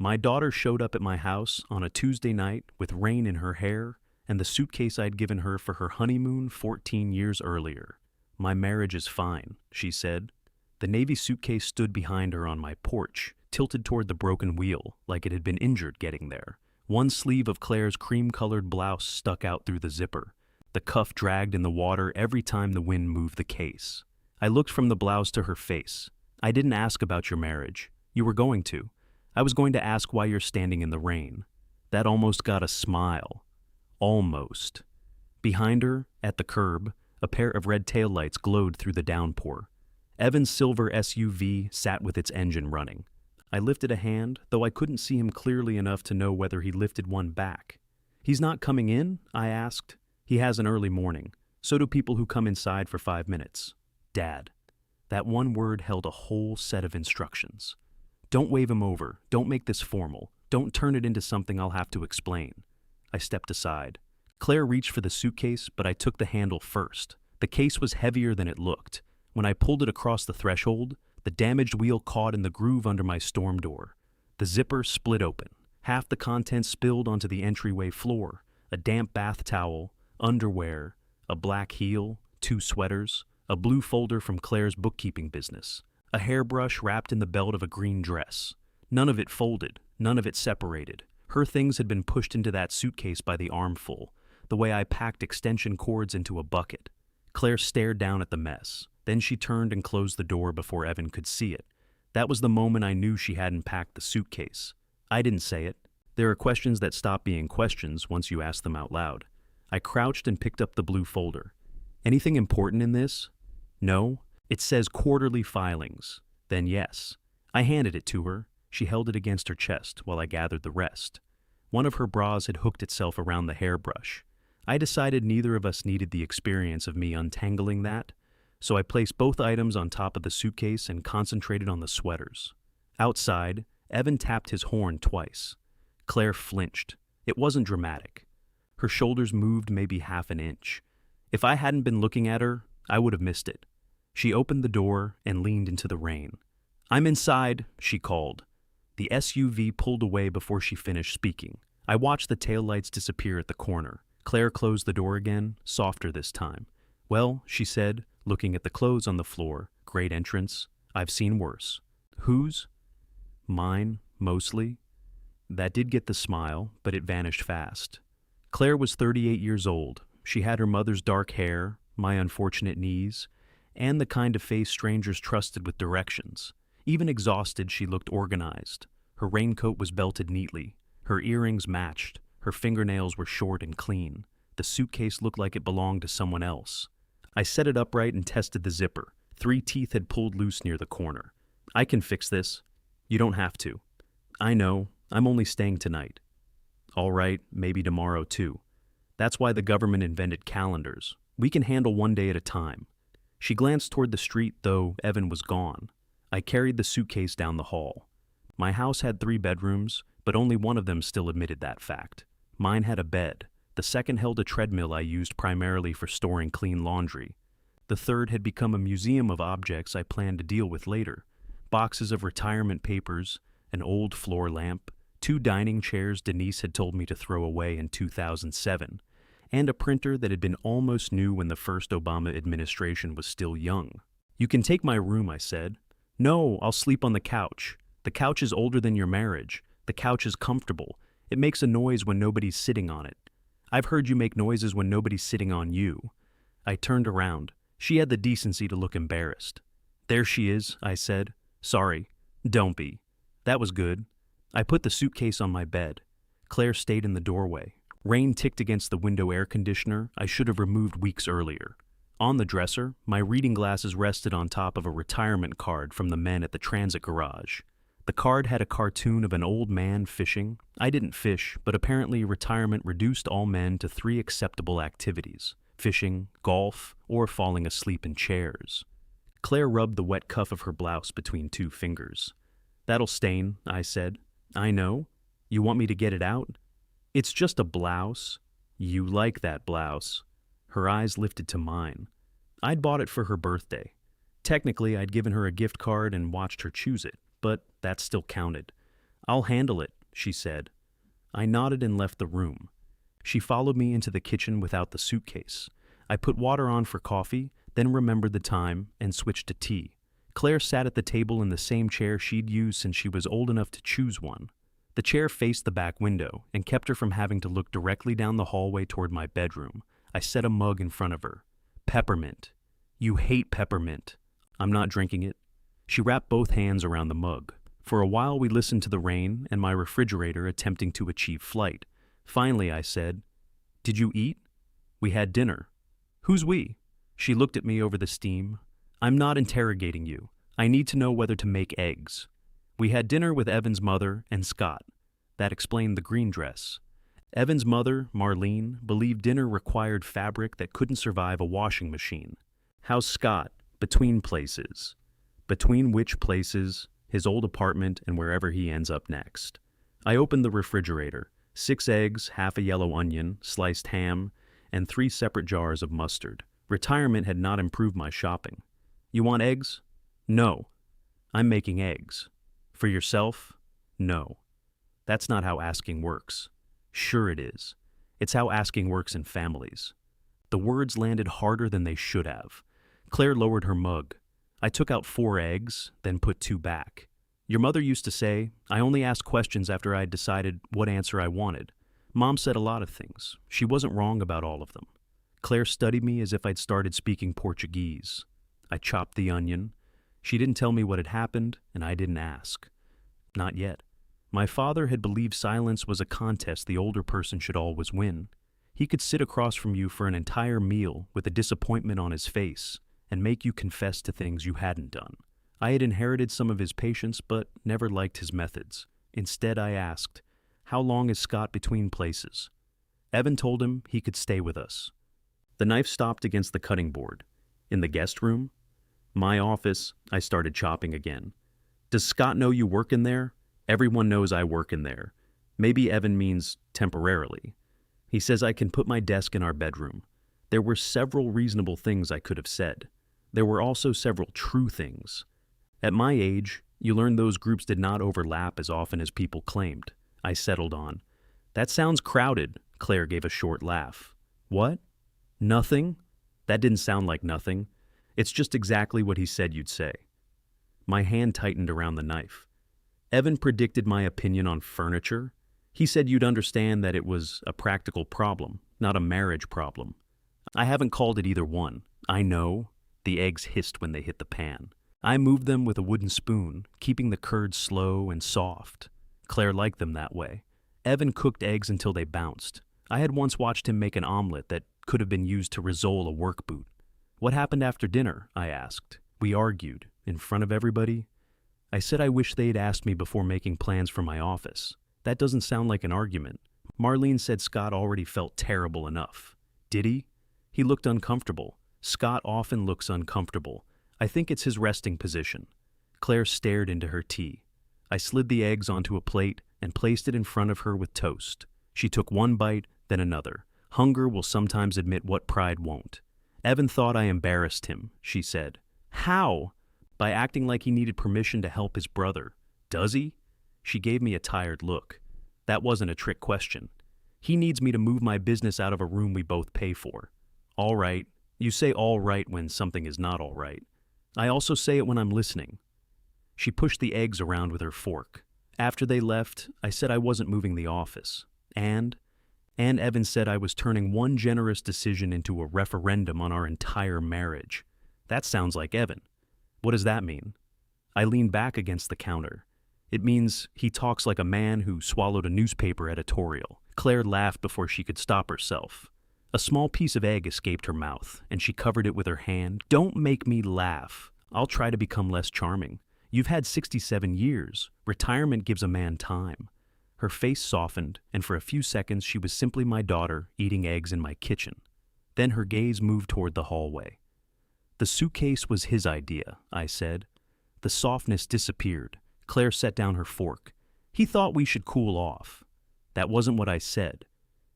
My daughter showed up at my house on a Tuesday night with rain in her hair and the suitcase I'd given her for her honeymoon 14 years earlier. My marriage is fine, she said. The navy suitcase stood behind her on my porch, tilted toward the broken wheel, like it had been injured getting there. One sleeve of Claire's cream-colored blouse stuck out through the zipper. The cuff dragged in the water every time the wind moved the case. I looked from the blouse to her face. I didn't ask about your marriage. You were going to. I was going to ask why you're standing in the rain. That almost got a smile. Almost. Behind her, at the curb, a pair of red taillights glowed through the downpour. Evan's silver SUV sat with its engine running. I lifted a hand, though I couldn't see him clearly enough to know whether he lifted one back. He's not coming in? I asked. He has an early morning. So do people who come inside for 5 minutes. Dad. That one word held a whole set of instructions. Don't wave him over. Don't make this formal. Don't turn it into something I'll have to explain. I stepped aside. Claire reached for the suitcase, but I took the handle first. The case was heavier than it looked. When I pulled it across the threshold, the damaged wheel caught in the groove under my storm door. The zipper split open. Half the contents spilled onto the entryway floor. A damp bath towel, underwear, a black heel, 2 sweaters, a blue folder from Claire's bookkeeping business, a hairbrush wrapped in the belt of a green dress. None of it folded, none of it separated. Her things had been pushed into that suitcase by the armful, the way I packed extension cords into a bucket. Claire stared down at the mess. Then she turned and closed the door before Evan could see it. That was the moment I knew she hadn't packed the suitcase. I didn't say it. There are questions that stop being questions once you ask them out loud. I crouched and picked up the blue folder. Anything important in this? No. It says quarterly filings. Then yes. I handed it to her. She held it against her chest while I gathered the rest. One of her bras had hooked itself around the hairbrush. I decided neither of us needed the experience of me untangling that, so I placed both items on top of the suitcase and concentrated on the sweaters. Outside, Evan tapped his horn twice. Claire flinched. It wasn't dramatic. Her shoulders moved maybe half an inch. If I hadn't been looking at her, I would have missed it. She opened the door and leaned into the rain. "I'm inside," she called. The SUV pulled away before she finished speaking. I watched the taillights disappear at the corner. Claire closed the door again, softer this time. "Well," she said, looking at the clothes on the floor, great entrance. "I've seen worse." "Whose?" "Mine, mostly." That did get the smile, but it vanished fast. Claire was 38 years old. She had her mother's dark hair, my unfortunate knees, and the kind of face strangers trusted with directions. Even exhausted, she looked organized. Her raincoat was belted neatly. Her earrings matched. Her fingernails were short and clean. The suitcase looked like it belonged to someone else. I set it upright and tested the zipper. 3 teeth had pulled loose near the corner. "I can fix this." "You don't have to." "I know. I'm only staying tonight." "All right, maybe tomorrow too. That's why the government invented calendars. We can handle one day at a time." She glanced toward the street, though Evan was gone. I carried the suitcase down the hall. My house had 3 bedrooms, but only one of them still admitted that fact. Mine had a bed. The second held a treadmill I used primarily for storing clean laundry. The third had become a museum of objects I planned to deal with later. Boxes of retirement papers, an old floor lamp, 2 dining chairs Denise had told me to throw away in 2007, and a printer that had been almost new when the first Obama administration was still young. "You can take my room," I said. "No, I'll sleep on the couch. The couch is older than your marriage. The couch is comfortable. It makes a noise when nobody's sitting on it. I've heard you make noises when nobody's sitting on you." I turned around. She had the decency to look embarrassed. "There she is," I said. "Sorry." "Don't be." That was good. I put the suitcase on my bed. Claire stayed in the doorway. Rain ticked against the window air conditioner I should have removed weeks earlier. On the dresser, my reading glasses rested on top of a retirement card from the men at the transit garage. The card had a cartoon of an old man fishing. I didn't fish, but apparently retirement reduced all men to 3 acceptable activities: fishing, golf, or falling asleep in chairs. Claire rubbed the wet cuff of her blouse between 2 fingers. "That'll stain," I said. "I know. You want me to get it out?" "It's just a blouse." "You like that blouse." Her eyes lifted to mine. I'd bought it for her birthday. Technically, I'd given her a gift card and watched her choose it, but that still counted. I'll handle it, she said. I nodded and left the room. She followed me into the kitchen without the suitcase. I put water on for coffee, then remembered the time and switched to tea. Claire sat at the table in the same chair she'd used since she was old enough to choose one. The chair faced the back window and kept her from having to look directly down the hallway toward my bedroom. I set a mug in front of her. Peppermint. You hate peppermint. I'm not drinking it. She wrapped both hands around the mug. For a while we listened to the rain and my refrigerator attempting to achieve flight. Finally I said, "Did you eat?" "We had dinner." "Who's we?" She looked at me over the steam. "I'm not interrogating you. I need to know whether to make eggs." "We had dinner with Evan's mother and Scott." That explained the green dress. Evan's mother, Marlene, believed dinner required fabric that couldn't survive a washing machine. How's Scott? Between places. Between which places? His old apartment and wherever he ends up next. I opened the refrigerator. 6 eggs, half a yellow onion, sliced ham, and 3 separate jars of mustard. Retirement had not improved my shopping. "You want eggs?" "No." "I'm making eggs." "For yourself?" "No." That's not how asking works. Sure it is. It's how asking works in families. The words landed harder than they should have. Claire lowered her mug. I took out 4 eggs, then put 2 back. "Your mother used to say, I only asked questions after I had decided what answer I wanted. Mom said a lot of things. She wasn't wrong about all of them." Claire studied me as if I'd started speaking Portuguese. I chopped the onion. She didn't tell me what had happened, and I didn't ask. Not yet. My father had believed silence was a contest the older person should always win. He could sit across from you for an entire meal with a disappointment on his face and make you confess to things you hadn't done. I had inherited some of his patience, but never liked his methods. Instead, I asked, "How long is Scott between places?" Evan told him he could stay with us. The knife stopped against the cutting board. "In the guest room?" "My office." I started chopping again. "Does Scott know you work in there?" "Everyone knows I work in there." Maybe Evan means temporarily. "He says I can put my desk in our bedroom." There were several reasonable things I could have said. There were also several true things. At my age, you learned those groups did not overlap as often as people claimed. I settled on, "That sounds crowded." Claire gave a short laugh. "What? Nothing?" "That didn't sound like nothing. It's just exactly what he said you'd say." My hand tightened around the knife. "Evan predicted my opinion on furniture. He said you'd understand that it was a practical problem, not a marriage problem." "I haven't called it either one." "I know." The eggs hissed when they hit the pan. I moved them with a wooden spoon, keeping the curds slow and soft. Claire liked them that way. Evan cooked eggs until they bounced. I had once watched him make an omelet that could have been used to risole a work boot. "What happened after dinner?" I asked. "We argued. In front of everybody." I said I wish they'd asked me before making plans for my office. That doesn't sound like an argument. Marlene said Scott already felt terrible enough. Did he? He looked uncomfortable. Scott often looks uncomfortable. I think it's his resting position. Claire stared into her tea. I slid the eggs onto a plate and placed it in front of her with toast. She took one bite, then another. Hunger will sometimes admit what pride won't. "Evan thought I embarrassed him," she said. "How?" "By acting like he needed permission to help his brother." "Does he?" She gave me a tired look. "That wasn't a trick question. He needs me to move my business out of a room we both pay for." "All right." You say all right when something is not all right. I also say it when I'm listening. She pushed the eggs around with her fork. After they left, I said I wasn't moving the office. And Evan said I was turning one generous decision into a referendum on our entire marriage. That sounds like Evan. What does that mean? I leaned back against the counter. It means he talks like a man who swallowed a newspaper editorial. Claire laughed before she could stop herself. A small piece of egg escaped her mouth, and she covered it with her hand. "Don't make me laugh. I'll try to become less charming. You've had 67 years. Retirement gives a man time." Her face softened, and for a few seconds she was simply my daughter eating eggs in my kitchen. Then her gaze moved toward the hallway. "The suitcase was his idea," I said. The softness disappeared. Claire set down her fork. "He thought we should cool off." "That wasn't what I said."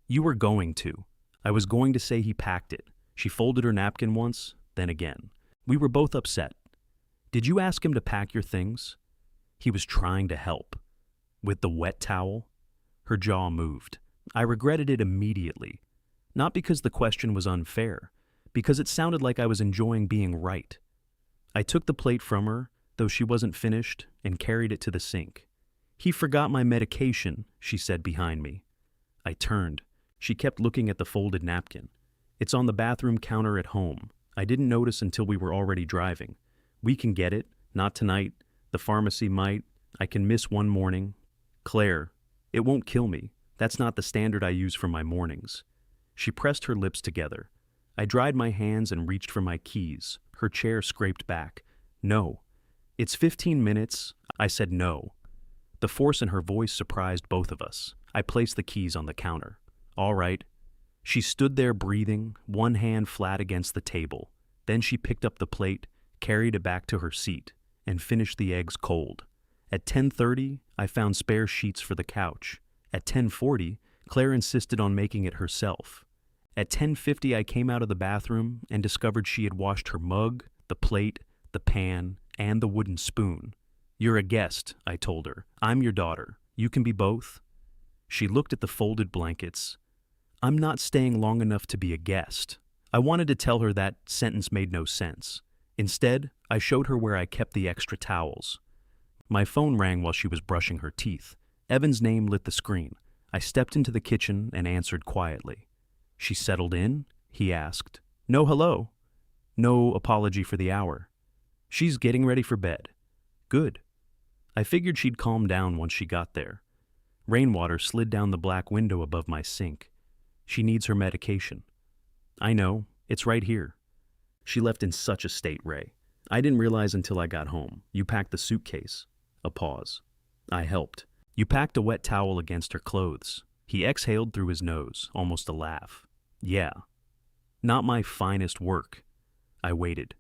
"You were going to." "I was going to say he packed it." She folded her napkin once, then again. We were both upset. "Did you ask him to pack your things?" He was trying to help. With the wet towel? Her jaw moved. I regretted it immediately. Not because the question was unfair, because it sounded like I was enjoying being right. I took the plate from her, though she wasn't finished, and carried it to the sink. "He forgot my medication," she said behind me. I turned. She kept looking at the folded napkin. "It's on the bathroom counter at home. I didn't notice until we were already driving. We can get it. Not tonight. The pharmacy might. I can miss one morning. Claire, it won't kill me. That's not the standard I use for my mornings." She pressed her lips together. I dried my hands and reached for my keys. Her chair scraped back. "No." "It's 15 minutes." I said no. The force in her voice surprised both of us. I placed the keys on the counter. "All right." She stood there breathing, one hand flat against the table. Then she picked up the plate, carried it back to her seat, and finished the eggs cold. At 10:30, I found spare sheets for the couch. At 10:40, Claire insisted on making it herself. At 10:50, I came out of the bathroom and discovered she had washed her mug, the plate, the pan, and the wooden spoon. "You're a guest," I told her. "I'm your daughter. You can be both." She looked at the folded blankets. "I'm not staying long enough to be a guest." I wanted to tell her that sentence made no sense. Instead, I showed her where I kept the extra towels. My phone rang while she was brushing her teeth. Evan's name lit the screen. I stepped into the kitchen and answered quietly. "She settled in?" he asked. "No hello. No apology for the hour." "She's getting ready for bed." "Good." I figured she'd calm down once she got there. Rainwater slid down the black window above my sink. "She needs her medication." "I know. It's right here." "She left in such a state, Ray. I didn't realize until I got home. You packed the suitcase." A pause. I helped. "You packed a wet towel against her clothes." He exhaled through his nose, almost a laugh. "Yeah. Not my finest work." I waited.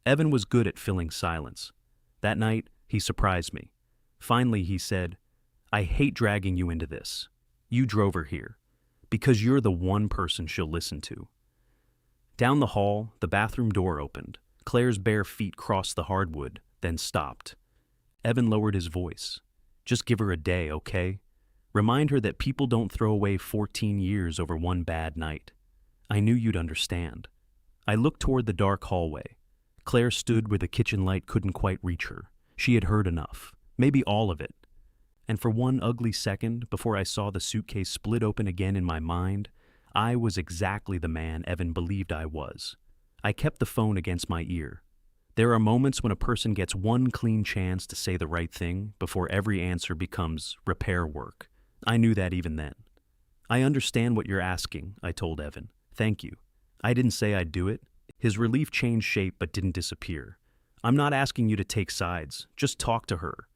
Evan was good at filling silence. That night, he surprised me. Finally, he said, "I hate dragging you into this. You drove her here. Because you're the one person she'll listen to." Down the hall, the bathroom door opened. Claire's bare feet crossed the hardwood, then stopped. Evan lowered his voice. "Just give her a day, okay? Remind her that people don't throw away 14 years over one bad night. I knew you'd understand." I looked toward the dark hallway. Claire stood where the kitchen light couldn't quite reach her. She had heard enough, maybe all of it. And for one ugly second, before I saw the suitcase split open again in my mind, I was exactly the man Evan believed I was. I kept the phone against my ear. There are moments when a person gets one clean chance to say the right thing before every answer becomes repair work. I knew that even then. "I understand what you're asking," I told Evan. "Thank you." I didn't say I'd do it. His relief changed shape but didn't disappear. "I'm not asking you to take sides. Just talk to her."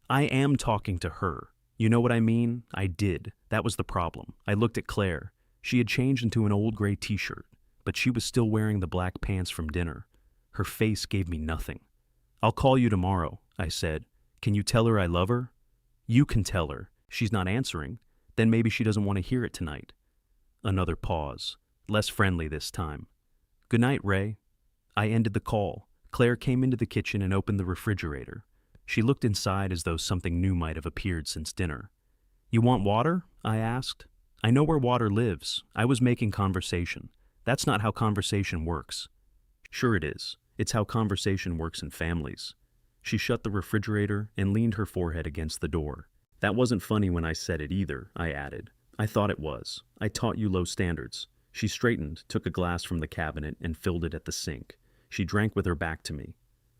I am talking to her. You know what I mean? I did. That was the problem. I looked at Claire. She had changed into an old gray t-shirt, but she was still wearing the black pants from dinner. Her face gave me nothing. "I'll call you tomorrow," I said. "Can you tell her I love her?" "You can tell her. She's not answering. Then maybe she doesn't want to hear it tonight." Another pause. Less friendly this time. "Good night, Ray." I ended the call. Claire came into the kitchen and opened the refrigerator. She looked inside as though something new might have appeared since dinner. "You want water?" I asked. "I know where water lives. I was making conversation. That's not how conversation works." "Sure it is. It's how conversation works in families." She shut the refrigerator and leaned her forehead against the door. "That wasn't funny when I said it either," I added. "I thought it was. I taught you low standards." She straightened, took a glass from the cabinet, and filled it at the sink. She drank with her back to me.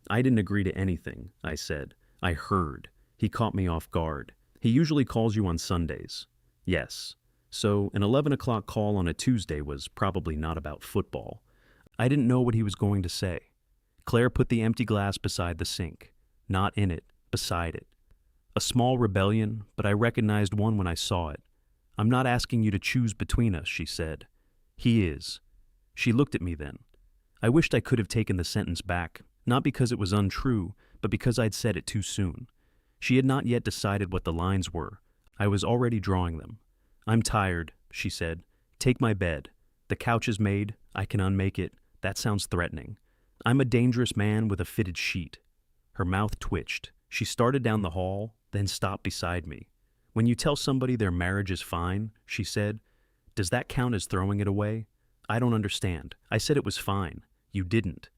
"I didn't agree to anything," I said. "I heard." He caught me off guard. "He usually calls you on Sundays." "Yes." So an 11 o'clock call on a Tuesday was probably not about football. I didn't know what he was going to say. Claire put the empty glass beside the sink. Not in it, beside it. A small rebellion, but I recognized one when I saw it. "I'm not asking you to choose between us," she said. "He is." She looked at me then. I wished I could have taken the sentence back, not because it was untrue, but because I'd said it too soon. She had not yet decided what the lines were. I was already drawing them. "I'm tired," she said. "Take my bed. The couch is made. I can unmake it. That sounds threatening. I'm a dangerous man with a fitted sheet." Her mouth twitched. She started down the hall, then stopped beside me. When you tell somebody their marriage is fine, she said, does that count as throwing it away? I don't understand. I said it was fine. You didn't.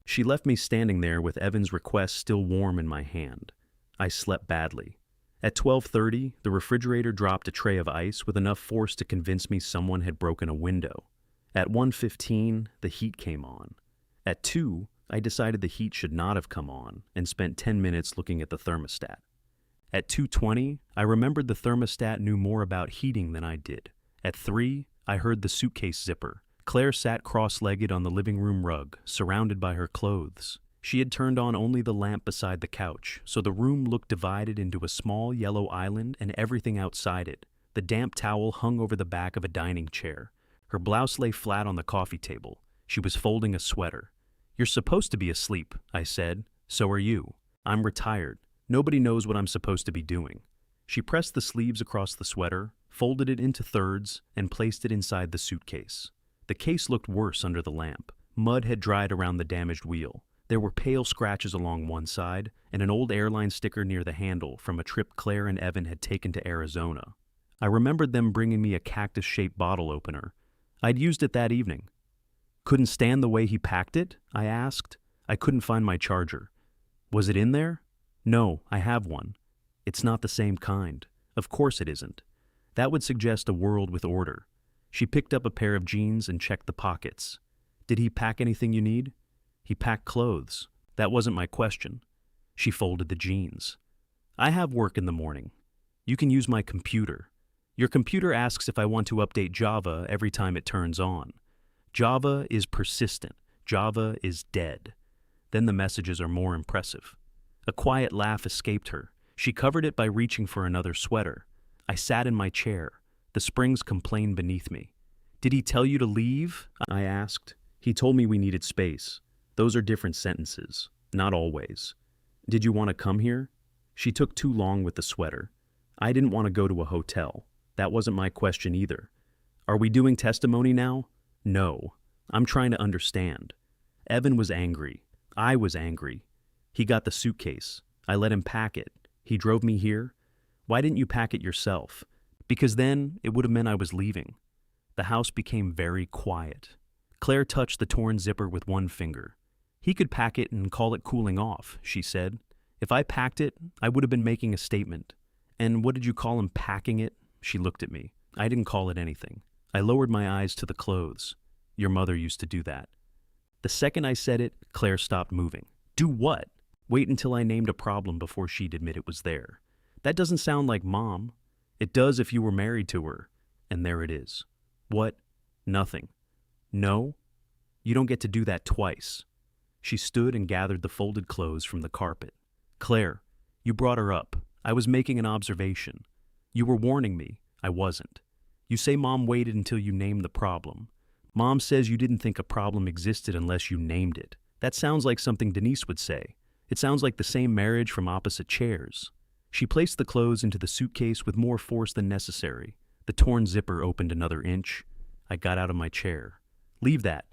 She left me standing there with Evan's request still warm in my hand. I slept badly. At 12:30, the refrigerator dropped a tray of ice with enough force to convince me someone had broken a window. At 1:15, the heat came on. At 2, I decided the heat should not have come on and spent 10 minutes looking at the thermostat. At 2:20, I remembered the thermostat knew more about heating than I did. At 3, I heard the suitcase zipper. Claire sat cross-legged on the living room rug, surrounded by her clothes. She had turned on only the lamp beside the couch, so the room looked divided into a small yellow island and everything outside it. The damp towel hung over the back of a dining chair. Her blouse lay flat on the coffee table. She was folding a sweater. You're supposed to be asleep, I said. So are you. I'm retired. Nobody knows what I'm supposed to be doing. She pressed the sleeves across the sweater, folded it into thirds, and placed it inside the suitcase. The case looked worse under the lamp. Mud had dried around the damaged wheel. There were pale scratches along one side, and an old airline sticker near the handle from a trip Claire and Evan had taken to Arizona. I remembered them bringing me a cactus-shaped bottle opener. I'd used it that evening. Couldn't stand the way he packed it? I asked. I couldn't find my charger. Was it in there? No, I have one. It's not the same kind. Of course it isn't. That would suggest a world with order. She picked up a pair of jeans and checked the pockets. Did he pack anything you need? He packed clothes. That wasn't my question. She folded the jeans. I have work in the morning. You can use my computer. Your computer asks if I want to update Java every time it turns on. Java is persistent. Java is dead. Then the messages are more impressive. A quiet laugh escaped her. She covered it by reaching for another sweater. I sat in my chair. The springs complained beneath me. Did he tell you to leave? I asked. He told me we needed space. Those are different sentences. Not always. Did you want to come here? She took too long with the sweater. I didn't want to go to a hotel. That wasn't my question either. Are we doing testimony now? No. I'm trying to understand. Evan was angry. I was angry. He got the suitcase. I let him pack it. He drove me here. Why didn't you pack it yourself? Because then it would have meant I was leaving. The house became very quiet. Claire touched the torn zipper with one finger. He could pack it and call it cooling off, she said. If I packed it, I would have been making a statement. And what did you call him packing it? She looked at me. I didn't call it anything. I lowered my eyes to the clothes. Your mother used to do that. The second I said it, Claire stopped moving. Do what? Wait until I named a problem before she'd admit it was there. That doesn't sound like Mom. It does if you were married to her. And there it is. What? Nothing. No? You don't get to do that twice. She stood and gathered the folded clothes from the carpet. Claire, you brought her up. I was making an observation. You were warning me. I wasn't. You say Mom waited until you named the problem. Mom says you didn't think a problem existed unless you named it. That sounds like something Denise would say. It sounds like the same marriage from opposite chairs. She placed the clothes into the suitcase with more force than necessary. The torn zipper opened another inch. I got out of my chair. Leave that.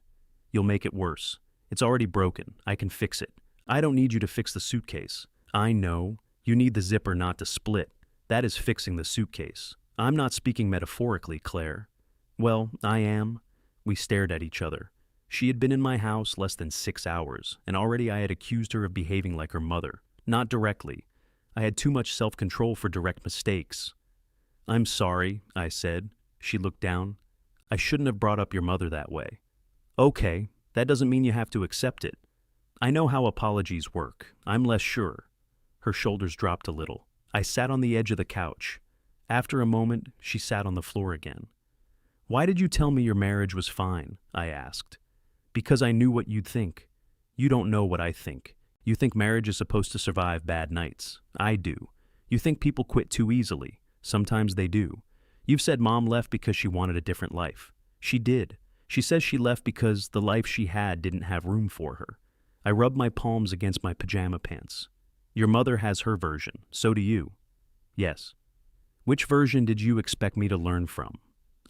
You'll make it worse. It's already broken. I can fix it. I don't need you to fix the suitcase. I know. You need the zipper not to split. That is fixing the suitcase. I'm not speaking metaphorically, Claire. Well, I am. We stared at each other. She had been in my house less than 6 hours, and already I had accused her of behaving like her mother. Not directly. I had too much self-control for direct mistakes. I'm sorry, I said. She looked down. I shouldn't have brought up your mother that way. Okay, that doesn't mean you have to accept it. I know how apologies work. I'm less sure. Her shoulders dropped a little. I sat on the edge of the couch. After a moment, she sat on the floor again. Why did you tell me your marriage was fine? I asked. Because I knew what you'd think. You don't know what I think. You think marriage is supposed to survive bad nights. I do. You think people quit too easily. Sometimes they do. You've said Mom left because she wanted a different life. She did. She says she left because the life she had didn't have room for her. I rubbed my palms against my pajama pants. Your mother has her version. So do you. Yes. Which version did you expect me to learn from?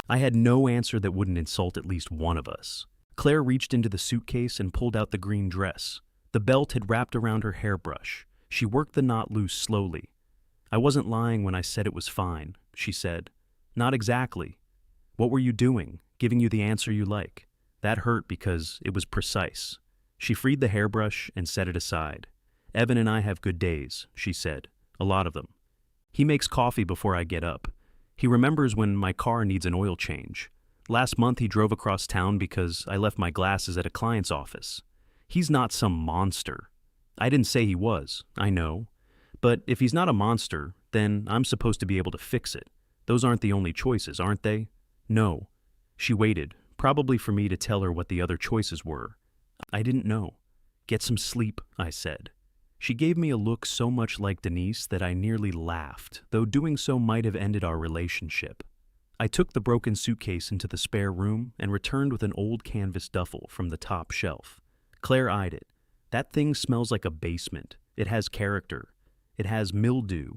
I had no answer that wouldn't insult at least one of us. Claire reached into the suitcase and pulled out the green dress. The belt had wrapped around her hairbrush. She worked the knot loose slowly. I wasn't lying when I said it was fine, she said. Not exactly. What were you doing, giving you the answer you like? That hurt because it was precise. She freed the hairbrush and set it aside. Evan and I have good days, she said. A lot of them. He makes coffee before I get up. He remembers when my car needs an oil change. Last month he drove across town because I left my glasses at a client's office. He's not some monster. I didn't say he was, I know. But if he's not a monster, then I'm supposed to be able to fix it. Those aren't the only choices, aren't they? No. She waited, probably for me to tell her what the other choices were. I didn't know. Get some sleep, I said. She gave me a look so much like Denise that I nearly laughed, though doing so might have ended our relationship. I took the broken suitcase into the spare room and returned with an old canvas duffel from the top shelf. Claire eyed it. That thing smells like a basement. It has character. It has mildew.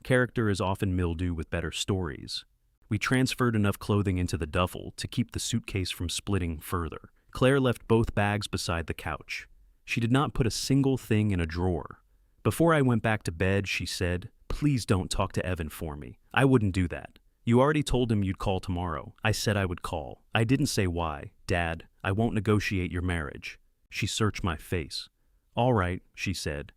Character is often mildew with better stories. We transferred enough clothing into the duffel to keep the suitcase from splitting further. Claire left both bags beside the couch. She did not put a single thing in a drawer. Before I went back to bed, she said, "Please don't talk to Evan for me. I wouldn't do that. You already told him you'd call tomorrow. I said I would call. I didn't say why. Dad, I won't negotiate your marriage." She searched my face. "All right," she said.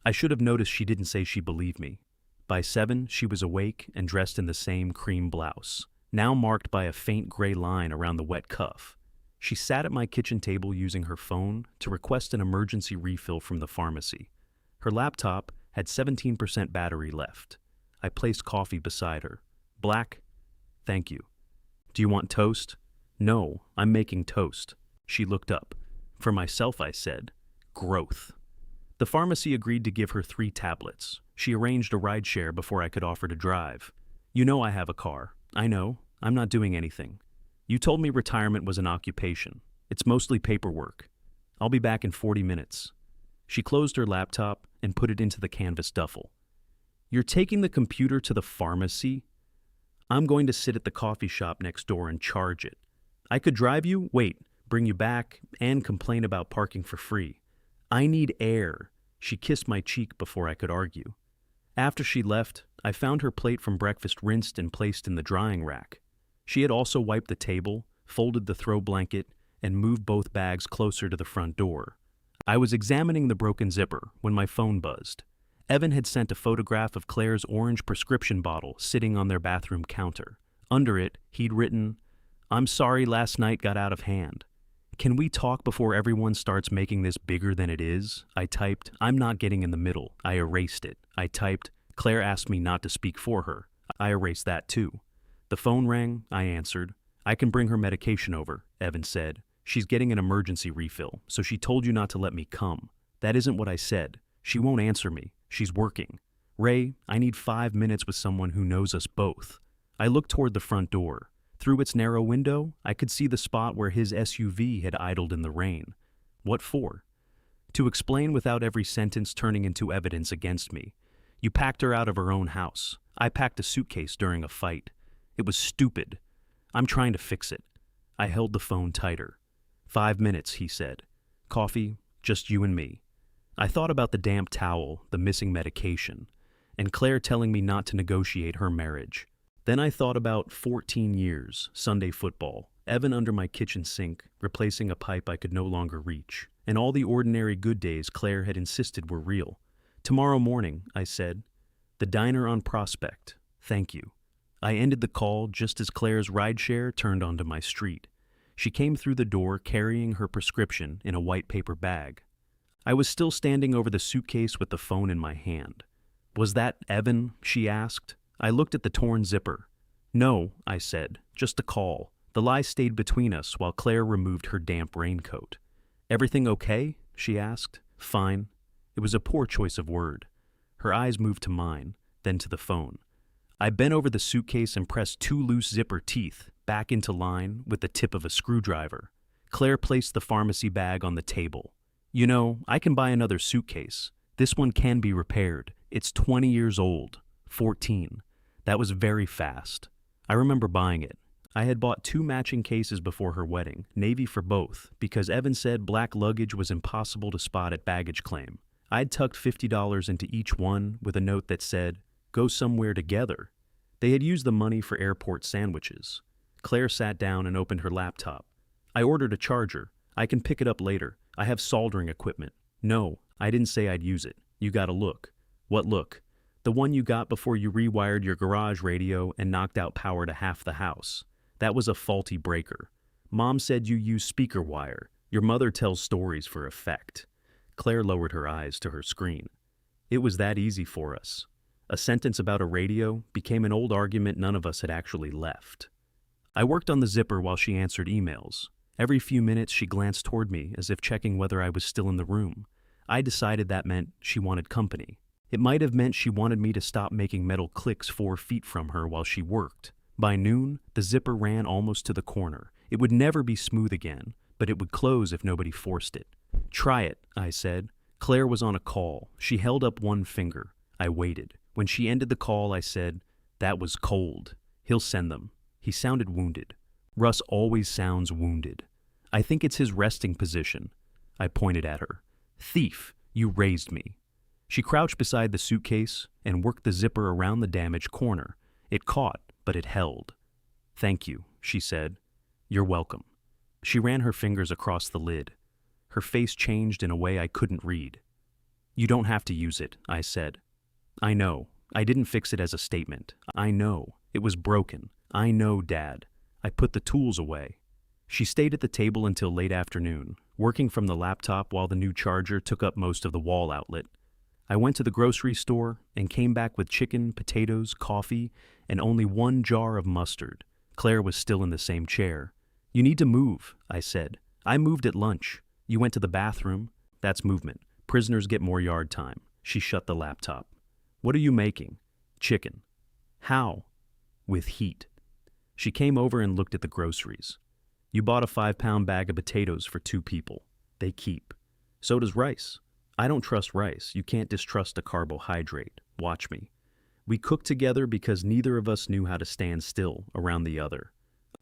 I should have noticed she didn't say she believed me. By 7, she was awake and dressed in the same cream blouse, now marked by a faint gray line around the wet cuff. She sat at my kitchen table using her phone to request an emergency refill from the pharmacy. Her laptop had 17% battery left. I placed coffee beside her. "Black?" "Thank you." "Do you want toast?" "No, I'm making toast." She looked up. "For myself," I said. Growth. The pharmacy agreed to give her 3 tablets. She arranged a rideshare before I could offer to drive. "You know I have a car." "I know. I'm not doing anything." "You told me retirement was an occupation. It's mostly paperwork. I'll be back in 40 minutes. She closed her laptop and put it into the canvas duffel. "You're taking the computer to the pharmacy?" "I'm going to sit at the coffee shop next door and charge it. I could drive you, bring you back, and complain about parking for free. I need air." She kissed my cheek before I could argue. After she left, I found her plate from breakfast rinsed and placed in the drying rack. She had also wiped the table, folded the throw blanket, and moved both bags closer to the front door. I was examining the broken zipper when my phone buzzed. Evan had sent a photograph of Claire's orange prescription bottle sitting on their bathroom counter. Under it, he'd written, "I'm sorry last night got out of hand. Can we talk before everyone starts making this bigger than it is?" I typed, "I'm not getting in the middle." I erased it. I typed, "Claire asked me not to speak for her." I erased that too. The phone rang. I answered. "I can bring her medication over," Evan said. "She's getting an emergency refill, so she told you not to let me come." "That isn't what I said. She won't answer me. She's working. Ray, I need 5 minutes with someone who knows us both." I looked toward the front door. Through its narrow window, I could see the spot where his SUV had idled in the rain. What for? To explain without every sentence turning into evidence against me. "You packed her out of her own house. I packed a suitcase during a fight. It was stupid. I'm trying to fix it." I held the phone tighter. 5 minutes, he said. "Coffee, just you and me." I thought about the damp towel, the missing medication, and Claire telling me not to negotiate her marriage. Then I thought about 14 years, Sunday football, Evan under my kitchen sink, replacing a pipe I could no longer reach, and all the ordinary good days Claire had insisted were real. "Tomorrow morning," I said. "The diner on Prospect. Thank you." I ended the call just as Claire's rideshare turned onto my street. She came through the door carrying her prescription in a white paper bag. I was still standing over the suitcase with the phone in my hand. "Was that Evan?" she asked. I looked at the torn zipper. "No," I said, "just a call." The lie stayed between us while Claire removed her damp raincoat. "Everything okay?" she asked. "Fine." It was a poor choice of word. Her eyes moved to mine, then to the phone. I bent over the suitcase and pressed 2 loose zipper teeth back into line with the tip of a screwdriver. Claire placed the pharmacy bag on the table. "You know, I can buy another suitcase. This one can be repaired. It's 20 years old. 14. That was very fast. I remember buying it. I had bought 2 matching cases before her wedding, navy for both, because Evan said black luggage was impossible to spot at baggage claim. I'd tucked $50 into each one with a note that said, Go somewhere together. They had used the money for airport sandwiches. Claire sat down and opened her laptop. I ordered a charger. I can pick it up later. I have soldering equipment. No, I didn't say I'd use it. You gotta look. What look? The one you got before you rewired your garage radio and knocked out power to half the house. That was a faulty breaker. Mom said you use speaker wire. Your mother tells stories for effect. Claire lowered her eyes to her screen. It was that easy for us. A sentence about a radio became an old argument none of us had actually left. I worked on the zipper while she answered emails. Every few minutes she glanced toward me as if checking whether I was still in the room. I decided that meant she wanted company. It might have meant she wanted me to stop making metal clicks 4 feet from her while she worked. By noon, the zipper ran almost to the corner. It would never be smooth again, but it would close if nobody forced it. Try it, I said. Claire was on a call. She held up one finger. I waited. When she ended the call, I said, "That was cold. He'll send them." He sounded wounded. Russ always sounds wounded. I think it's his resting position. I pointed at her. Thief, you raised me. She crouched beside the suitcase and worked the zipper around the damaged corner. It caught, but it held. Thank you, she said. You're welcome. She ran her fingers across the lid. Her face changed in a way I couldn't read. You don't have to use it, I said. I know. I didn't fix it as a statement. I know. It was broken. I know, Dad. I put the tools away. She stayed at the table until late afternoon, working from the laptop while the new charger took up most of the wall outlet. I went to the grocery store and came back with chicken, potatoes, coffee, and only 1 jar of mustard. Claire was still in the same chair. You need to move, I said. I moved at lunch. You went to the bathroom. That's movement. Prisoners get more yard time. She shut the laptop. What are you making? Chicken. How? With heat. She came over and looked at the groceries. You bought a 5-pound bag of potatoes for 2 people. They keep. So does rice. I don't trust rice. You can't distrust a carbohydrate. Watch me. We cooked together because neither of us knew how to stand still around the other.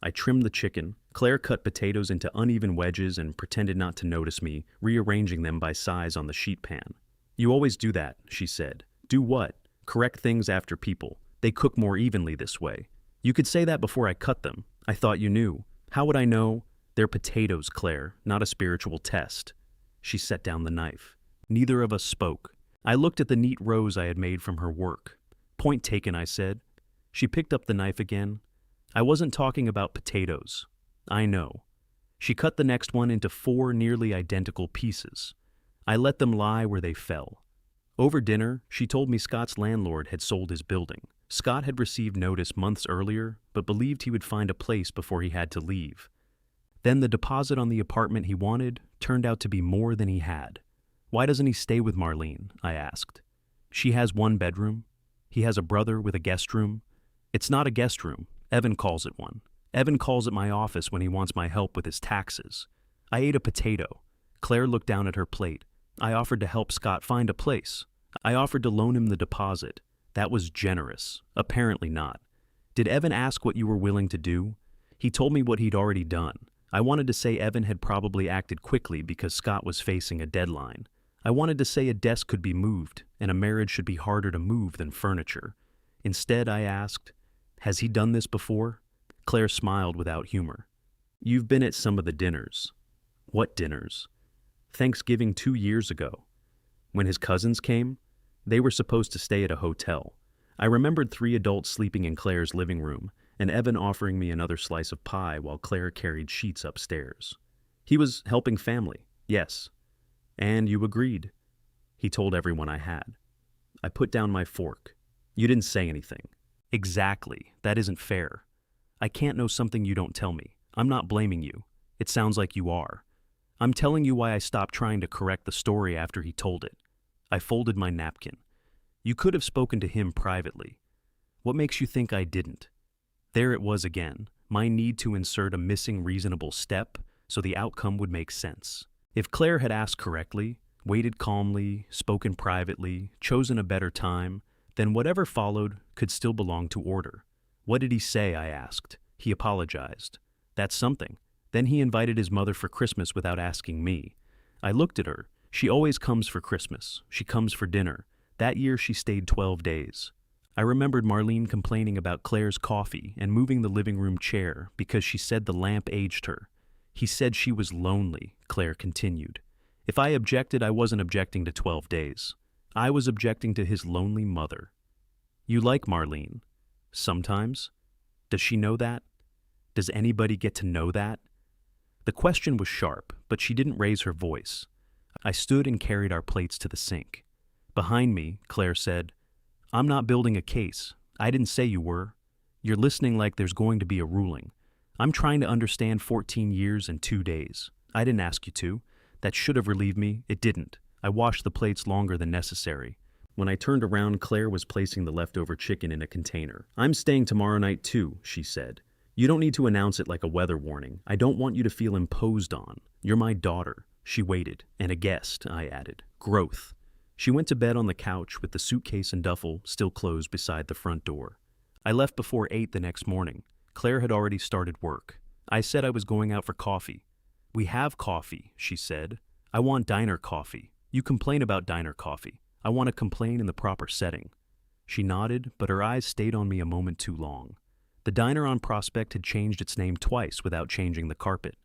I trimmed the chicken. Claire cut potatoes into uneven wedges and pretended not to notice me, rearranging them by size on the sheet pan. You always do that, she said. Do what? Correct things after people. They cook more evenly this way. You could say that before I cut them. I thought you knew. How would I know? They're potatoes, Claire, not a spiritual test. She set down the knife. Neither of us spoke. I looked at the neat rows I had made from her work. Point taken, I said. She picked up the knife again. I wasn't talking about potatoes. I know. She cut the next one into 4 nearly identical pieces. I let them lie where they fell. Over dinner, she told me Scott's landlord had sold his building. Scott had received notice months earlier, but believed he would find a place before he had to leave. Then the deposit on the apartment he wanted turned out to be more than he had. Why doesn't he stay with Marlene? I asked. She has 1 bedroom. He has a brother with a guest room. It's not a guest room. Evan calls it one. Evan calls it my office when he wants my help with his taxes. I ate a potato. Claire looked down at her plate. I offered to help Scott find a place. I offered to loan him the deposit. That was generous. Apparently not. Did Evan ask what you were willing to do? He told me what he'd already done. I wanted to say Evan had probably acted quickly because Scott was facing a deadline. I wanted to say a desk could be moved, and a marriage should be harder to move than furniture. Instead, I asked, has he done this before? Claire smiled without humor. You've been at some of the dinners. What dinners? Thanksgiving 2 years ago. When his cousins came, they were supposed to stay at a hotel. I remembered 3 adults sleeping in Claire's living room, and Evan offering me another slice of pie while Claire carried sheets upstairs. He was helping family, yes. And you agreed. He told everyone I had. I put down my fork. You didn't say anything. Exactly. That isn't fair. I can't know something you don't tell me. I'm not blaming you. It sounds like you are. I'm telling you why I stopped trying to correct the story after he told it. I folded my napkin. You could have spoken to him privately. What makes you think I didn't? There it was again, my need to insert a missing reasonable step so the outcome would make sense. If Claire had asked correctly, waited calmly, spoken privately, chosen a better time, then whatever followed could still belong to order. What did he say? I asked. He apologized. That's something. Then he invited his mother for Christmas without asking me. I looked at her. She always comes for Christmas. She comes for dinner. That year she stayed 12 days. I remembered Marlene complaining about Claire's coffee and moving the living room chair because she said the lamp aged her. He said she was lonely, Claire continued. If I objected, I wasn't objecting to 12 days. I was objecting to his lonely mother. You like Marlene? Sometimes. Does she know that? Does anybody get to know that? The question was sharp, but she didn't raise her voice. I stood and carried our plates to the sink. Behind me, Claire said, I'm not building a case. I didn't say you were. You're listening like there's going to be a ruling. I'm trying to understand 14 years and 2 days. I didn't ask you to. That should have relieved me. It didn't. I washed the plates longer than necessary. When I turned around, Claire was placing the leftover chicken in a container. I'm staying tomorrow night too, she said. You don't need to announce it like a weather warning. I don't want you to feel imposed on. You're my daughter. She waited. And a guest, I added. Growth. She went to bed on the couch with the suitcase and duffel still closed beside the front door. I left before 8 the next morning. Claire had already started work. I said I was going out for coffee. We have coffee, she said. I want diner coffee. You complain about diner coffee. I want to complain in the proper setting. She nodded, but her eyes stayed on me a moment too long. The diner on Prospect had changed its name twice without changing the carpet.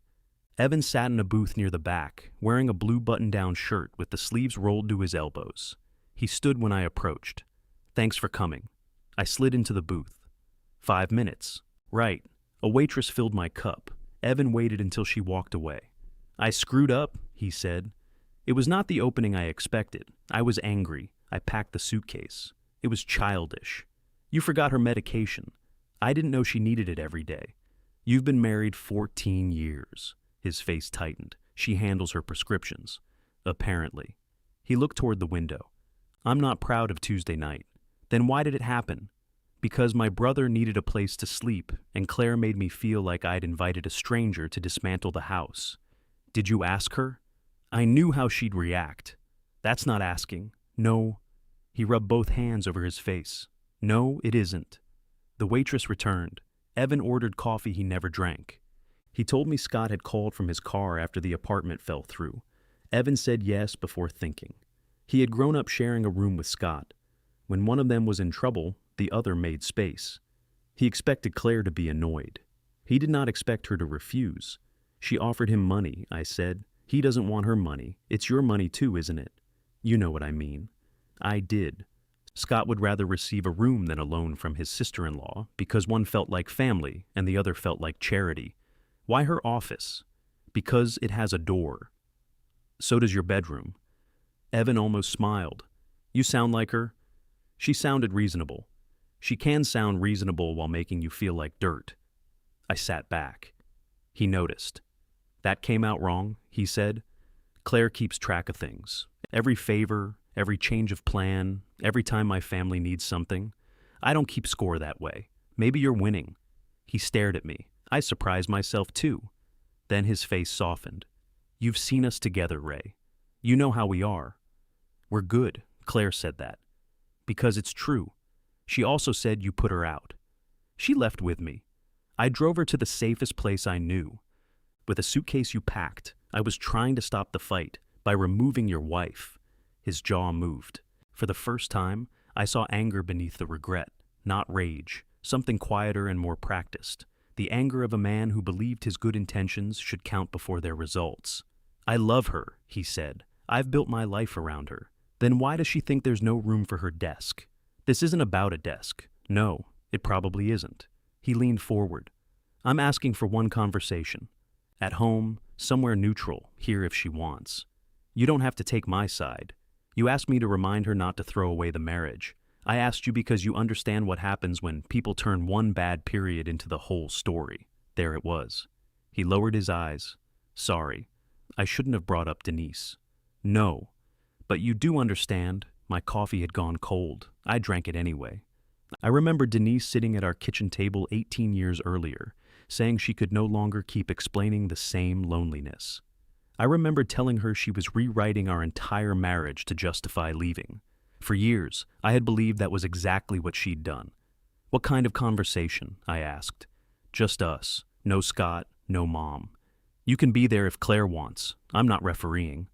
Evan sat in a booth near the back, wearing a blue button-down shirt with the sleeves rolled to his elbows. He stood when I approached. Thanks for coming. I slid into the booth. 5 minutes. Right. A waitress filled my cup. Evan waited until she walked away. I screwed up, he said. It was not the opening I expected. I was angry. I packed the suitcase. It was childish. You forgot her medication. I didn't know she needed it every day. You've been married 14 years. His face tightened. She handles her prescriptions. Apparently. He looked toward the window. I'm not proud of Tuesday night. Then why did it happen? Because my brother needed a place to sleep, and Claire made me feel like I'd invited a stranger to dismantle the house. Did you ask her? I knew how she'd react. That's not asking. No. He rubbed both hands over his face. No, it isn't. The waitress returned. Evan ordered coffee he never drank. He told me Scott had called from his car after the apartment fell through. Evan said yes before thinking. He had grown up sharing a room with Scott. When one of them was in trouble, the other made space. He expected Claire to be annoyed. He did not expect her to refuse. She offered him money, I said. He doesn't want her money. It's your money too, isn't it? You know what I mean. I did. Scott would rather receive a room than a loan from his sister-in-law because one felt like family and the other felt like charity. Why her office? Because it has a door. So does your bedroom. Evan almost smiled. You sound like her. She sounded reasonable. She can sound reasonable while making you feel like dirt. I sat back. He noticed. That came out wrong, he said. Claire keeps track of things. Every favor, every change of plan, every time my family needs something. I don't keep score that way. Maybe you're winning. He stared at me. I surprised myself too. Then his face softened. You've seen us together, Ray. You know how we are. We're good, Claire said that. Because it's true. She also said you put her out. She left with me. I drove her to the safest place I knew. With a suitcase you packed, I was trying to stop the fight by removing your wife. His jaw moved. For the first time, I saw anger beneath the regret, not rage, something quieter and more practiced. The anger of a man who believed his good intentions should count before their results. I love her, he said. I've built my life around her. Then why does she think there's no room for her desk? This isn't about a desk. No, it probably isn't. He leaned forward. I'm asking for one conversation. At home, somewhere neutral, here if she wants. You don't have to take my side. You asked me to remind her not to throw away the marriage. I asked you because you understand what happens when people turn one bad period into the whole story. There it was. He lowered his eyes. Sorry. I shouldn't have brought up Denise. No. But you do understand. My coffee had gone cold. I drank it anyway. I remember Denise sitting at our kitchen table 18 years earlier, saying she could no longer keep explaining the same loneliness. I remember telling her she was rewriting our entire marriage to justify leaving. For years, I had believed that was exactly what she'd done. What kind of conversation? I asked. Just us. No Scott, no Mom. You can be there if Claire wants. I'm not refereeing.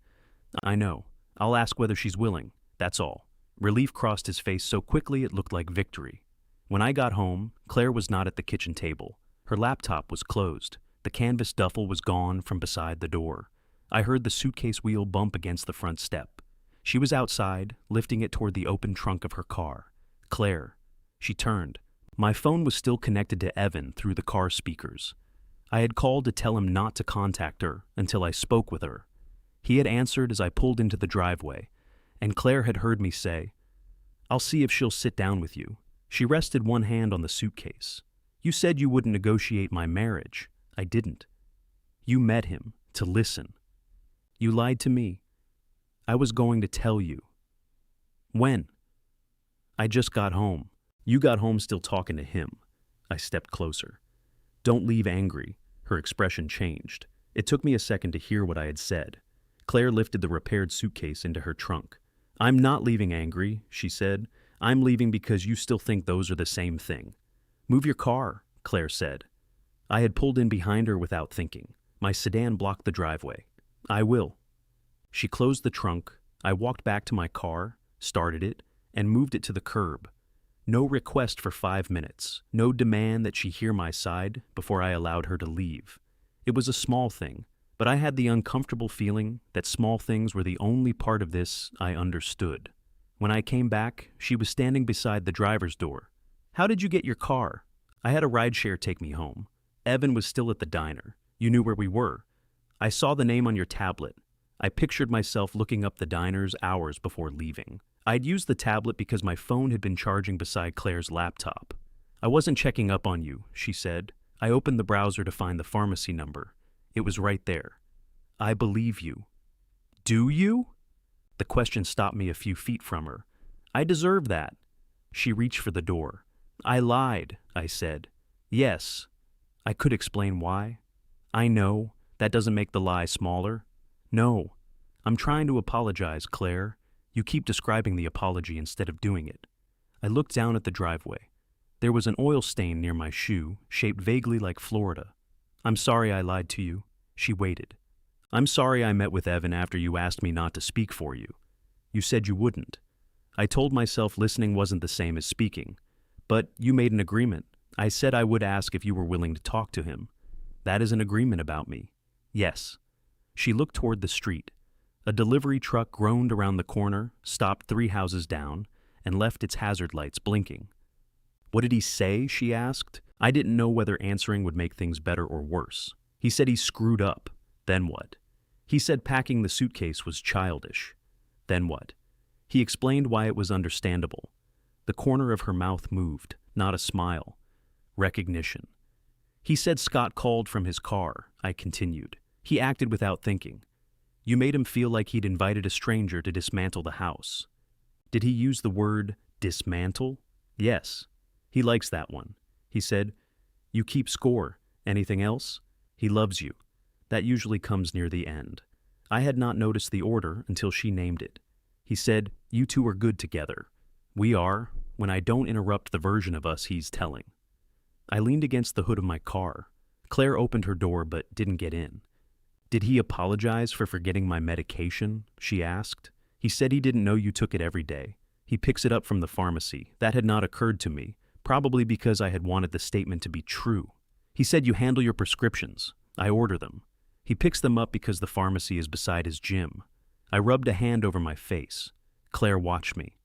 I know. I'll ask whether she's willing. That's all. Relief crossed his face so quickly it looked like victory. When I got home, Claire was not at the kitchen table. Her laptop was closed. The canvas duffel was gone from beside the door. I heard the suitcase wheel bump against the front step. She was outside, lifting it toward the open trunk of her car. Claire. She turned. My phone was still connected to Evan through the car speakers. I had called to tell him not to contact her until I spoke with her. He had answered as I pulled into the driveway, and Claire had heard me say, "I'll see if she'll sit down with you." She rested one hand on the suitcase. "You said you wouldn't negotiate my marriage. I didn't. You met him to listen. You lied to me. I was going to tell you." "When?" "I just got home." "You got home still talking to him." I stepped closer. "Don't leave angry." Her expression changed. It took me a second to hear what I had said. Claire lifted the repaired suitcase into her trunk. "I'm not leaving angry," she said. "I'm leaving because you still think those are the same thing." "Move your car," Claire said. I had pulled in behind her without thinking. My sedan blocked the driveway. "I will." She closed the trunk. I walked back to my car, started it, and moved it to the curb. No request for 5 minutes, no demand that she hear my side before I allowed her to leave. It was a small thing, but I had the uncomfortable feeling that small things were the only part of this I understood. When I came back, she was standing beside the driver's door. "How did you get your car?" "I had a rideshare take me home. Evan was still at the diner. You knew where we were. I saw the name on your tablet. I pictured myself looking up the diners hours before leaving. I'd used the tablet because my phone had been charging beside Claire's laptop. I wasn't checking up on you," she said. I opened the browser to find the pharmacy number. It was right there. "I believe you." "Do you?" The question stopped me a few feet from her. "I deserve that." She reached for the door. "I lied," I said. "Yes." I could explain why. "I know. That doesn't make the lie smaller." "No. I'm trying to apologize, Claire. You keep describing the apology instead of doing it." I looked down at the driveway. There was an oil stain near my shoe, shaped vaguely like Florida. "I'm sorry I lied to you." She waited. "I'm sorry I met with Evan after you asked me not to speak for you. You said you wouldn't. I told myself listening wasn't the same as speaking. But you made an agreement. I said I would ask if you were willing to talk to him. That is an agreement about me." "Yes." She looked toward the street. A delivery truck groaned around the corner, stopped 3 houses down, and left its hazard lights blinking. "What did he say?" she asked. I didn't know whether answering would make things better or worse. "He said he screwed up." "Then what?" "He said packing the suitcase was childish." "Then what?" He explained why it was understandable. The corner of her mouth moved, not a smile. Recognition. "He said Scott called from his car," I continued. "He acted without thinking. You made him feel like he'd invited a stranger to dismantle the house." "Did he use the word dismantle?" "Yes. He likes that one." He said, "You keep score. Anything else?" "He loves you." That usually comes near the end. I had not noticed the order until she named it. He said, "You two are good together." "We are, when I don't interrupt the version of us he's telling." I leaned against the hood of my car. Claire opened her door but didn't get in. "Did he apologize for forgetting my medication?" she asked. "He said he didn't know you took it every day. He picks it up from the pharmacy. That had not occurred to me, probably because I had wanted the statement to be true. He said you handle your prescriptions. I order them. He picks them up because the pharmacy is beside his gym." I rubbed a hand over my face. Claire watched me.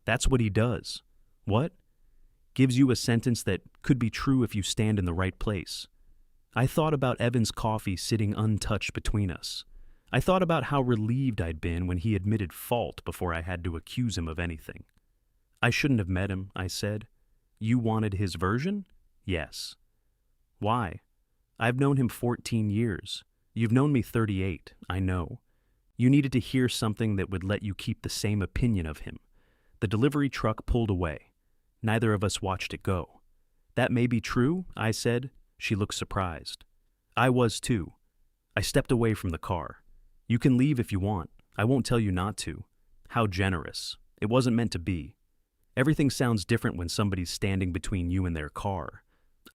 "That's what he does." "What?" "Gives you a sentence that could be true if you stand in the right place." I thought about Evan's coffee sitting untouched between us. I thought about how relieved I'd been when he admitted fault before I had to accuse him of anything. "I shouldn't have met him," I said. "You wanted his version?" "Yes." "Why?" "I've known him 14 years. You've known me 38, I know. You needed to hear something that would let you keep the same opinion of him." The delivery truck pulled away. Neither of us watched it go. "That may be true," I said. She looked surprised. I was too. I stepped away from the car. "You can leave if you want. I won't tell you not to." How generous. It wasn't meant to be. Everything sounds different when somebody's standing between you and their car.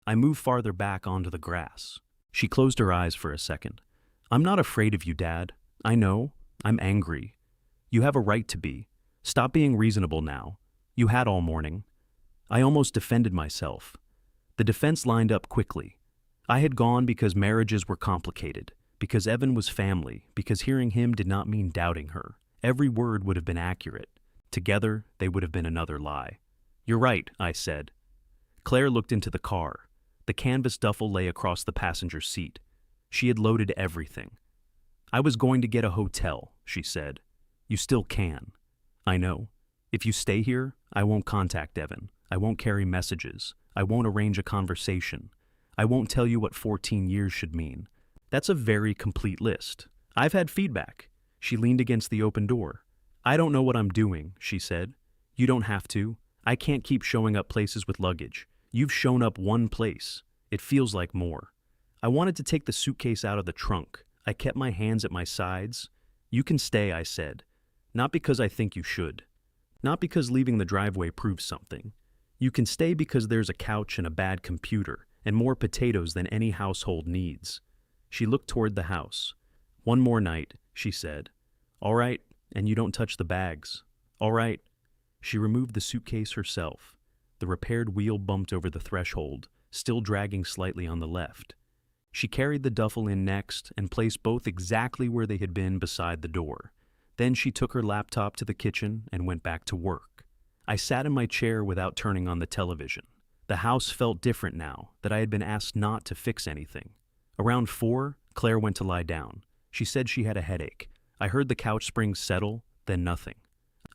I moved farther back onto the grass. She closed her eyes for a second. "I'm not afraid of you, Dad. I know. I'm angry. You have a right to be. Stop being reasonable now. You had all morning. I almost defended myself. The defense lined up quickly. I had gone because marriages were complicated, because Evan was family, because hearing him did not mean doubting her. Every word would have been accurate. Together, they would have been another lie. You're right, I said. Claire looked into the car. The canvas duffel lay across the passenger seat. She had loaded everything. I was going to get a hotel, she said. You still can. I know. If you stay here, I won't contact Evan. I won't carry messages. I won't arrange a conversation. I won't tell you what 14 years should mean. That's a very complete list. I've had feedback. She leaned against the open door. I don't know what I'm doing, she said. You don't have to. I can't keep showing up places with luggage. You've shown up one place. It feels like more. I wanted to take the suitcase out of the trunk. I kept my hands at my sides. You can stay, I said. Not because I think you should. Not because leaving the driveway proves something. You can stay because there's a couch and a bad computer and more potatoes than any household needs. She looked toward the house. One more night, she said. All right, and you don't touch the bags. All right. She removed the suitcase herself. The repaired wheel bumped over the threshold, still dragging slightly on the left. She carried the duffel in next and placed both exactly where they had been beside the door. Then she took her laptop to the kitchen and went back to work. I sat in my chair without turning on the television. The house felt different now that I had been asked not to fix anything. Around 4, Claire went to lie down. She said she had a headache. I heard the couch springs settle, then nothing.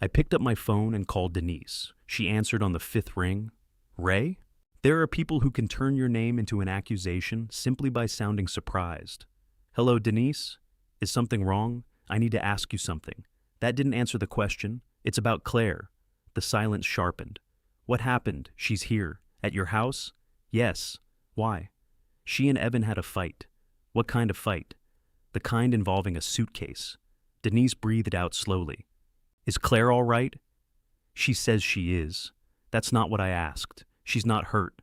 I picked up my phone and called Denise. She answered on the 5th ring. Ray? There are people who can turn your name into an accusation simply by sounding surprised. Hello, Denise? Is something wrong? I need to ask you something. That didn't answer the question. It's about Claire. The silence sharpened. What happened? She's here. At your house? Yes. Why? She and Evan had a fight. What kind of fight? The kind involving a suitcase. Denise breathed out slowly. Is Claire all right? She says she is. That's not what I asked. She's not hurt.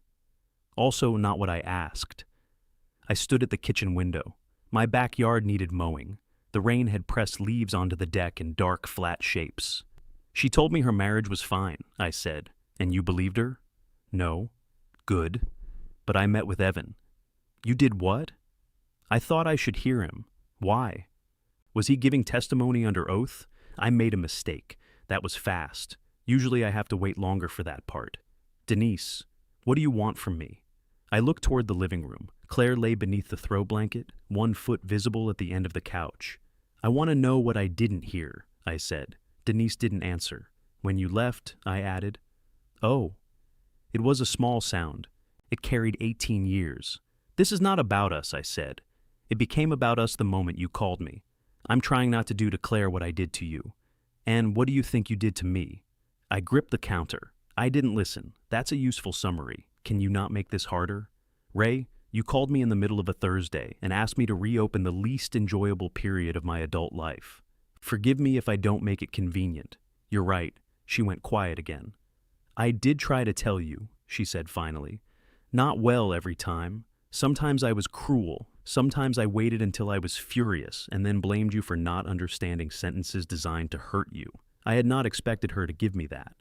Also not what I asked. I stood at the kitchen window. My backyard needed mowing. The rain had pressed leaves onto the deck in dark, flat shapes. She told me her marriage was fine, I said. And you believed her? No. Good. But I met with Evan. You did what? I thought I should hear him. Why? Was he giving testimony under oath? I made a mistake. That was fast. Usually I have to wait longer for that part. Denise, what do you want from me? I looked toward the living room. Claire lay beneath the throw blanket, one foot visible at the end of the couch. I want to know what I didn't hear, I said. Denise didn't answer. When you left, I added. Oh. It was a small sound. It carried 18 years. This is not about us, I said. It became about us the moment you called me. I'm trying not to do to Claire what I did to you. And what do you think you did to me? I gripped the counter. I didn't listen. That's a useful summary. Can you not make this harder? Ray, you called me in the middle of a Thursday and asked me to reopen the least enjoyable period of my adult life. Forgive me if I don't make it convenient. You're right. She went quiet again. I did try to tell you, she said finally. Not well every time. Sometimes I was cruel. Sometimes I waited until I was furious and then blamed you for not understanding sentences designed to hurt you. I had not expected her to give me that.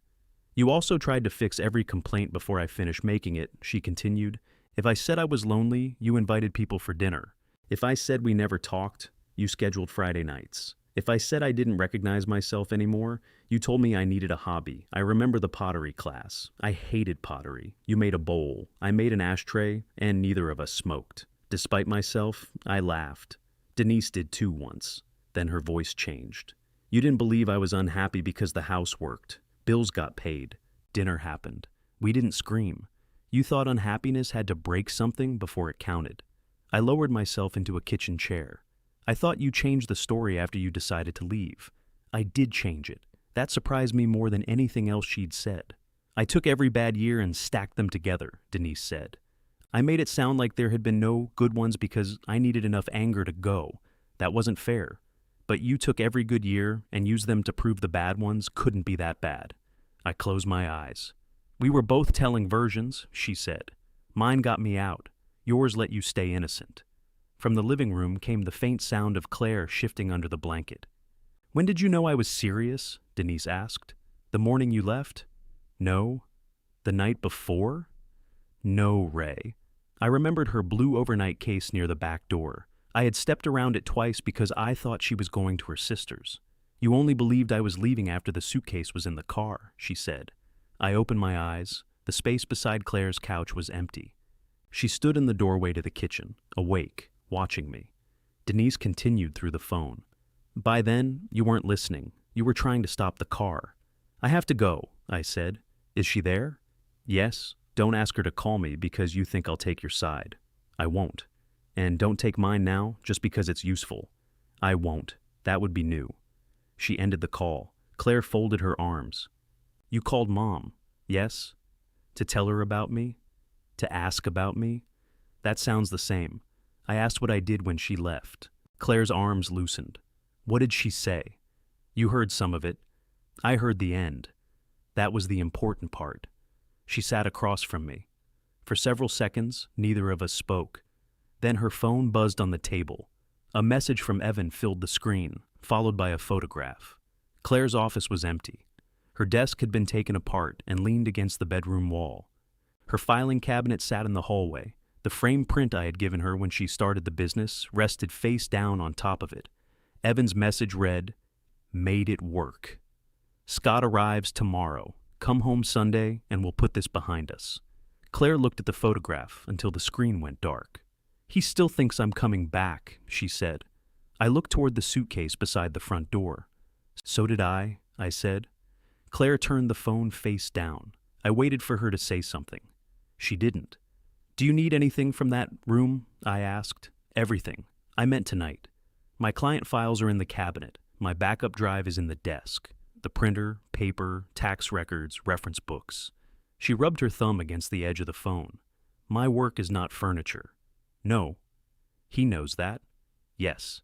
You also tried to fix every complaint before I finished making it, she continued. If I said I was lonely, you invited people for dinner. If I said we never talked, you scheduled Friday nights. If I said I didn't recognize myself anymore, you told me I needed a hobby. I remember the pottery class. I hated pottery. You made a bowl. I made an ashtray, and neither of us smoked. Despite myself, I laughed. Denise did too once. Then her voice changed. You didn't believe I was unhappy because the house worked. Bills got paid. Dinner happened. We didn't scream. You thought unhappiness had to break something before it counted. I lowered myself into a kitchen chair. I thought you changed the story after you decided to leave. I did change it. That surprised me more than anything else she'd said. I took every bad year and stacked them together, Denise said. I made it sound like there had been no good ones because I needed enough anger to go. That wasn't fair. But you took every good year and used them to prove the bad ones couldn't be that bad. I closed my eyes. We were both telling versions, she said. Mine got me out. Yours let you stay innocent. From the living room came the faint sound of Claire shifting under the blanket. When did you know I was serious? Denise asked. The morning you left? No. The night before? No, Ray. I remembered her blue overnight case near the back door. I had stepped around it twice because I thought she was going to her sister's. You only believed I was leaving after the suitcase was in the car, she said. I opened my eyes. The space beside Claire's couch was empty. She stood in the doorway to the kitchen, awake, watching me. Denise continued through the phone. By then, you weren't listening. You were trying to stop the car. I have to go, I said. Is she there? Yes. Don't ask her to call me because you think I'll take your side. I won't. And don't take mine now just because it's useful. I won't. That would be new. She ended the call. Claire folded her arms. You called Mom, yes? To tell her about me? To ask about me? That sounds the same. I asked what I did when she left. Claire's arms loosened. What did she say? You heard some of it. I heard the end. That was the important part. She sat across from me. For several seconds, neither of us spoke. Then her phone buzzed on the table. A message from Evan filled the screen, followed by a photograph. Claire's office was empty. Her desk had been taken apart and leaned against the bedroom wall. Her filing cabinet sat in the hallway. The framed print I had given her when she started the business rested face down on top of it. Evan's message read, "Made it work. Scott arrives tomorrow. Come home Sunday and we'll put this behind us." Claire looked at the photograph until the screen went dark. He still thinks I'm coming back, she said. I looked toward the suitcase beside the front door. So did I said. Claire turned the phone face down. I waited for her to say something. She didn't. Do you need anything from that room? I asked. Everything. I meant tonight. My client files are in the cabinet. My backup drive is in the desk. The printer, paper, tax records, reference books. She rubbed her thumb against the edge of the phone. My work is not furniture. No. He knows that. Yes.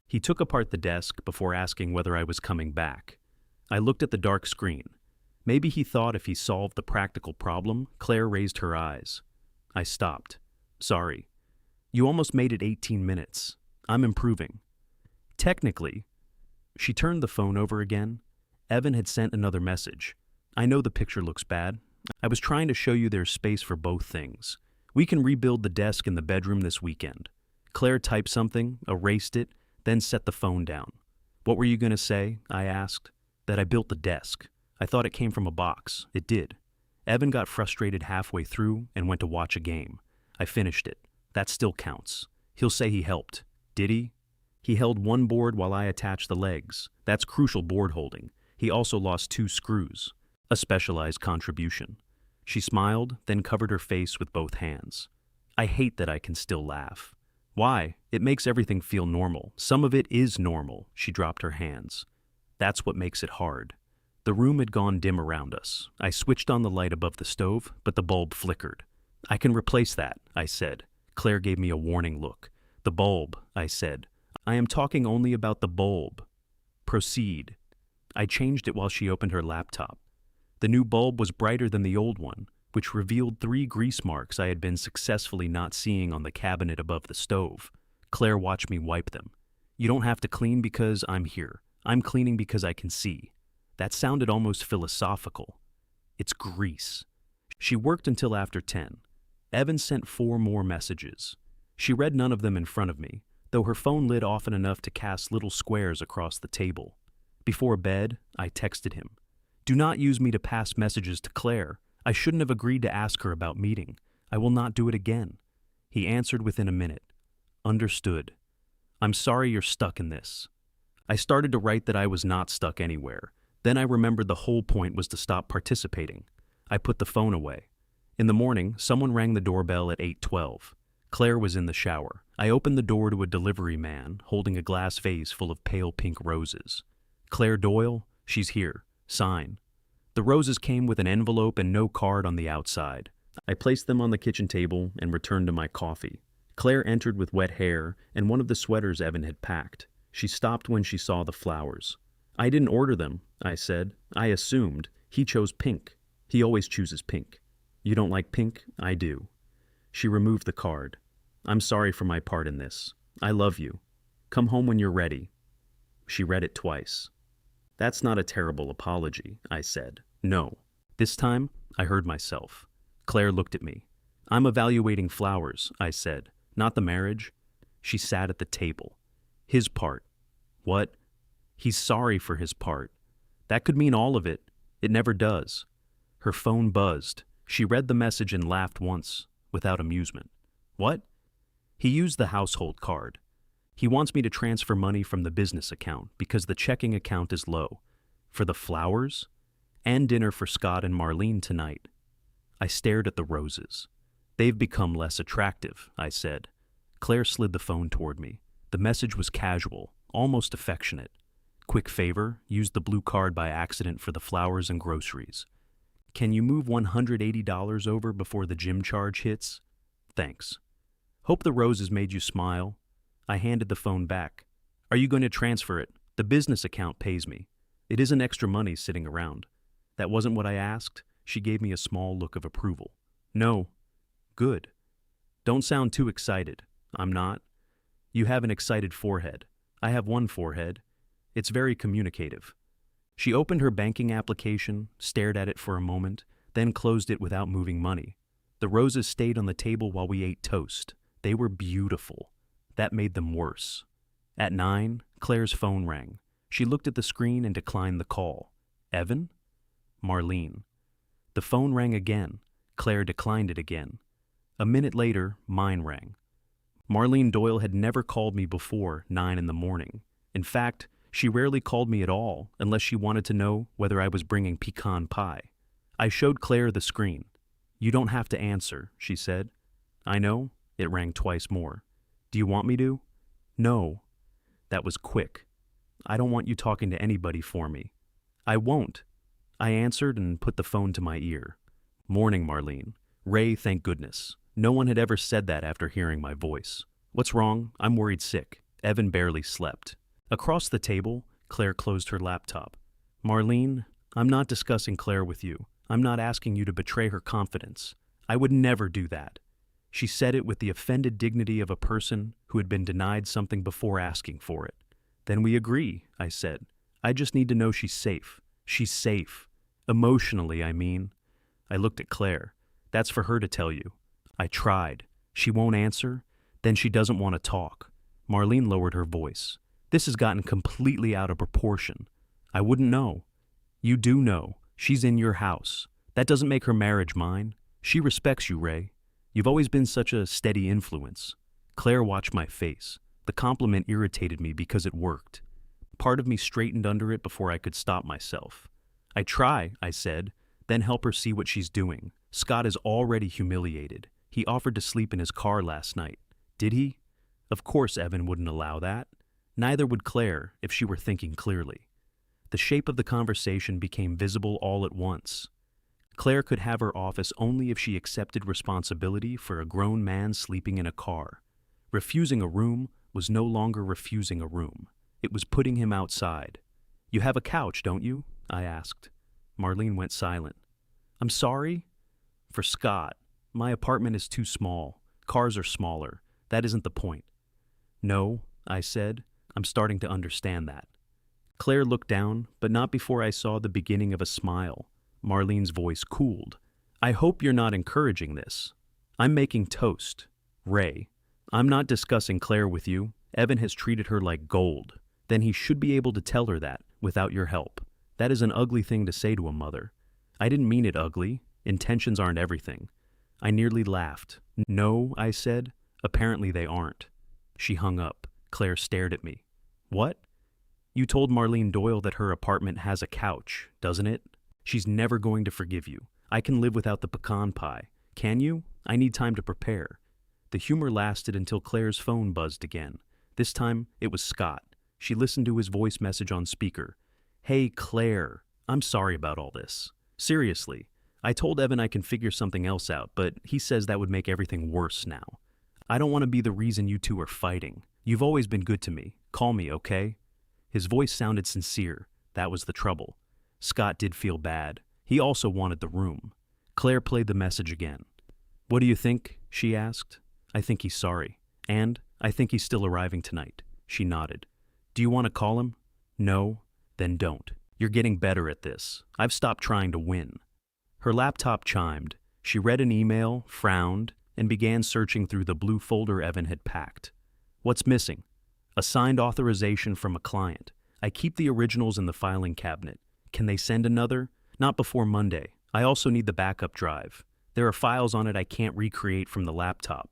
He took apart the desk before asking whether I was coming back. I looked at the dark screen. Maybe he thought if he solved the practical problem, Claire raised her eyes. I stopped. Sorry. You almost made it 18 minutes. I'm improving. Technically. She turned the phone over again. Evan had sent another message. I know the picture looks bad. I was trying to show you there's space for both things. We can rebuild the desk in the bedroom this weekend. Claire typed something, erased it, then set the phone down. What were you going to say? I asked. That I built the desk. I thought it came from a box. It did. Evan got frustrated halfway through and went to watch a game. I finished it. That still counts. He'll say he helped. Did he? He held one board while I attached the legs. That's crucial board holding. He also lost 2 screws. A specialized contribution. She smiled, then covered her face with both hands. I hate that I can still laugh. Why? It makes everything feel normal. Some of it is normal. She dropped her hands. That's what makes it hard. The room had gone dim around us. I switched on the light above the stove, but the bulb flickered. I can replace that, I said. Claire gave me a warning look. The bulb, I said. I am talking only about the bulb. Proceed. I changed it while she opened her laptop. The new bulb was brighter than the old one, which revealed 3 grease marks I had been successfully not seeing on the cabinet above the stove. Claire watched me wipe them. You don't have to clean because I'm here. I'm cleaning because I can see. That sounded almost philosophical. It's grease. She worked until after 10. Evan sent 4 more messages. She read none of them in front of me, though her phone lit often enough to cast little squares across the table. Before bed, I texted him. Do not use me to pass messages to Claire. I shouldn't have agreed to ask her about meeting. I will not do it again. He answered within a minute. Understood. I'm sorry you're stuck in this. I started to write that I was not stuck anywhere. Then I remembered the whole point was to stop participating. I put the phone away. In the morning, someone rang the doorbell at 8:12. Claire was in the shower. I opened the door to a delivery man holding a glass vase full of pale pink roses. Claire Doyle, she's here. Sign. The roses came with an envelope and no card on the outside. I placed them on the kitchen table and returned to my coffee. Claire entered with wet hair and one of the sweaters Evan had packed. She stopped when she saw the flowers. I didn't order them, I said. I assumed. He chose pink. He always chooses pink. You don't like pink? I do. She removed the card. I'm sorry for my part in this. I love you. Come home when you're ready. She read it twice. That's not a terrible apology, I said. No. This time, I heard myself. Claire looked at me. I'm evaluating flowers, I said, not the marriage. She sat at the table. His part. What? He's sorry for his part. That could mean all of it. It never does. Her phone buzzed. She read the message and laughed once, without amusement. What? He used the household card. He wants me to transfer money from the business account because the checking account is low. For the flowers? And dinner for Scott and Marlene tonight. I stared at the roses. They've become less attractive, I said. Claire slid the phone toward me. The message was casual, almost affectionate. Quick favor, used the blue card by accident for the flowers and groceries. Can you move $180 over before the gym charge hits? Thanks. Hope the roses made you smile. I handed the phone back. Are you going to transfer it? The business account pays me. It isn't extra money sitting around. That wasn't what I asked. She gave me a small look of approval. No. Good. Don't sound too excited. I'm not. You have an excited forehead. I have one forehead. It's very communicative. She opened her banking application, stared at it for a moment, then closed it without moving money. The roses stayed on the table while we ate toast. They were beautiful. That made them worse. At 9, Claire's phone rang. She looked at the screen and declined the call. Evan? Marlene. The phone rang again. Claire declined it again. A minute later, mine rang. Marlene Doyle had never called me before 9 in the morning. In fact, she rarely called me at all unless she wanted to know whether I was bringing pecan pie. I showed Claire the screen. You don't have to answer, she said. I know. It rang twice more. Do you want me to? No. That was quick. I don't want you talking to anybody for me. I won't. I answered and put the phone to my ear. Morning, Marlene. Ray, thank goodness. No one had ever said that after hearing my voice. What's wrong? I'm worried sick. Evan barely slept. Across the table, Claire closed her laptop. Marlene, I'm not discussing Claire with you. I'm not asking you to betray her confidence. I would never do that. She said it with the offended dignity of a person who had been denied something before asking for it. Then we agree, I said. I just need to know she's safe. She's safe. Emotionally, I mean. I looked at Claire. That's for her to tell you. I tried. She won't answer. Then she doesn't want to talk. Marlene lowered her voice. This has gotten completely out of proportion. I wouldn't know. You do know. She's in your house. That doesn't make her marriage mine. She respects you, Ray. You've always been such a steady influence. Claire watched my face. The compliment irritated me because it worked. Part of me straightened under it before I could stop myself. I try, I said, then help her see what she's doing. Scott is already humiliated. He offered to sleep in his car last night. Did he? Of course Evan wouldn't allow that. Neither would Claire if she were thinking clearly. The shape of the conversation became visible all at once. Claire could have her office only if she accepted responsibility for a grown man sleeping in a car. Refusing a room was no longer refusing a room. It was putting him outside. You have a couch, don't you? I asked. Marlene went silent. I'm sorry? For Scott. My apartment is too small. Cars are smaller. That isn't the point. No, I said. I'm starting to understand that. Claire looked down, but not before I saw the beginning of a smile. Marlene's voice cooled. I hope you're not encouraging this. I'm making toast. Ray, I'm not discussing Claire with you. Evan has treated her like gold. Then he should be able to tell her that, without your help. That is an ugly thing to say to a mother. I didn't mean it ugly. Intentions aren't everything. I nearly laughed. No, I said. Apparently they aren't. She hung up. Claire stared at me. What? You told Marlene Doyle that her apartment has a couch, doesn't it? She's never going to forgive you. I can live without the pecan pie. Can you? I need time to prepare. The humor lasted until Claire's phone buzzed again. This time, it was Scott. She listened to his voice message on speaker. Hey, Claire. I'm sorry about all this. Seriously. I told Evan I can figure something else out, but he says that would make everything worse now. I don't want to be the reason you two are fighting. You've always been good to me. Call me, okay? His voice sounded sincere. That was the trouble. Scott did feel bad. He also wanted the room. Claire played the message again. What do you think? She asked. I think he's sorry. And I think he's still arriving tonight. She nodded. Do you want to call him? No? Then don't. You're getting better at this. I've stopped trying to win. Her laptop chimed. She read an email, frowned, and began searching through the blue folder Evan had packed. What's missing? A signed authorization from a client. I keep the originals in the filing cabinet. Can they send another? Not before Monday. I also need the backup drive. There are files on it I can't recreate from the laptop.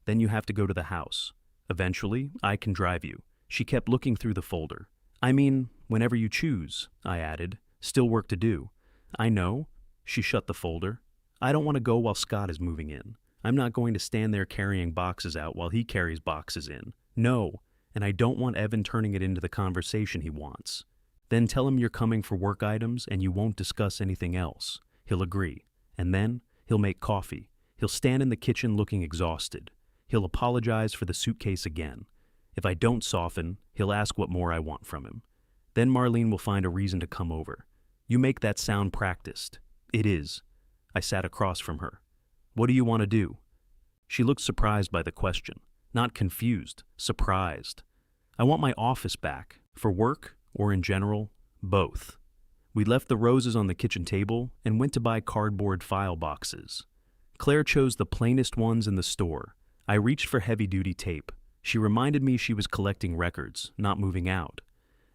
Then you have to go to the house. Eventually, I can drive you. She kept looking through the folder. I mean, whenever you choose, I added. Still work to do. I know. She shut the folder. I don't want to go while Scott is moving in. I'm not going to stand there carrying boxes out while he carries boxes in. No, and I don't want Evan turning it into the conversation he wants. Then tell him you're coming for work items and you won't discuss anything else. He'll agree. And then he'll make coffee. He'll stand in the kitchen looking exhausted. He'll apologize for the suitcase again. If I don't soften, he'll ask what more I want from him. Then Marlene will find a reason to come over. You make that sound practiced. It is. I sat across from her. What do you want to do? She looked surprised by the question. Not confused, surprised. I want my office back. For work, or in general, both. We left the roses on the kitchen table and went to buy cardboard file boxes. Claire chose the plainest ones in the store. I reached for heavy-duty tape. She reminded me she was collecting records, not moving out.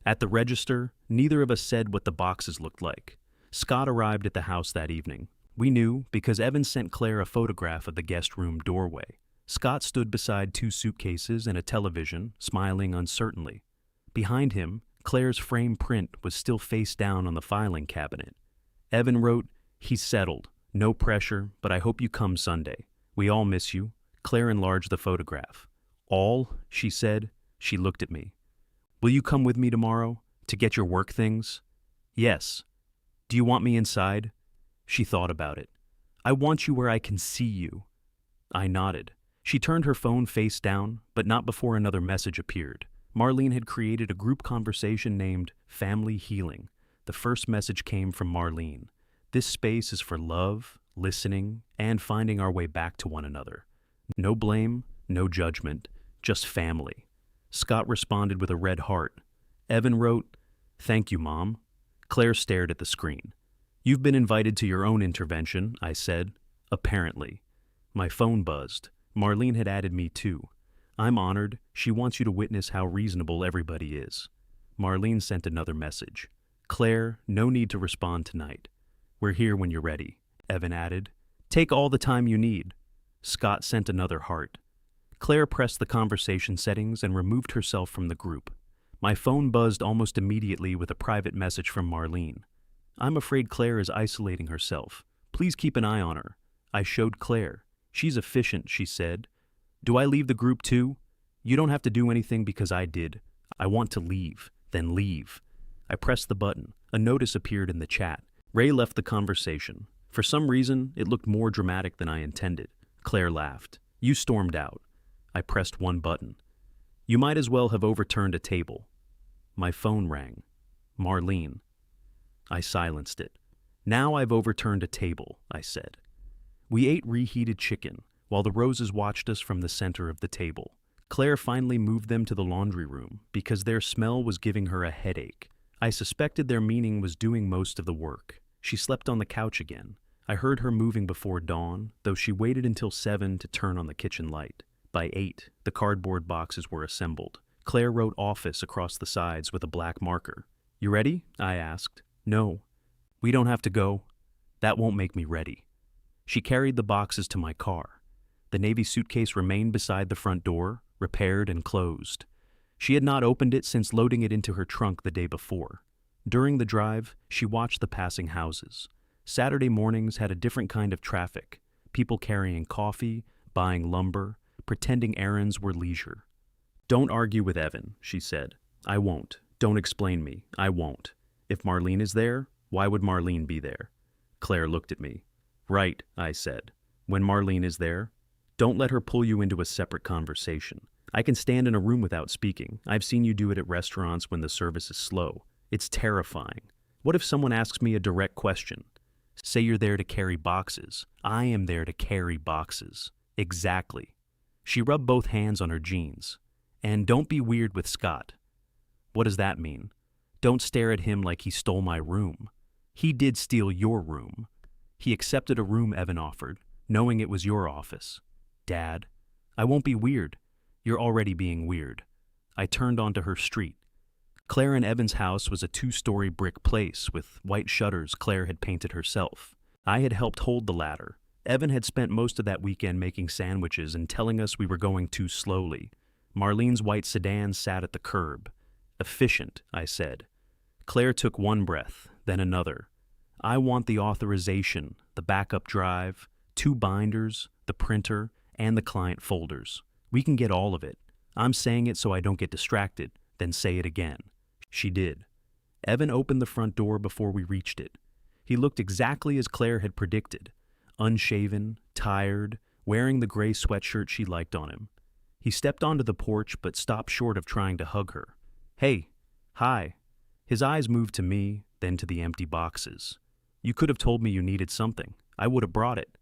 At the register, neither of us said what the boxes looked like. Scott arrived at the house that evening. We knew because Evan sent Claire a photograph of the guest room doorway. Scott stood beside 2 suitcases and a television, smiling uncertainly. Behind him, Claire's frame print was still face down on the filing cabinet. Evan wrote, "He's settled. No pressure, but I hope you come Sunday. We all miss you." Claire enlarged the photograph. "All?" she said. She looked at me. "Will you come with me tomorrow? To get your work things?" "Yes." "Do you want me inside?" She thought about it. "I want you where I can see you." I nodded. She turned her phone face down, but not before another message appeared. Marlene had created a group conversation named Family Healing. The first message came from Marlene. This space is for love, listening, and finding our way back to one another. No blame, no judgment, just family. Scott responded with a red heart. Evan wrote, "Thank you, Mom." Claire stared at the screen. "You've been invited to your own intervention," I said. "Apparently." My phone buzzed. Marlene had added me too. "I'm honored. She wants you to witness how reasonable everybody is." Marlene sent another message. "Claire, no need to respond tonight. We're here when you're ready." Evan added, "Take all the time you need." Scott sent another heart. Claire pressed the conversation settings and removed herself from the group. My phone buzzed almost immediately with a private message from Marlene. "I'm afraid Claire is isolating herself. Please keep an eye on her." I showed Claire. "She's efficient," she said. "Do I leave the group too?" "You don't have to do anything because I did. I want to leave. Then leave." I pressed the button. A notice appeared in the chat. Ray left the conversation. For some reason, it looked more dramatic than I intended. Claire laughed. "You stormed out." I pressed one button. "You might as well have overturned a table." My phone rang. Marlene. I silenced it. "Now I've overturned a table," I said. We ate reheated chicken, while the roses watched us from the center of the table. Claire finally moved them to the laundry room because their smell was giving her a headache. I suspected their meaning was doing most of the work. She slept on the couch again. I heard her moving before dawn, though she waited until 7 to turn on the kitchen light. By 8, the cardboard boxes were assembled. Claire wrote office across the sides with a black marker. "You ready?" I asked. "No." "We don't have to go." "That won't make me ready." She carried the boxes to my car. The Navy suitcase remained beside the front door, repaired and closed. She had not opened it since loading it into her trunk the day before. During the drive, she watched the passing houses. Saturday mornings had a different kind of traffic. People carrying coffee, buying lumber, pretending errands were leisure. "Don't argue with Evan," she said. "I won't. Don't explain me. I won't. If Marlene is there, why would Marlene be there?" Claire looked at me. "Right," I said. "When Marlene is there, don't let her pull you into a separate conversation. I can stand in a room without speaking. I've seen you do it at restaurants when the service is slow. It's terrifying. What if someone asks me a direct question? Say you're there to carry boxes. I am there to carry boxes. Exactly." She rubbed both hands on her jeans. "And don't be weird with Scott." "What does that mean?" Don't stare at him like he stole my room. He did steal your room. He accepted a room Evan offered, knowing it was your office. Dad, I won't be weird. You're already being weird. I turned onto her street. Claire and Evan's house was a 2-story brick place with white shutters Claire had painted herself. I had helped hold the ladder. Evan had spent most of that weekend making sandwiches and telling us we were going too slowly. Marlene's white sedan sat at the curb. Efficient, I said. Claire took one breath, then another. I want the authorization, the backup drive, 2 binders, the printer, and the client folders. We can get all of it. I'm saying it so I don't get distracted, then say it again. She did. Evan opened the front door before we reached it. He looked exactly as Claire had predicted. Unshaven, tired, wearing the gray sweatshirt she liked on him. He stepped onto the porch but stopped short of trying to hug her. Hey, hi. His eyes moved to me, then to the empty boxes. You could have told me you needed something. I would have brought it.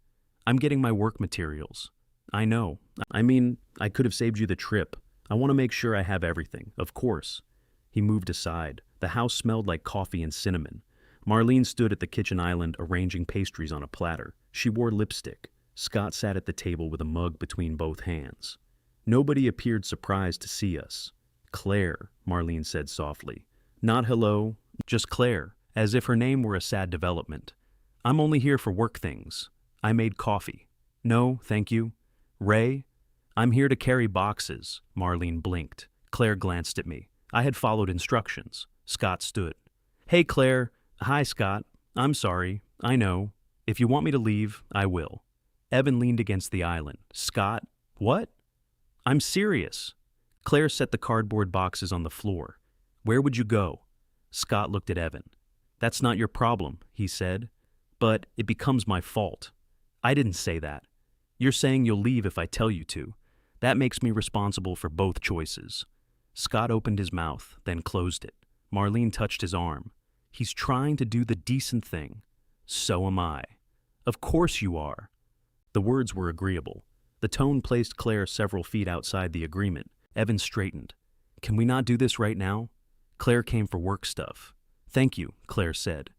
I'm getting my work materials. I know. I mean, I could have saved you the trip. I want to make sure I have everything, of course. He moved aside. The house smelled like coffee and cinnamon. Marlene stood at the kitchen island arranging pastries on a platter. She wore lipstick. Scott sat at the table with a mug between both hands. Nobody appeared surprised to see us. Claire, Marlene said softly. Not hello, just Claire, as if her name were a sad development. I'm only here for work things. I made coffee. No, thank you. Ray? I'm here to carry boxes. Marlene blinked. Claire glanced at me. I had followed instructions. Scott stood. Hey, Claire. Hi, Scott. I'm sorry. I know. If you want me to leave, I will. Evan leaned against the island. Scott? What? I'm serious. Claire set the cardboard boxes on the floor. Where would you go? Scott looked at Evan. That's not your problem, he said. But it becomes my fault. I didn't say that. You're saying you'll leave if I tell you to. That makes me responsible for both choices. Scott opened his mouth, then closed it. Marlene touched his arm. He's trying to do the decent thing. So am I. Of course you are. The words were agreeable. The tone placed Claire several feet outside the agreement. Evan straightened. Can we not do this right now? Claire came for work stuff. Thank you, Claire said.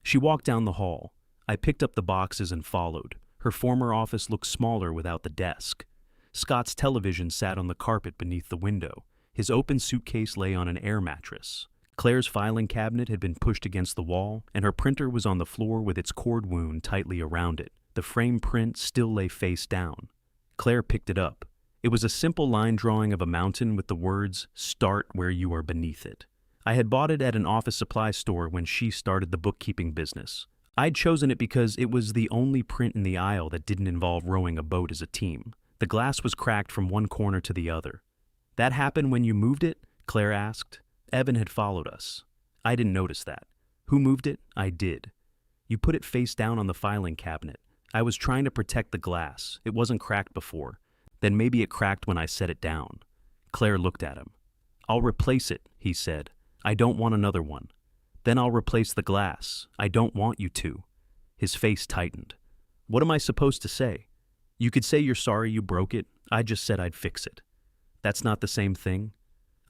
She walked down the hall. I picked up the boxes and followed. Her former office looked smaller without the desk. Scott's television sat on the carpet beneath the window. His open suitcase lay on an air mattress. Claire's filing cabinet had been pushed against the wall, and her printer was on the floor with its cord wound tightly around it. The frame print still lay face down. Claire picked it up. It was a simple line drawing of a mountain with the words, "Start where you are beneath it." I had bought it at an office supply store when she started the bookkeeping business. I'd chosen it because it was the only print in the aisle that didn't involve rowing a boat as a team. The glass was cracked from one corner to the other. That happened when you moved it? Claire asked. Evan had followed us. I didn't notice that. Who moved it? I did. You put it face down on the filing cabinet. I was trying to protect the glass. It wasn't cracked before. Then maybe it cracked when I set it down. Claire looked at him. I'll replace it, he said. I don't want another one. Then I'll replace the glass. I don't want you to. His face tightened. What am I supposed to say? You could say you're sorry you broke it. I just said I'd fix it. That's not the same thing.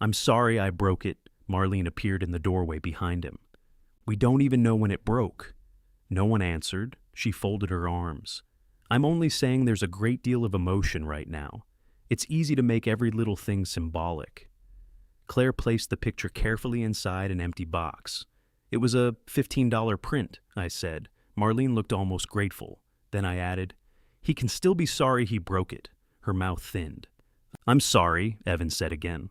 I'm sorry I broke it. Marlene appeared in the doorway behind him. We don't even know when it broke. No one answered. She folded her arms. I'm only saying there's a great deal of emotion right now. It's easy to make every little thing symbolic. Claire placed the picture carefully inside an empty box. It was a $15 print, I said. Marlene looked almost grateful. Then I added, he can still be sorry he broke it. Her mouth thinned. I'm sorry, Evan said again.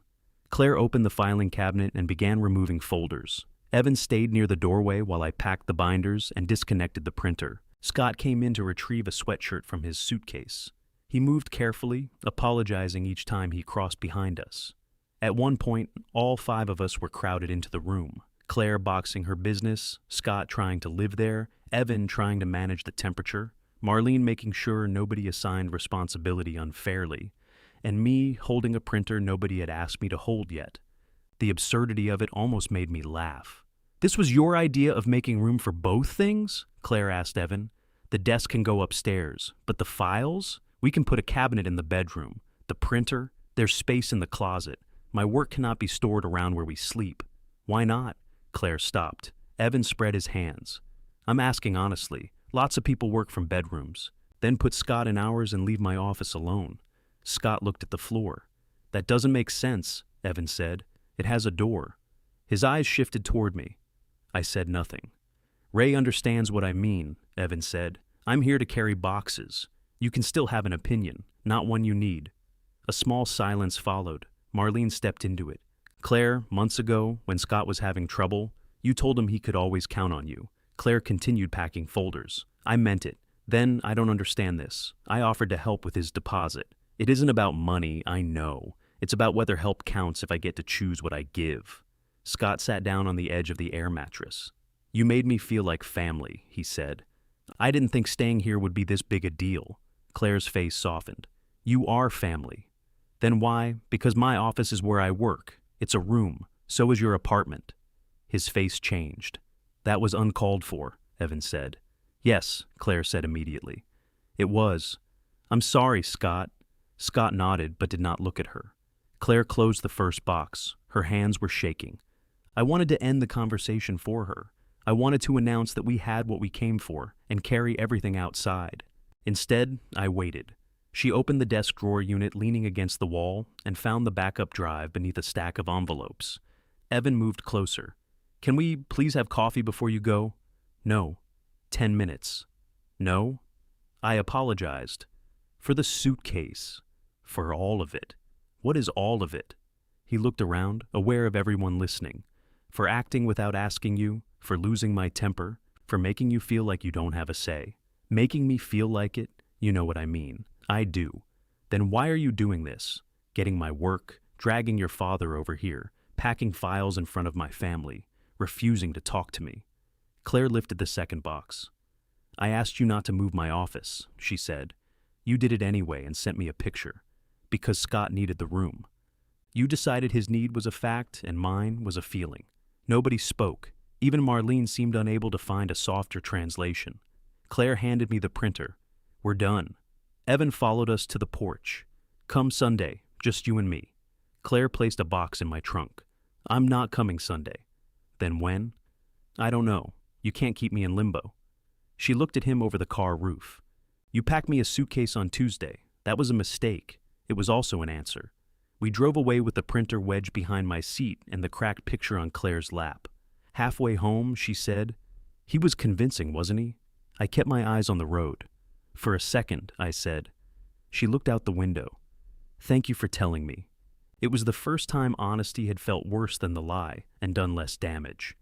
Claire opened the filing cabinet and began removing folders. Evan stayed near the doorway while I packed the binders and disconnected the printer. Scott came in to retrieve a sweatshirt from his suitcase. He moved carefully, apologizing each time he crossed behind us. At one point, all 5 of us were crowded into the room. Claire boxing her business, Scott trying to live there, Evan trying to manage the temperature, Marlene making sure nobody assigned responsibility unfairly, and me holding a printer nobody had asked me to hold yet. The absurdity of it almost made me laugh. This was your idea of making room for both things? Claire asked Evan. The desk can go upstairs, but the files? We can put a cabinet in the bedroom. The printer? There's space in the closet. My work cannot be stored around where we sleep. Why not? Claire stopped. Evan spread his hands. I'm asking honestly. Lots of people work from bedrooms, then put Scott in ours and leave my office alone. Scott looked at the floor. That doesn't make sense, Evan said. It has a door. His eyes shifted toward me. I said nothing. Ray understands what I mean, Evan said. I'm here to carry boxes. You can still have an opinion, not one you need. A small silence followed. Marlene stepped into it. Claire, months ago, when Scott was having trouble, you told him he could always count on you. Claire continued packing folders. I meant it. Then, I don't understand this. I offered to help with his deposit. It isn't about money, I know. It's about whether help counts if I get to choose what I give. Scott sat down on the edge of the air mattress. You made me feel like family, he said. I didn't think staying here would be this big a deal. Claire's face softened. You are family. Then why? Because my office is where I work. It's a room. So is your apartment. His face changed. That was uncalled for, Evan said. Yes, Claire said immediately. It was. I'm sorry, Scott. Scott nodded but did not look at her. Claire closed the first box. Her hands were shaking. I wanted to end the conversation for her. I wanted to announce that we had what we came for and carry everything outside. Instead, I waited. She opened the desk drawer unit leaning against the wall and found the backup drive beneath a stack of envelopes. Evan moved closer. Can we please have coffee before you go? No. 10 minutes. No? I apologized. For the suitcase. For all of it. What is all of it? He looked around, aware of everyone listening. For acting without asking you, for losing my temper, for making you feel like you don't have a say. Making me feel like it, you know what I mean. I do. Then why are you doing this? Getting my work, dragging your father over here, packing files in front of my family, refusing to talk to me. Claire lifted the second box. I asked you not to move my office, she said. You did it anyway and sent me a picture. Because Scott needed the room. You decided his need was a fact and mine was a feeling. Nobody spoke. Even Marlene seemed unable to find a softer translation. Claire handed me the printer. We're done. Evan followed us to the porch. Come Sunday, just you and me. Claire placed a box in my trunk. I'm not coming Sunday. Then when? I don't know. You can't keep me in limbo. She looked at him over the car roof. You packed me a suitcase on Tuesday. That was a mistake. It was also an answer. We drove away with the printer wedged behind my seat and the cracked picture on Claire's lap. Halfway home, she said, he was convincing, wasn't he? I kept my eyes on the road. For a second, I said. She looked out the window. Thank you for telling me. It was the first time honesty had felt worse than the lie and done less damage.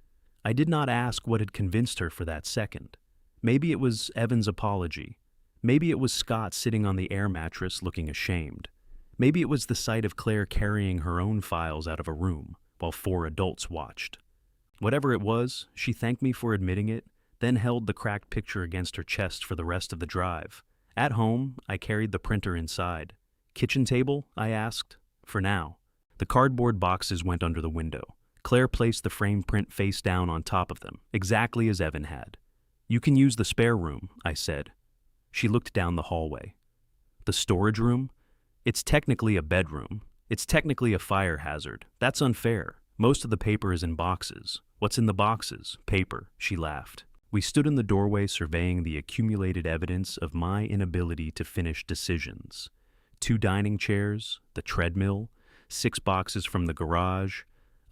I did not ask what had convinced her for that second. Maybe it was Evan's apology. Maybe it was Scott sitting on the air mattress looking ashamed. Maybe it was the sight of Claire carrying her own files out of a room while 4 adults watched. Whatever it was, she thanked me for admitting it, then held the cracked picture against her chest for the rest of the drive. At home, I carried the printer inside. Kitchen table? I asked. For now. The cardboard boxes went under the window. Claire placed the framed print face down on top of them, exactly as Evan had. You can use the spare room, I said. She looked down the hallway. The storage room? It's technically a bedroom. It's technically a fire hazard. That's unfair. Most of the paper is in boxes. What's in the boxes? Paper, she laughed. We stood in the doorway surveying the accumulated evidence of my inability to finish decisions. 2 dining chairs, the treadmill, 6 boxes from the garage,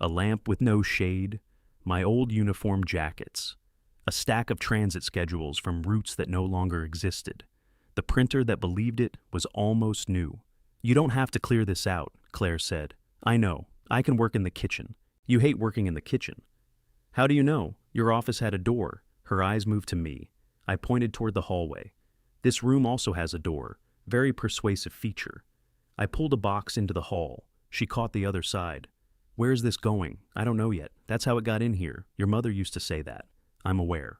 a lamp with no shade, my old uniform jackets, a stack of transit schedules from routes that no longer existed. The printer that believed it was almost new. You don't have to clear this out, Claire said. I know. I can work in the kitchen. You hate working in the kitchen. How do you know? Your office had a door. Her eyes moved to me. I pointed toward the hallway. This room also has a door. Very persuasive feature. I pulled a box into the hall. She caught the other side. Where is this going? I don't know yet. That's how it got in here. Your mother used to say that. I'm aware.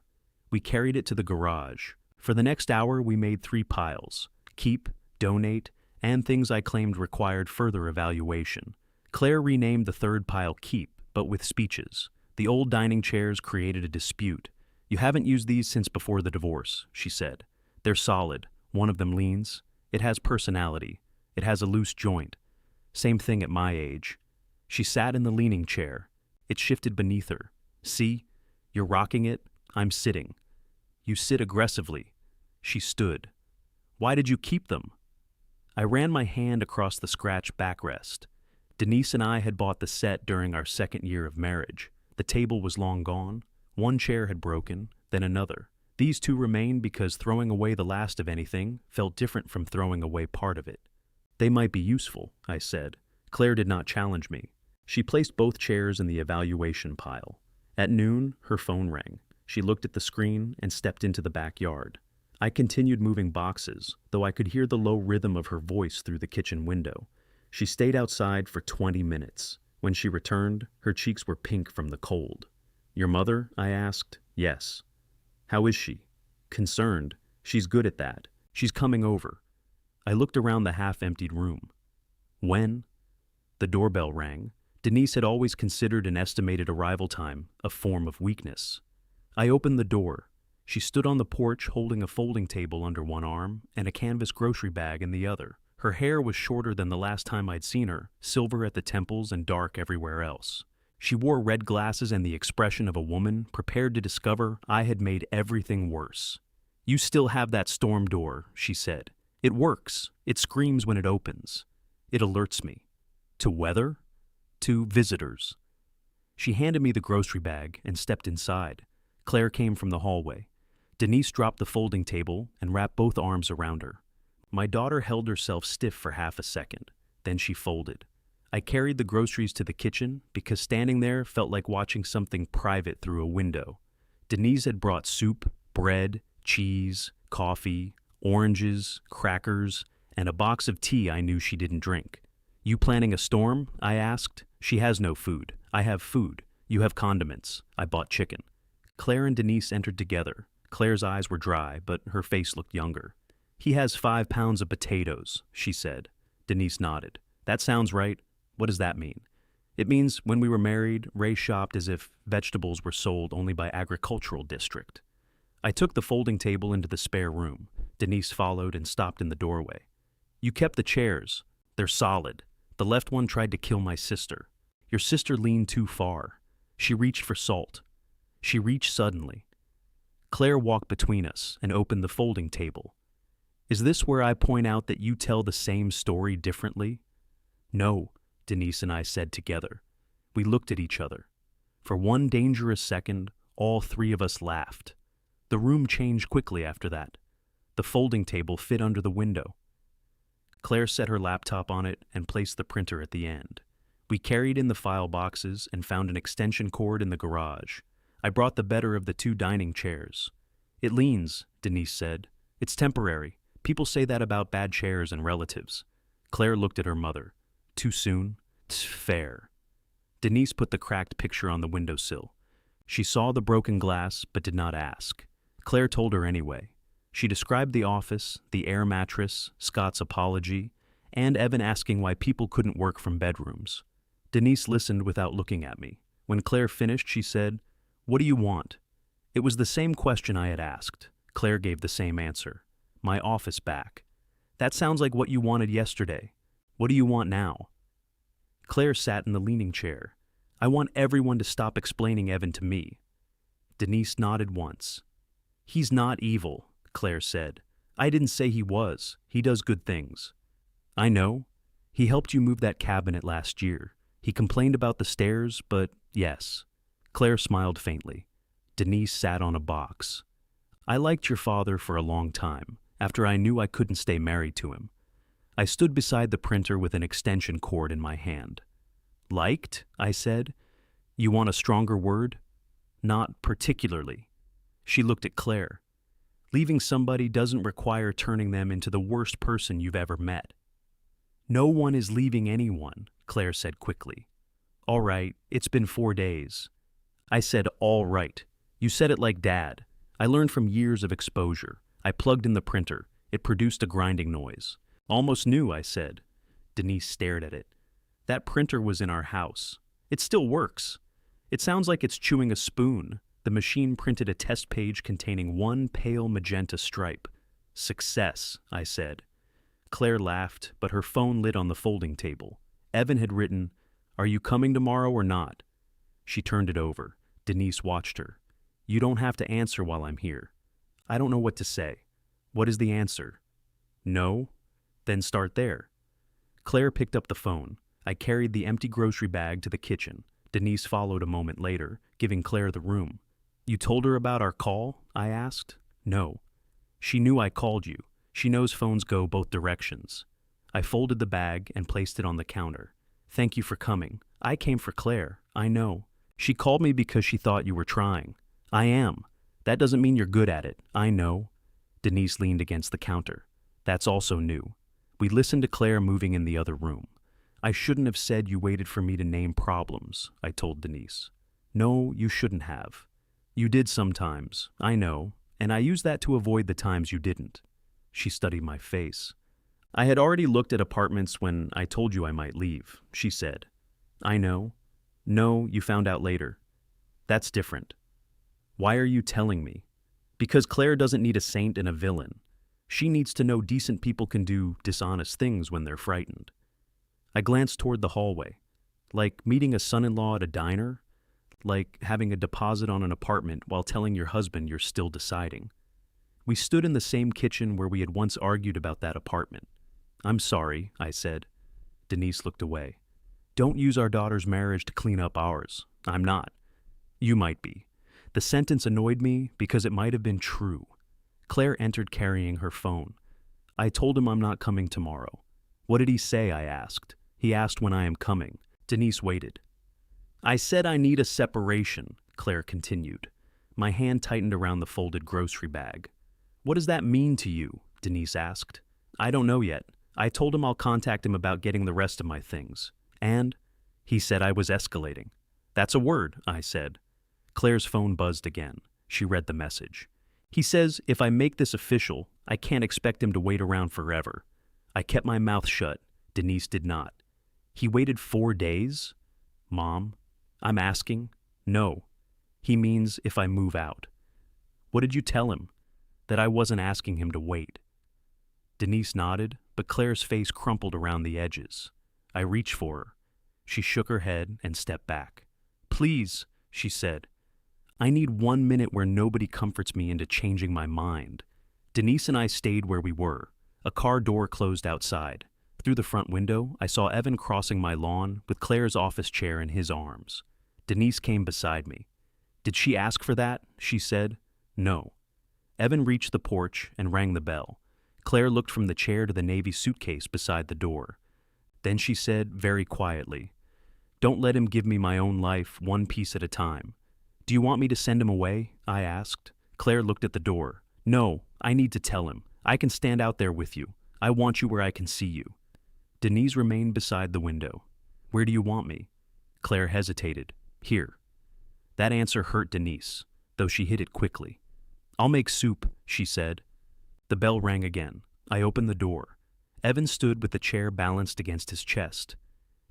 We carried it to the garage. For the next hour, we made 3 piles. Keep, donate, and things I claimed required further evaluation. Claire renamed the 3rd pile Keep, but with speeches. The old dining chairs created a dispute. You haven't used these since before the divorce, she said. They're solid. One of them leans. It has personality. It has a loose joint. Same thing at my age. She sat in the leaning chair. It shifted beneath her. See? You're rocking it. I'm sitting. You sit aggressively. She stood. Why did you keep them? I ran my hand across the scratch backrest. Denise and I had bought the set during our second year of marriage. The table was long gone. One chair had broken, then another. These two remained because throwing away the last of anything felt different from throwing away part of it. They might be useful, I said. Claire did not challenge me. She placed both chairs in the evaluation pile. At noon, her phone rang. She looked at the screen and stepped into the backyard. I continued moving boxes, though I could hear the low rhythm of her voice through the kitchen window. She stayed outside for 20 minutes. When she returned, her cheeks were pink from the cold. Your mother? I asked. Yes. How is she? Concerned. She's good at that. She's coming over. I looked around the half-emptied room. When? The doorbell rang. Denise had always considered an estimated arrival time a form of weakness. I opened the door. She stood on the porch holding a folding table under one arm and a canvas grocery bag in the other. Her hair was shorter than the last time I'd seen her, silver at the temples and dark everywhere else. She wore red glasses and the expression of a woman prepared to discover I had made everything worse. You still have that storm door, she said. It works. It screams when it opens. It alerts me. To weather? To visitors. She handed me the grocery bag and stepped inside. Claire came from the hallway. Denise dropped the folding table and wrapped both arms around her. My daughter held herself stiff for half a second. Then she folded. I carried the groceries to the kitchen because standing there felt like watching something private through a window. Denise had brought soup, bread, cheese, coffee, oranges, crackers, and a box of tea I knew she didn't drink. You planning a storm? I asked. She has no food. I have food. You have condiments. I bought chicken. Claire and Denise entered together. Claire's eyes were dry, but her face looked younger. He has 5 pounds of potatoes, she said. Denise nodded. That sounds right. What does that mean? It means when we were married, Ray shopped as if vegetables were sold only by agricultural district. I took the folding table into the spare room. Denise followed and stopped in the doorway. You kept the chairs. They're solid. The left one tried to kill my sister. Your sister leaned too far. She reached for salt. She reached suddenly. Claire walked between us and opened the folding table. Is this where I point out that you tell the same story differently? No, Denise and I said together. We looked at each other. For one dangerous second, all three of us laughed. The room changed quickly after that. The folding table fit under the window. Claire set her laptop on it and placed the printer at the end. We carried in the file boxes and found an extension cord in the garage. I brought the better of the 2 dining chairs. It leans, Denise said. It's temporary. People say that about bad chairs and relatives. Claire looked at her mother. Too soon? It's fair. Denise put the cracked picture on the windowsill. She saw the broken glass but did not ask. Claire told her anyway. She described the office, the air mattress, Scott's apology, and Evan asking why people couldn't work from bedrooms. Denise listened without looking at me. When Claire finished, she said, "What do you want?" It was the same question I had asked. Claire gave the same answer. My office back. That sounds like what you wanted yesterday. What do you want now? Claire sat in the leaning chair. I want everyone to stop explaining Evan to me. Denise nodded once. He's not evil, Claire said. I didn't say he was. He does good things. I know. He helped you move that cabinet last year. He complained about the stairs, but yes. Claire smiled faintly. Denise sat on a box. I liked your father for a long time, after I knew I couldn't stay married to him. I stood beside the printer with an extension cord in my hand. Liked? I said. You want a stronger word? Not particularly. She looked at Claire. Leaving somebody doesn't require turning them into the worst person you've ever met. No one is leaving anyone, Claire said quickly. All right, it's been 4 days. I said, all right. You said it like Dad. I learned from years of exposure. I plugged in the printer. It produced a grinding noise. Almost new, I said. Denise stared at it. That printer was in our house. It still works. It sounds like it's chewing a spoon. The machine printed a test page containing one pale magenta stripe. Success, I said. Claire laughed, but her phone lit on the folding table. Evan had written, Are you coming tomorrow or not? She turned it over. Denise watched her. You don't have to answer while I'm here. I don't know what to say. What is the answer? No? Then start there. Claire picked up the phone. I carried the empty grocery bag to the kitchen. Denise followed a moment later, giving Claire the room. You told her about our call? I asked. No. She knew I called you. She knows phones go both directions. I folded the bag and placed it on the counter. Thank you for coming. I came for Claire. I know. She called me because she thought you were trying. I am. That doesn't mean you're good at it. I know. Denise leaned against the counter. That's also new. We listened to Claire moving in the other room. I shouldn't have said you waited for me to name problems, I told Denise. No, you shouldn't have. You did sometimes, I know, and I used that to avoid the times you didn't. She studied my face. I had already looked at apartments when I told you I might leave, she said. I know. No, you found out later. That's different. Why are you telling me? Because Claire doesn't need a saint and a villain. She needs to know decent people can do dishonest things when they're frightened. I glanced toward the hallway. Like meeting a son-in-law at a diner? Like having a deposit on an apartment while telling your husband you're still deciding. We stood in the same kitchen where we had once argued about that apartment. I'm sorry, I said. Denise looked away. Don't use our daughter's marriage to clean up ours. I'm not. You might be. The sentence annoyed me because it might have been true. Claire entered carrying her phone. I told him I'm not coming tomorrow. What did he say? I asked. He asked when I am coming. Denise waited. I said I need a separation, Claire continued. My hand tightened around the folded grocery bag. What does that mean to you? Denise asked. I don't know yet. I told him I'll contact him about getting the rest of my things. And he said I was escalating. That's a word, I said. Claire's phone buzzed again. She read the message. He says if I make this official, I can't expect him to wait around forever. I kept my mouth shut. Denise did not. He waited 4 days? Mom, I'm asking. No. He means if I move out. What did you tell him? That I wasn't asking him to wait. Denise nodded, but Claire's face crumpled around the edges. I reached for her. She shook her head and stepped back. Please, she said. I need 1 minute where nobody comforts me into changing my mind. Denise and I stayed where we were. A car door closed outside. Through the front window, I saw Evan crossing my lawn with Claire's office chair in his arms. Denise came beside me. Did she ask for that? She said. No. Evan reached the porch and rang the bell. Claire looked from the chair to the navy suitcase beside the door. Then she said very quietly, Don't let him give me my own life one piece at a time. Do you want me to send him away? I asked. Claire looked at the door. No, I need to tell him. I can stand out there with you. I want you where I can see you. Denise remained beside the window. Where do you want me? Claire hesitated. Here. That answer hurt Denise, though she hid it quickly. I'll make soup, she said. The bell rang again. I opened the door. Evan stood with the chair balanced against his chest.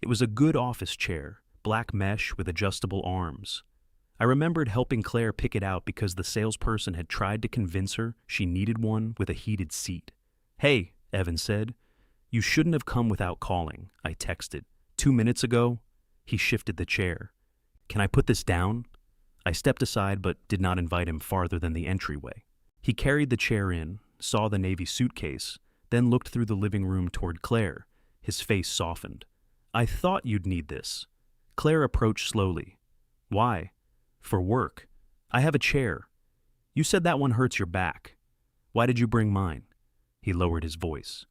It was a good office chair, black mesh with adjustable arms. I remembered helping Claire pick it out because the salesperson had tried to convince her she needed one with a heated seat. Hey, Evan said. You shouldn't have come without calling, I texted. 2 minutes ago, he shifted the chair. Can I put this down? I stepped aside but did not invite him farther than the entryway. He carried the chair in, saw the navy suitcase, then looked through the living room toward Claire. His face softened. I thought you'd need this. Claire approached slowly. Why? For work. I have a chair. You said that one hurts your back. Why did you bring mine? He lowered his voice.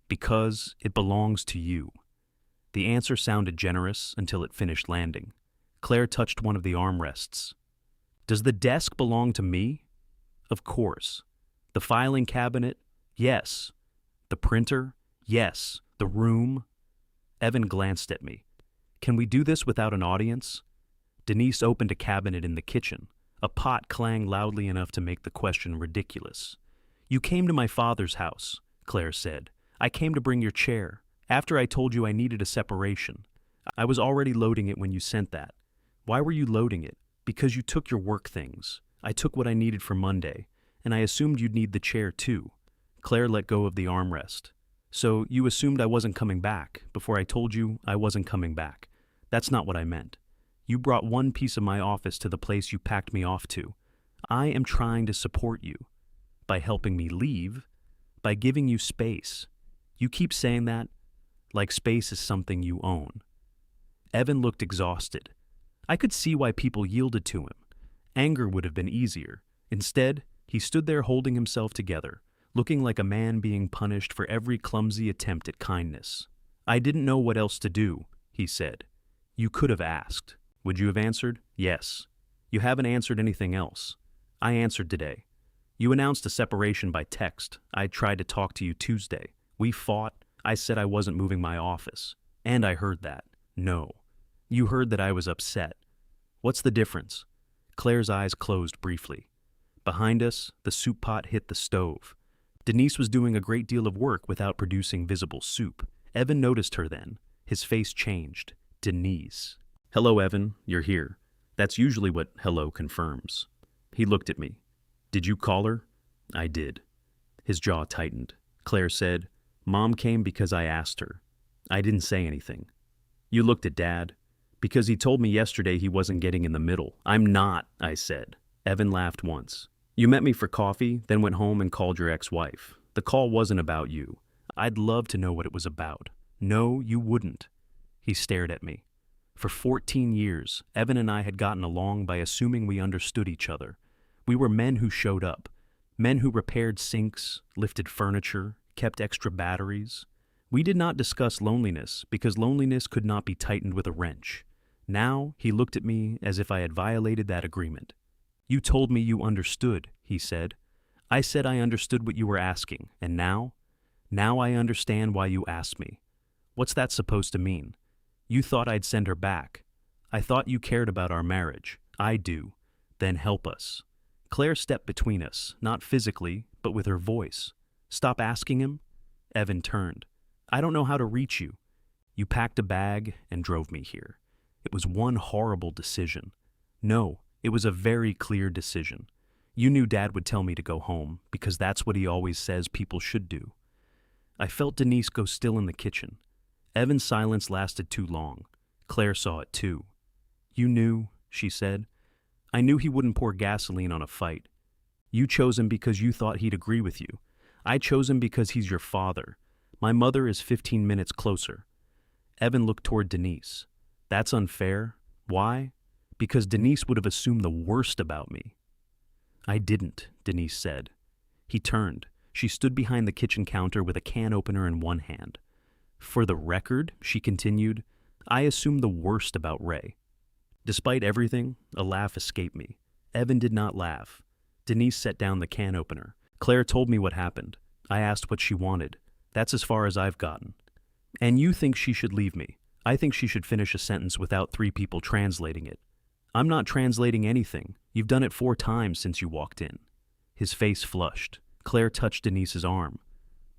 Because it belongs to you. The answer sounded generous until it finished landing. Claire touched one of the armrests. Does the desk belong to me? Of course. The filing cabinet? Yes. The printer? Yes. The room? Evan glanced at me. Can we do this without an audience? Denise opened a cabinet in the kitchen. A pot clanged loudly enough to make the question ridiculous. You came to my father's house, Claire said. I came to bring your chair. After I told you I needed a separation. I was already loading it when you sent that. Why were you loading it? Because you took your work things. I took what I needed for Monday, and I assumed you'd need the chair too. Claire let go of the armrest. So you assumed I wasn't coming back before I told you I wasn't coming back. That's not what I meant. You brought one piece of my office to the place you packed me off to. I am trying to support you. By helping me leave, by giving you space. You keep saying that, like space is something you own. Evan looked exhausted. I could see why people yielded to him. Anger would have been easier. Instead, he stood there holding himself together, looking like a man being punished for every clumsy attempt at kindness. I didn't know what else to do, he said. You could have asked. Would you have answered? Yes. You haven't answered anything else. I answered today. You announced a separation by text. I tried to talk to you Tuesday. We fought. I said I wasn't moving my office. And I heard that. No. You heard that I was upset. What's the difference? Claire's eyes closed briefly. Behind us, the soup pot hit the stove. Denise was doing a great deal of work without producing visible soup. Evan noticed her then. His face changed. Denise. Hello, Evan. You're here. That's usually what hello confirms. He looked at me. Did you call her? I did. His jaw tightened. Claire said, Mom came because I asked her. I didn't say anything. You looked at Dad. Because he told me yesterday he wasn't getting in the middle. I'm not, I said. Evan laughed once. You met me for coffee, then went home and called your ex-wife. The call wasn't about you. I'd love to know what it was about. No, you wouldn't. He stared at me. For 14 years, Evan and I had gotten along by assuming we understood each other. We were men who showed up. Men who repaired sinks, lifted furniture, kept extra batteries. We did not discuss loneliness because loneliness could not be tightened with a wrench. Now he looked at me as if I had violated that agreement. You told me you understood, he said. I said I understood what you were asking, and now? Now I understand why you asked me. What's that supposed to mean? You thought I'd send her back. I thought you cared about our marriage. I do. Then help us. Claire stepped between us, not physically, but with her voice. Stop asking him? Evan turned. I don't know how to reach you. You packed a bag and drove me here. It was one horrible decision. No, it was a very clear decision. You knew Dad would tell me to go home, because that's what he always says people should do. I felt Denise go still in the kitchen. Evan's silence lasted too long. Claire saw it too. You knew, she said. I knew he wouldn't pour gasoline on a fight. You chose him because you thought he'd agree with you. I chose him because he's your father. My mother is 15 minutes closer. Evan looked toward Denise. That's unfair. Why? Because Denise would have assumed the worst about me. I didn't, Denise said. He turned. She stood behind the kitchen counter with a can opener in one hand. For the record, she continued, I assumed the worst about Ray. Despite everything, a laugh escaped me. Evan did not laugh. Denise set down the can opener. Claire told me what happened. I asked what she wanted. That's as far as I've gotten. And you think she should leave me. I think she should finish a sentence without 3 people translating it. I'm not translating anything. You've done it 4 times since you walked in. His face flushed. Claire touched Denise's arm.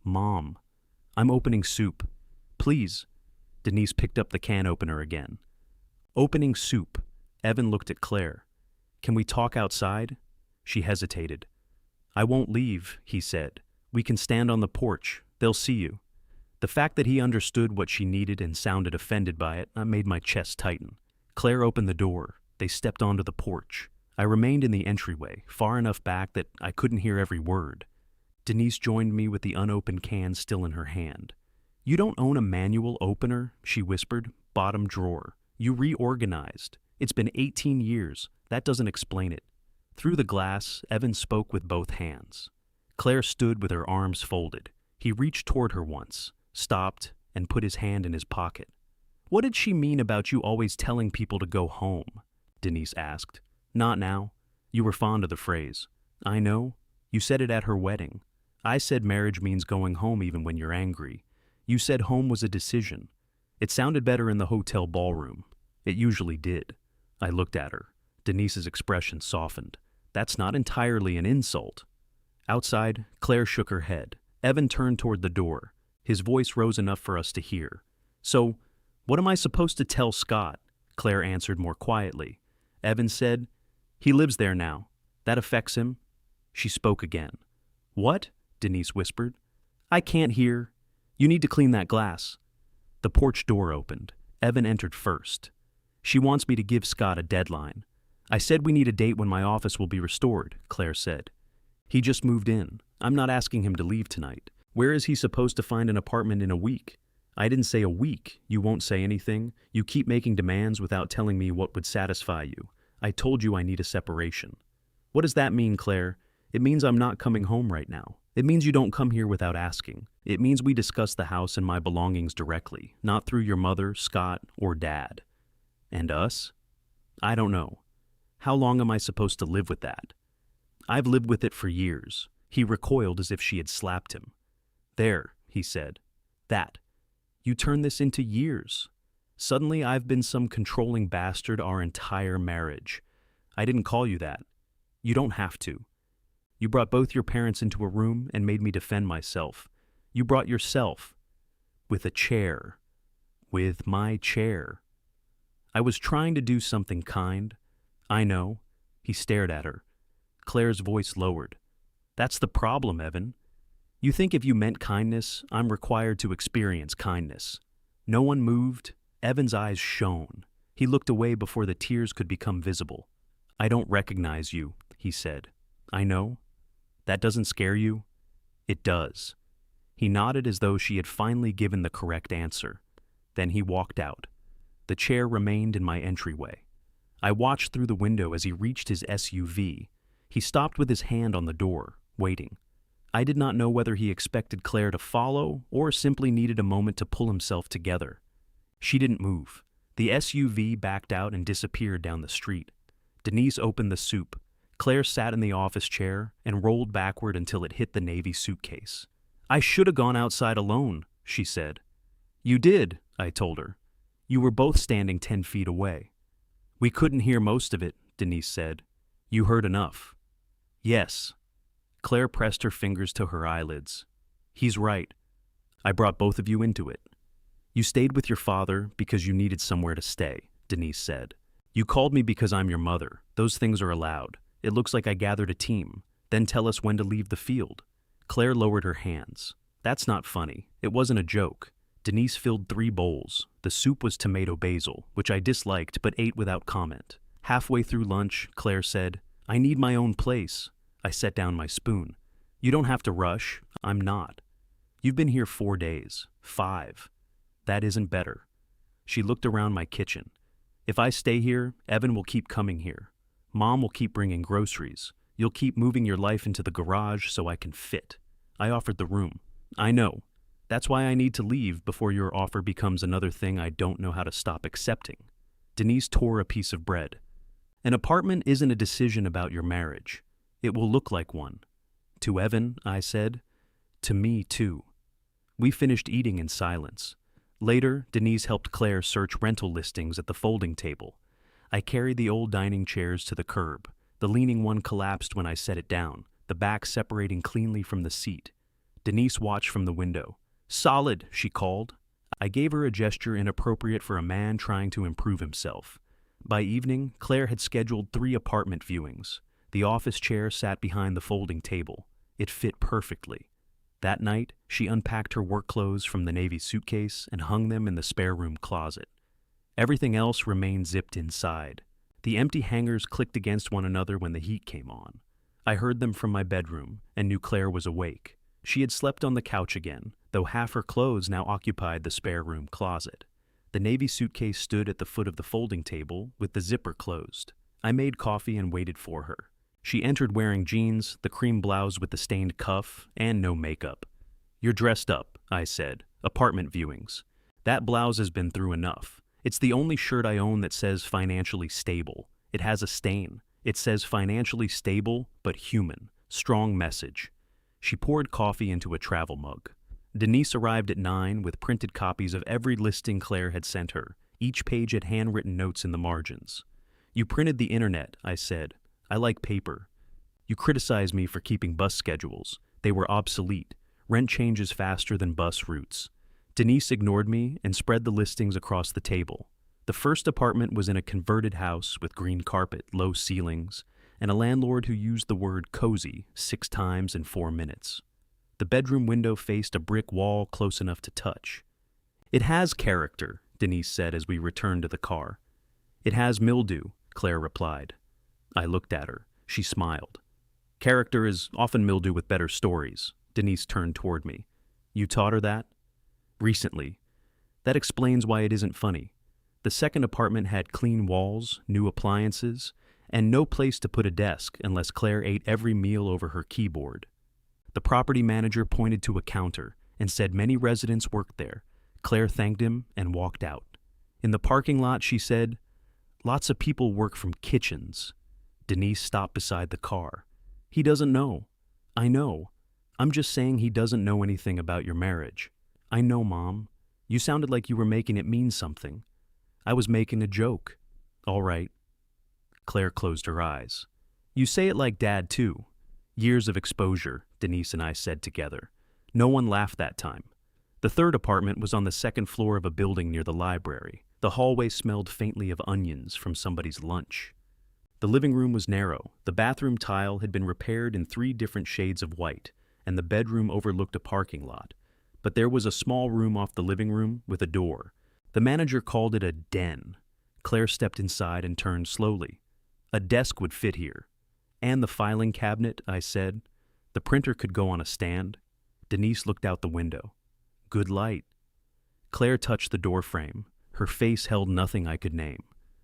Mom, I'm opening soup. Please. Denise picked up the can opener again. Opening soup. Evan looked at Claire. Can we talk outside? She hesitated. I won't leave, he said. We can stand on the porch. They'll see you. The fact that he understood what she needed and sounded offended by it made my chest tighten. Claire opened the door. They stepped onto the porch. I remained in the entryway, far enough back that I couldn't hear every word. Denise joined me with the unopened can still in her hand. You don't own a manual opener, she whispered. Bottom drawer. You reorganized. It's been 18 years. That doesn't explain it. Through the glass, Evan spoke with both hands. Claire stood with her arms folded. He reached toward her once, stopped, and put his hand in his pocket. What did she mean about you always telling people to go home? Denise asked. Not now. You were fond of the phrase. I know. You said it at her wedding. I said marriage means going home even when you're angry. You said home was a decision. It sounded better in the hotel ballroom. It usually did. I looked at her. Denise's expression softened. That's not entirely an insult. Outside, Claire shook her head. Evan turned toward the door. His voice rose enough for us to hear. So, what am I supposed to tell Scott? Claire answered more quietly. Evan said, He lives there now. That affects him. She spoke again. What? Denise whispered. I can't hear. You need to clean that glass. The porch door opened. Evan entered first. She wants me to give Scott a deadline. I said we need a date when my office will be restored, Claire said. He just moved in. I'm not asking him to leave tonight. Where is he supposed to find an apartment in a week? I didn't say a week. You won't say anything. You keep making demands without telling me what would satisfy you. I told you I need a separation. What does that mean, Claire? It means I'm not coming home right now. It means you don't come here without asking. It means we discuss the house and my belongings directly, not through your mother, Scott, or Dad. And us? I don't know. How long am I supposed to live with that? I've lived with it for years. He recoiled as if she had slapped him. There, he said. That. You turned this into years. Suddenly I've been some controlling bastard our entire marriage. I didn't call you that. You don't have to. You brought both your parents into a room and made me defend myself. You brought yourself. With a chair. With my chair. I was trying to do something kind. I know. He stared at her. Claire's voice lowered. That's the problem, Evan. You think if you meant kindness, I'm required to experience kindness. No one moved. Evan's eyes shone. He looked away before the tears could become visible. I don't recognize you, he said. I know. That doesn't scare you? It does. He nodded as though she had finally given the correct answer. Then he walked out. The chair remained in my entryway. I watched through the window as he reached his SUV. He stopped with his hand on the door, waiting. I did not know whether he expected Claire to follow or simply needed a moment to pull himself together. She didn't move. The SUV backed out and disappeared down the street. Denise opened the soup. Claire sat in the office chair and rolled backward until it hit the Navy suitcase. I should have gone outside alone, she said. You did, I told her. You were both standing 10 feet away. We couldn't hear most of it, Denise said. You heard enough. Yes. Claire pressed her fingers to her eyelids. He's right. I brought both of you into it. You stayed with your father because you needed somewhere to stay, Denise said. You called me because I'm your mother. Those things are allowed. It looks like I gathered a team. Then tell us when to leave the field. Claire lowered her hands. That's not funny. It wasn't a joke. Denise filled 3 bowls. The soup was tomato basil, which I disliked but ate without comment. Halfway through lunch, Claire said, I need my own place. I set down my spoon. You don't have to rush. I'm not. You've been here 4 days. 5. That isn't better. She looked around my kitchen. If I stay here, Evan will keep coming here. Mom will keep bringing groceries. You'll keep moving your life into the garage so I can fit. I offered the room. I know. That's why I need to leave before your offer becomes another thing I don't know how to stop accepting. Denise tore a piece of bread. An apartment isn't a decision about your marriage. It will look like one. To Evan, I said. To me, too. We finished eating in silence. Later, Denise helped Claire search rental listings at the folding table. I carried the old dining chairs to the curb. The leaning one collapsed when I set it down, the back separating cleanly from the seat. Denise watched from the window. Solid, she called. I gave her a gesture inappropriate for a man trying to improve himself. By evening, Claire had scheduled 3 apartment viewings. The office chair sat behind the folding table. It fit perfectly. That night, she unpacked her work clothes from the Navy suitcase and hung them in the spare room closet. Everything else remained zipped inside. The empty hangers clicked against one another when the heat came on. I heard them from my bedroom and knew Claire was awake. She had slept on the couch again, though half her clothes now occupied the spare room closet. The Navy suitcase stood at the foot of the folding table with the zipper closed. I made coffee and waited for her. She entered wearing jeans, the cream blouse with the stained cuff, and no makeup. You're dressed up, I said. Apartment viewings. That blouse has been through enough. It's the only shirt I own that says financially stable. It has a stain. It says financially stable, but human. Strong message. She poured coffee into a travel mug. Denise arrived at 9 with printed copies of every listing Claire had sent her. Each page had handwritten notes in the margins. You printed the internet, I said. I like paper. You criticized me for keeping bus schedules. They were obsolete. Rent changes faster than bus routes. Denise ignored me and spread the listings across the table. The first apartment was in a converted house with green carpet, low ceilings, and a landlord who used the word cozy 6 times in 4 minutes. The bedroom window faced a brick wall close enough to touch. It has character, Denise said as we returned to the car. It has mildew, Claire replied. I looked at her. She smiled. Character is often mildew with better stories. Denise turned toward me. You taught her that? Recently. That explains why it isn't funny. The second apartment had clean walls, new appliances, and no place to put a desk unless Claire ate every meal over her keyboard. The property manager pointed to a counter and said many residents worked there. Claire thanked him and walked out. In the parking lot, she said, lots of people work from kitchens. Denise stopped beside the car. He doesn't know. I know. I'm just saying he doesn't know anything about your marriage. I know, Mom. You sounded like you were making it mean something. I was making a joke. All right. Claire closed her eyes. You say it like Dad, too. Years of exposure, Denise and I said together. No one laughed that time. The third apartment was on the second floor of a building near the library. The hallway smelled faintly of onions from somebody's lunch. The living room was narrow. The bathroom tile had been repaired in 3 different shades of white, and the bedroom overlooked a parking lot. But there was a small room off the living room with a door. The manager called it a den. Claire stepped inside and turned slowly. A desk would fit here. And the filing cabinet, I said. The printer could go on a stand. Denise looked out the window. Good light. Claire touched the door frame. Her face held nothing I could name.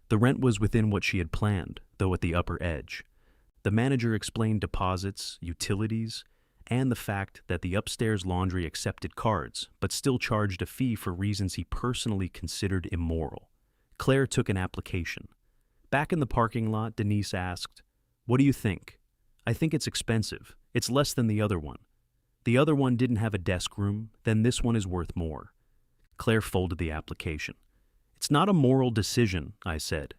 The rent was within what she had planned, though at the upper edge. The manager explained deposits, utilities, and the fact that the upstairs laundry accepted cards, but still charged a fee for reasons he personally considered immoral. Claire took an application. Back in the parking lot, Denise asked, What do you think? I think it's expensive. It's less than the other one. The other one didn't have a desk room, then this one is worth more. Claire folded the application. It's not a moral decision, I said.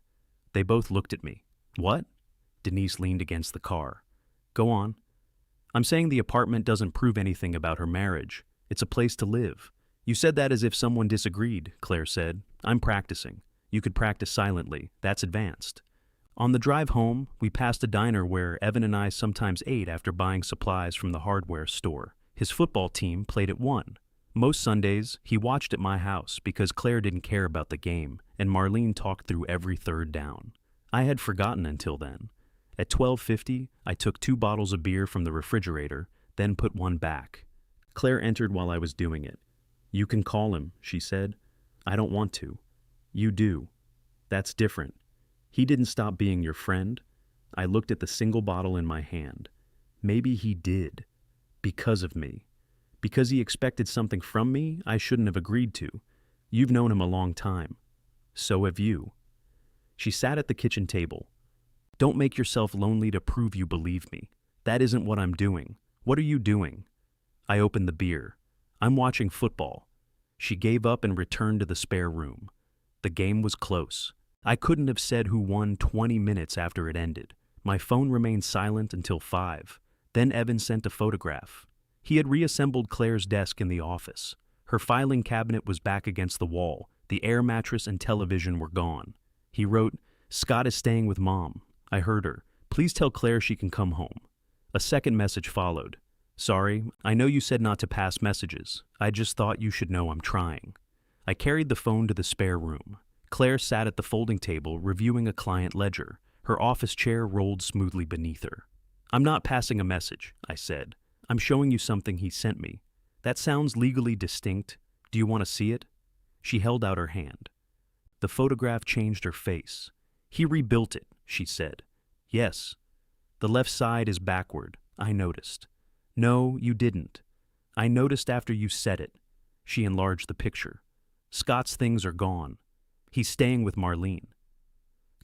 They both looked at me. What? Denise leaned against the car. Go on. I'm saying the apartment doesn't prove anything about her marriage. It's a place to live. You said that as if someone disagreed, Claire said. I'm practicing. You could practice silently. That's advanced. On the drive home, we passed a diner where Evan and I sometimes ate after buying supplies from the hardware store. His football team played at 1. Most Sundays, he watched at my house because Claire didn't care about the game, and Marlene talked through every third down. I had forgotten until then. At 12:50, I took 2 bottles of beer from the refrigerator, then put one back. Claire entered while I was doing it. You can call him, she said. I don't want to. You do. That's different. He didn't stop being your friend. I looked at the single bottle in my hand. Maybe he did. Because of me. Because he expected something from me I shouldn't have agreed to. You've known him a long time. So have you. She sat at the kitchen table. Don't make yourself lonely to prove you believe me. That isn't what I'm doing. What are you doing? I opened the beer. I'm watching football. She gave up and returned to the spare room. The game was close. I couldn't have said who won 20 minutes after it ended. My phone remained silent until 5. Then Evan sent a photograph. He had reassembled Claire's desk in the office. Her filing cabinet was back against the wall. The air mattress and television were gone. He wrote, Scott is staying with Mom. I heard her. Please tell Claire she can come home. A second message followed. Sorry, I know you said not to pass messages. I just thought you should know I'm trying. I carried the phone to the spare room. Claire sat at the folding table reviewing a client ledger. Her office chair rolled smoothly beneath her. I'm not passing a message, I said. I'm showing you something he sent me. That sounds legally distinct. Do you want to see it? She held out her hand. The photograph changed her face. He rebuilt it, she said. Yes. The left side is backward, I noticed. No, you didn't. I noticed after you said it. She enlarged the picture. Scott's things are gone. He's staying with Marlene.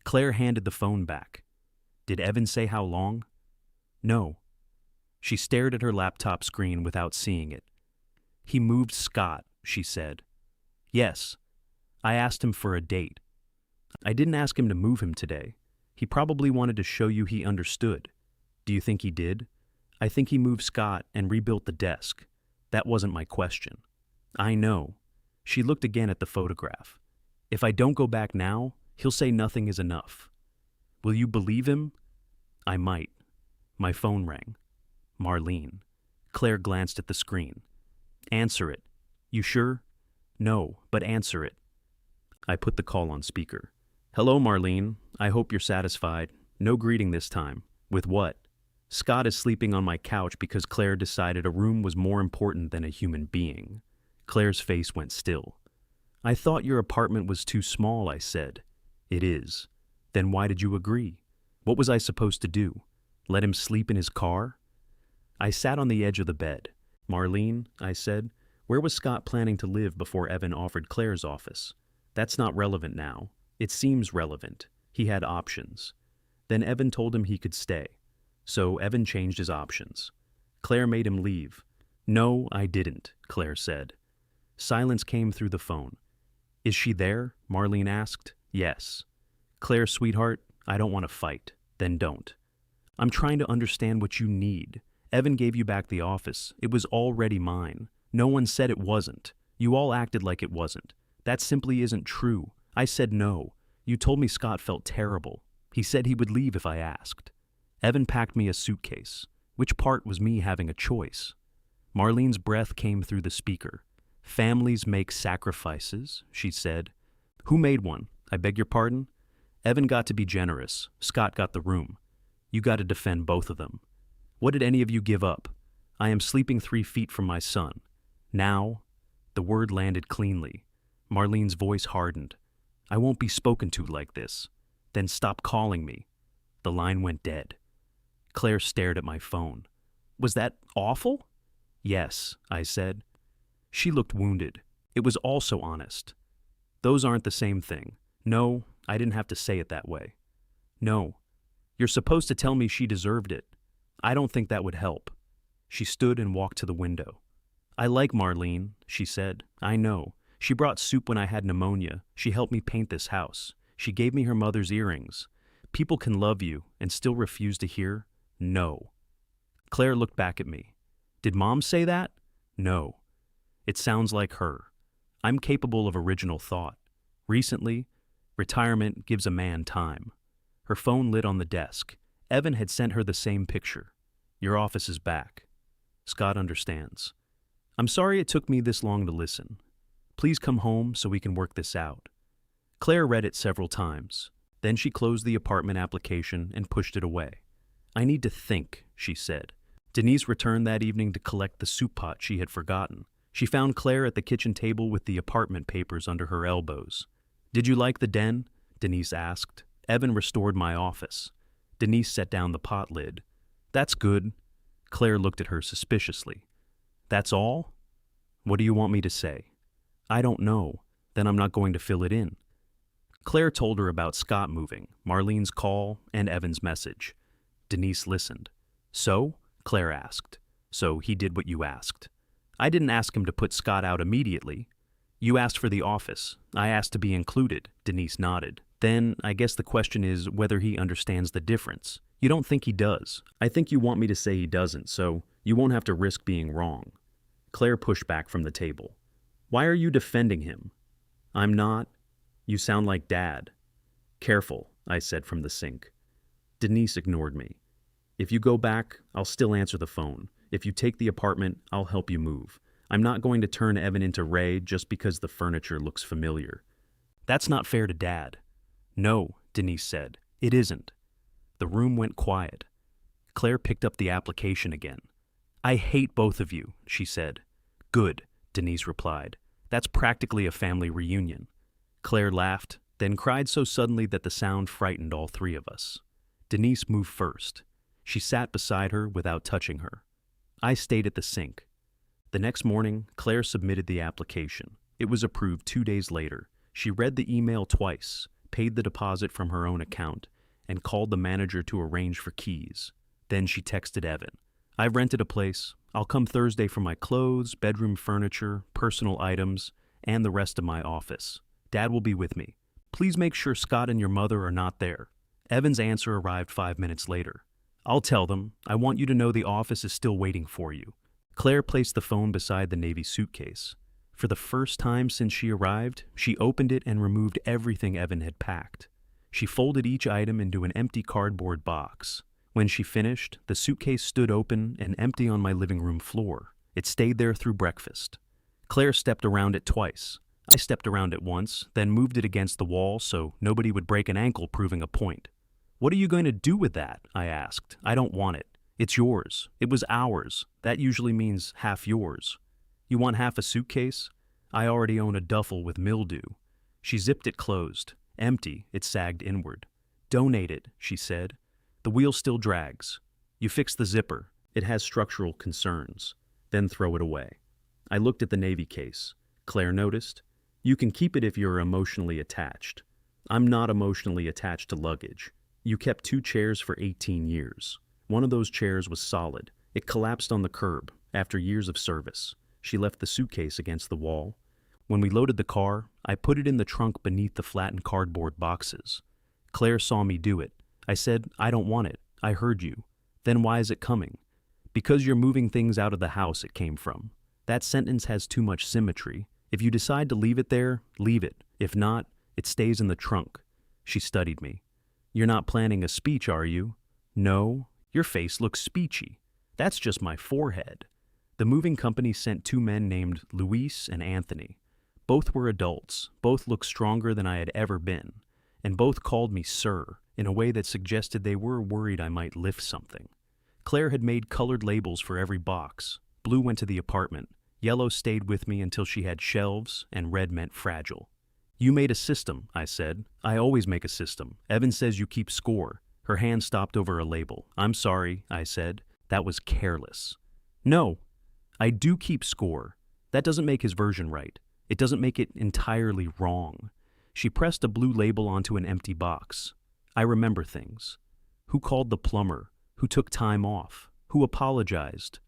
Claire handed the phone back. Did Evan say how long? No. She stared at her laptop screen without seeing it. He moved Scott, she said. Yes. I asked him for a date. I didn't ask him to move him today. He probably wanted to show you he understood. Do you think he did? I think he moved Scott and rebuilt the desk. That wasn't my question. I know. She looked again at the photograph. If I don't go back now, he'll say nothing is enough. Will you believe him? I might. My phone rang. Marlene. Claire glanced at the screen. Answer it. You sure? No, but answer it. I put the call on speaker. Hello, Marlene. I hope you're satisfied. No greeting this time. With what? Scott is sleeping on my couch because Claire decided a room was more important than a human being. Claire's face went still. I thought your apartment was too small, I said. It is. Then why did you agree? What was I supposed to do? Let him sleep in his car? I sat on the edge of the bed. Marlene, I said, where was Scott planning to live before Evan offered Claire's office? That's not relevant now. It seems relevant. He had options. Then Evan told him he could stay. So Evan changed his options. Claire made him leave. No, I didn't, Claire said. Silence came through the phone. Is she there? Marlene asked. Yes. Claire, sweetheart, I don't want to fight. Then don't. I'm trying to understand what you need. Evan gave you back the office. It was already mine. No one said it wasn't. You all acted like it wasn't. That simply isn't true. I said no. You told me Scott felt terrible. He said he would leave if I asked. Evan packed me a suitcase. Which part was me having a choice? Marlene's breath came through the speaker. Families make sacrifices, she said. Who made one? I beg your pardon? Evan got to be generous. Scott got the room. You got to defend both of them. What did any of you give up? I am sleeping 3 feet from my son. Now, the word landed cleanly. Marlene's voice hardened. I won't be spoken to like this. Then stop calling me. The line went dead. Claire stared at my phone. Was that awful? Yes, I said. She looked wounded. It was also honest. Those aren't the same thing. No, I didn't have to say it that way. No, you're supposed to tell me she deserved it. I don't think that would help. She stood and walked to the window. I like Marlene, she said. I know. She brought soup when I had pneumonia. She helped me paint this house. She gave me her mother's earrings. People can love you and still refuse to hear no. Claire looked back at me. Did Mom say that? No. It sounds like her. I'm capable of original thought. Recently, retirement gives a man time. Her phone lit on the desk. Evan had sent her the same picture. Your office is back. Scott understands. I'm sorry it took me this long to listen. Please come home so we can work this out. Claire read it several times. Then she closed the apartment application and pushed it away. I need to think, she said. Denise returned that evening to collect the soup pot she had forgotten. She found Claire at the kitchen table with the apartment papers under her elbows. Did you like the den? Denise asked. Evan restored my office. Denise set down the pot lid. That's good. Claire looked at her suspiciously. That's all? What do you want me to say? I don't know. Then I'm not going to fill it in. Claire told her about Scott moving, Marlene's call, and Evan's message. Denise listened. So? Claire asked. So he did what you asked. I didn't ask him to put Scott out immediately. You asked for the office. I asked to be included. Denise nodded. Then I guess the question is whether he understands the difference. You don't think he does. I think you want me to say he doesn't, so you won't have to risk being wrong. Claire pushed back from the table. Why are you defending him? I'm not. You sound like Dad. Careful, I said from the sink. Denise ignored me. If you go back, I'll still answer the phone. If you take the apartment, I'll help you move. I'm not going to turn Evan into Ray just because the furniture looks familiar. That's not fair to Dad. No, Denise said. It isn't. The room went quiet. Claire picked up the application again. I hate both of you, she said. Good, Denise replied. That's practically a family reunion. Claire laughed, then cried so suddenly that the sound frightened all three of us. Denise moved first. She sat beside her without touching her. I stayed at the sink. The next morning, Claire submitted the application. It was approved 2 days later. She read the email twice, paid the deposit from her own account, and called the manager to arrange for keys. Then she texted Evan. I've rented a place. I'll come Thursday for my clothes, bedroom furniture, personal items, and the rest of my office. Dad will be with me. Please make sure Scott and your mother are not there. Evan's answer arrived 5 minutes later. I'll tell them. I want you to know the office is still waiting for you. Claire placed the phone beside the navy suitcase. For the first time since she arrived, she opened it and removed everything Evan had packed. She folded each item into an empty cardboard box. When she finished, the suitcase stood open and empty on my living room floor. It stayed there through breakfast. Claire stepped around it twice. I stepped around it once, then moved it against the wall so nobody would break an ankle proving a point. What are you going to do with that? I asked. I don't want it. It's yours. It was ours. That usually means half yours. You want half a suitcase? I already own a duffel with mildew. She zipped it closed. Empty, it sagged inward. Donate it, she said. The wheel still drags. You fix the zipper. It has structural concerns. Then throw it away. I looked at the Navy case. Claire noticed. You can keep it if you're emotionally attached. I'm not emotionally attached to luggage. You kept 2 chairs for 18 years. One of those chairs was solid. It collapsed on the curb after years of service. She left the suitcase against the wall. When we loaded the car, I put it in the trunk beneath the flattened cardboard boxes. Claire saw me do it. I said, I don't want it. I heard you. Then why is it coming? Because you're moving things out of the house it came from. That sentence has too much symmetry. If you decide to leave it there, leave it. If not, it stays in the trunk. She studied me. You're not planning a speech, are you? No. Your face looks speechy. That's just my forehead. The moving company sent 2 men named Luis and Anthony. Both were adults. Both looked stronger than I had ever been. And both called me sir in a way that suggested they were worried I might lift something. Claire had made colored labels for every box. Blue went to the apartment. Yellow stayed with me until she had shelves, and red meant fragile. You made a system, I said. I always make a system. Evan says you keep score. Her hand stopped over a label. I'm sorry, I said. That was careless. No, I do keep score. That doesn't make his version right. It doesn't make it entirely wrong. She pressed a blue label onto an empty box. I remember things. Who called the plumber? Who took time off? Who apologized?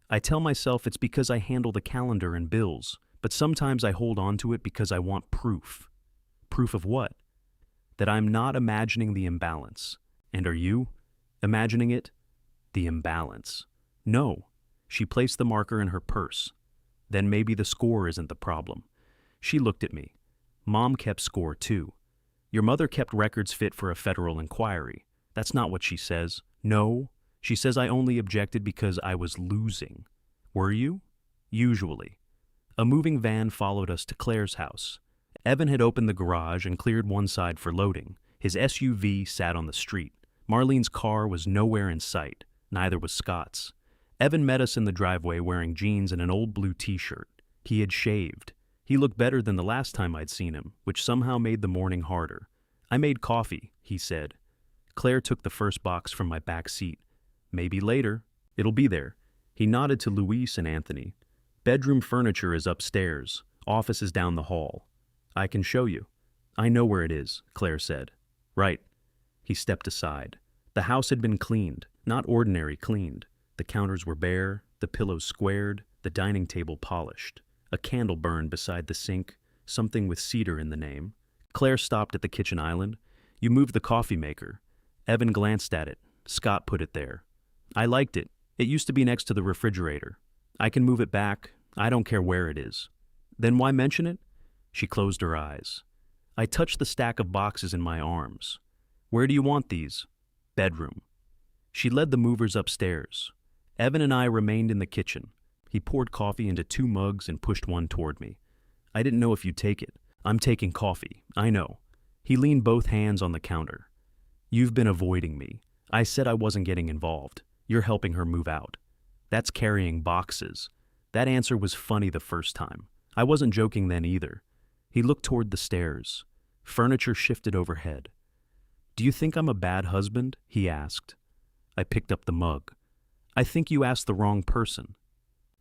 I tell myself it's because I handle the calendar and bills, but sometimes I hold on to it because I want proof. Proof of what? That I'm not imagining the imbalance. And are you? Imagining it? The imbalance. No. She placed the marker in her purse. Then maybe the score isn't the problem. She looked at me. Mom kept score too. Your mother kept records fit for a federal inquiry. That's not what she says. No. She says I only objected because I was losing. Were you? Usually. A moving van followed us to Claire's house. Evan had opened the garage and cleared one side for loading. His SUV sat on the street. Marlene's car was nowhere in sight. Neither was Scott's. Evan met us in the driveway wearing jeans and an old blue t-shirt. He had shaved. He looked better than the last time I'd seen him, which somehow made the morning harder. I made coffee, he said. Claire took the first box from my back seat. Maybe later. It'll be there. He nodded to Luis and Anthony. Bedroom furniture is upstairs. Office is down the hall. I can show you. I know where it is, Claire said. Right. He stepped aside. The house had been cleaned, not ordinary cleaned. The counters were bare, the pillows squared, the dining table polished. A candle burned beside the sink, something with cedar in the name. Claire stopped at the kitchen island. You moved the coffee maker. Evan glanced at it. Scott put it there. I liked it. It used to be next to the refrigerator. I can move it back. I don't care where it is. Then why mention it? She closed her eyes. I touched the stack of boxes in my arms. Where do you want these? Bedroom. She led the movers upstairs. Evan and I remained in the kitchen. He poured coffee into 2 mugs and pushed one toward me. I didn't know if you'd take it. I'm taking coffee. I know. He leaned both hands on the counter. You've been avoiding me. I said I wasn't getting involved. You're helping her move out. That's carrying boxes. That answer was funny the first time. I wasn't joking then either. He looked toward the stairs. Furniture shifted overhead. Do you think I'm a bad husband? He asked. I picked up the mug. I think you asked the wrong person.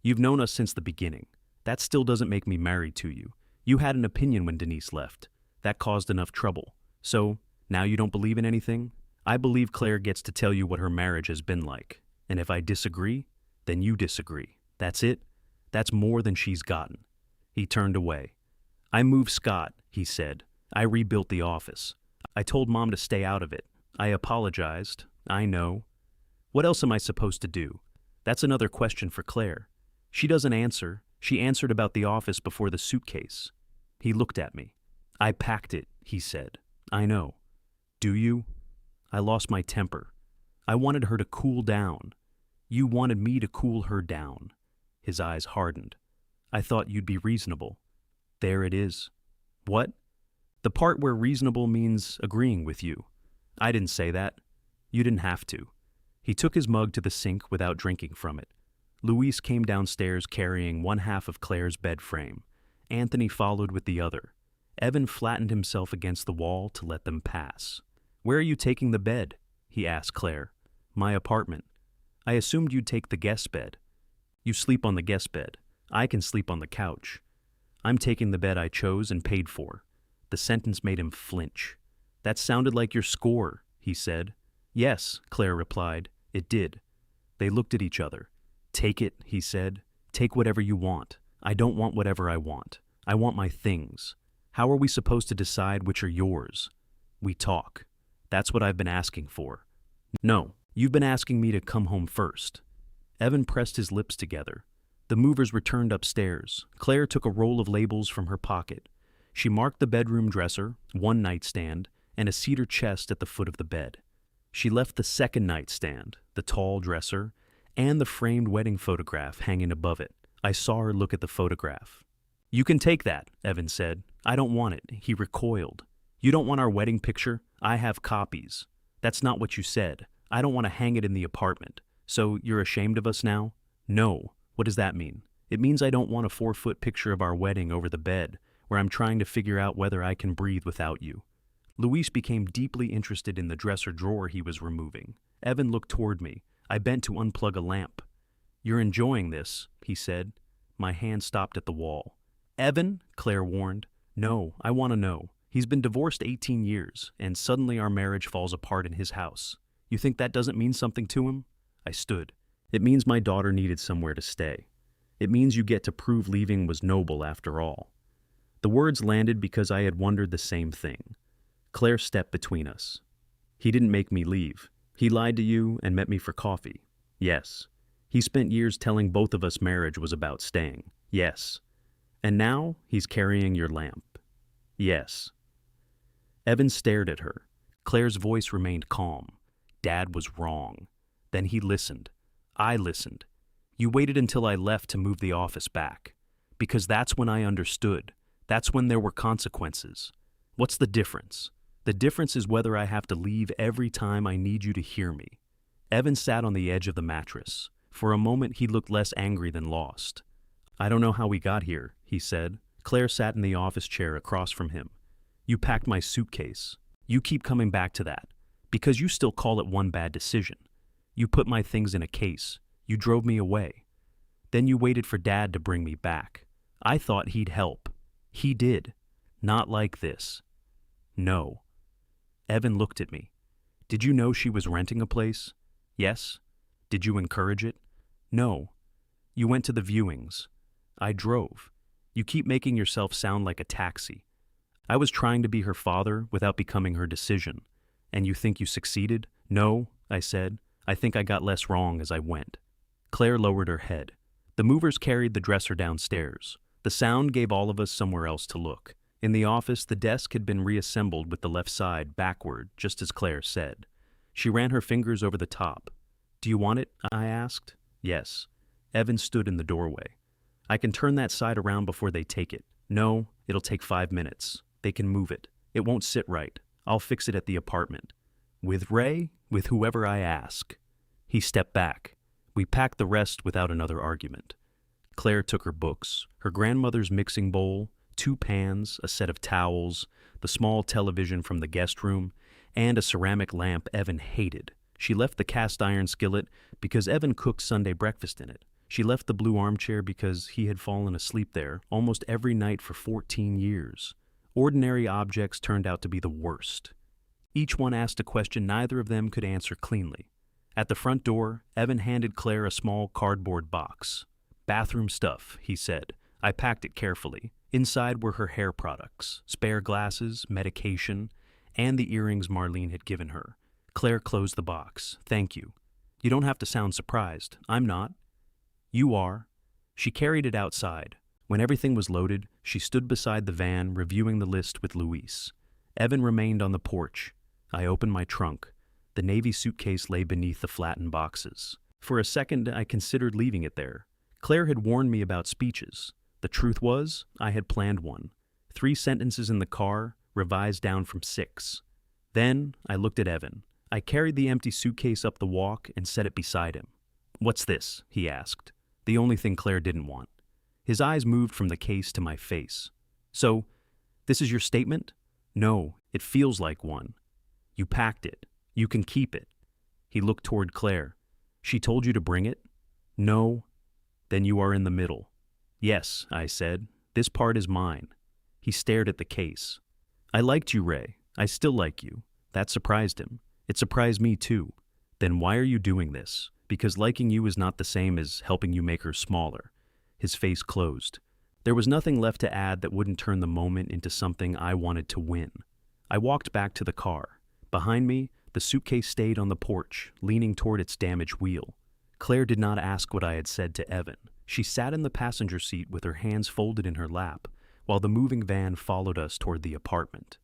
You've known us since the beginning. That still doesn't make me married to you. You had an opinion when Denise left. That caused enough trouble. So, now you don't believe in anything? I believe Claire gets to tell you what her marriage has been like. And if I disagree, then you disagree. That's it? That's more than she's gotten. He turned away. I moved Scott, he said. I rebuilt the office. I told Mom to stay out of it. I apologized. I know. What else am I supposed to do? That's another question for Claire. She doesn't answer. She answered about the office before the suitcase. He looked at me. I packed it, he said. I know. Do you? I lost my temper. I wanted her to cool down. You wanted me to cool her down. His eyes hardened. I thought you'd be reasonable. There it is. What? The part where reasonable means agreeing with you. I didn't say that. You didn't have to. He took his mug to the sink without drinking from it. Luis came downstairs carrying one half of Claire's bed frame. Anthony followed with the other. Evan flattened himself against the wall to let them pass. Where are you taking the bed? He asked Claire. My apartment. I assumed you'd take the guest bed. You sleep on the guest bed. I can sleep on the couch. I'm taking the bed I chose and paid for. The sentence made him flinch. That sounded like your score, he said. Yes, Claire replied. It did. They looked at each other. Take it, he said. Take whatever you want. I don't want whatever I want. I want my things. How are we supposed to decide which are yours? We talk. That's what I've been asking for. No, you've been asking me to come home first. Evan pressed his lips together. The movers returned upstairs. Claire took a roll of labels from her pocket. She marked the bedroom dresser, one nightstand, and a cedar chest at the foot of the bed. She left the second nightstand, the tall dresser, and the framed wedding photograph hanging above it. I saw her look at the photograph. You can take that, Evan said. I don't want it. He recoiled. You don't want our wedding picture? I have copies. That's not what you said. I don't want to hang it in the apartment. So you're ashamed of us now? No. What does that mean? It means I don't want a 4-foot picture of our wedding over the bed, where I'm trying to figure out whether I can breathe without you. Luis became deeply interested in the dresser drawer he was removing. Evan looked toward me. I bent to unplug a lamp. You're enjoying this, he said. My hand stopped at the wall. Evan, Claire warned. No, I want to know. He's been divorced 18 years, and suddenly our marriage falls apart in his house. You think that doesn't mean something to him? I stood. It means my daughter needed somewhere to stay. It means you get to prove leaving was noble after all. The words landed because I had wondered the same thing. Claire stepped between us. He didn't make me leave. He lied to you and met me for coffee. Yes. He spent years telling both of us marriage was about staying. Yes. And now he's carrying your lamp. Yes. Evan stared at her. Claire's voice remained calm. Dad was wrong. Then he listened. I listened. You waited until I left to move the office back. Because that's when I understood. That's when there were consequences. What's the difference? The difference is whether I have to leave every time I need you to hear me. Evan sat on the edge of the mattress. For a moment he looked less angry than lost. I don't know how we got here, he said. Claire sat in the office chair across from him. You packed my suitcase. You keep coming back to that. Because you still call it one bad decision. You put my things in a case. You drove me away. Then you waited for Dad to bring me back. I thought he'd help. He did. Not like this. No. Evan looked at me. Did you know she was renting a place? Yes. Did you encourage it? No. You went to the viewings. I drove. You keep making yourself sound like a taxi. I was trying to be her father without becoming her decision. And you think you succeeded? No, I said. I think I got less wrong as I went. Claire lowered her head. The movers carried the dresser downstairs. The sound gave all of us somewhere else to look. In the office, the desk had been reassembled with the left side backward, just as Claire said. She ran her fingers over the top. Do you want it? I asked. Yes. Evan stood in the doorway. I can turn that side around before they take it. No, it'll take 5 minutes. They can move it. It won't sit right. I'll fix it at the apartment. With Ray? With whoever I ask. He stepped back. We packed the rest without another argument. Claire took her books, her grandmother's mixing bowl, 2 pans, a set of towels, the small television from the guest room, and a ceramic lamp Evan hated. She left the cast iron skillet because Evan cooked Sunday breakfast in it. She left the blue armchair because he had fallen asleep there almost every night for 14 years. Ordinary objects turned out to be the worst. Each one asked a question neither of them could answer cleanly. At the front door, Evan handed Claire a small cardboard box. Bathroom stuff, he said. I packed it carefully. Inside were her hair products, spare glasses, medication, and the earrings Marlene had given her. Claire closed the box. Thank you. You don't have to sound surprised. I'm not. You are. She carried it outside. When everything was loaded, she stood beside the van, reviewing the list with Luis. Evan remained on the porch. I opened my trunk. The navy suitcase lay beneath the flattened boxes. For a second, I considered leaving it there. Claire had warned me about speeches. The truth was, I had planned one. 3 sentences in the car, revised down from 6. Then I looked at Evan. I carried the empty suitcase up the walk and set it beside him. "What's this?" he asked, the only thing Claire didn't want. His eyes moved from the case to my face. "So, this is your statement?" "No, it feels like one." "You packed it. You can keep it." He looked toward Claire. "She told you to bring it?" "No." "Then you are in the middle." "Yes," I said. "This part is mine." He stared at the case. "I liked you, Ray. I still like you." That surprised him. It surprised me too. "Then why are you doing this? Because liking you is not the same as helping you make her smaller." His face closed. There was nothing left to add that wouldn't turn the moment into something I wanted to win. I walked back to the car. Behind me, the suitcase stayed on the porch, leaning toward its damaged wheel. Claire did not ask what I had said to Evan. She sat in the passenger seat with her hands folded in her lap, while the moving van followed us toward the apartment.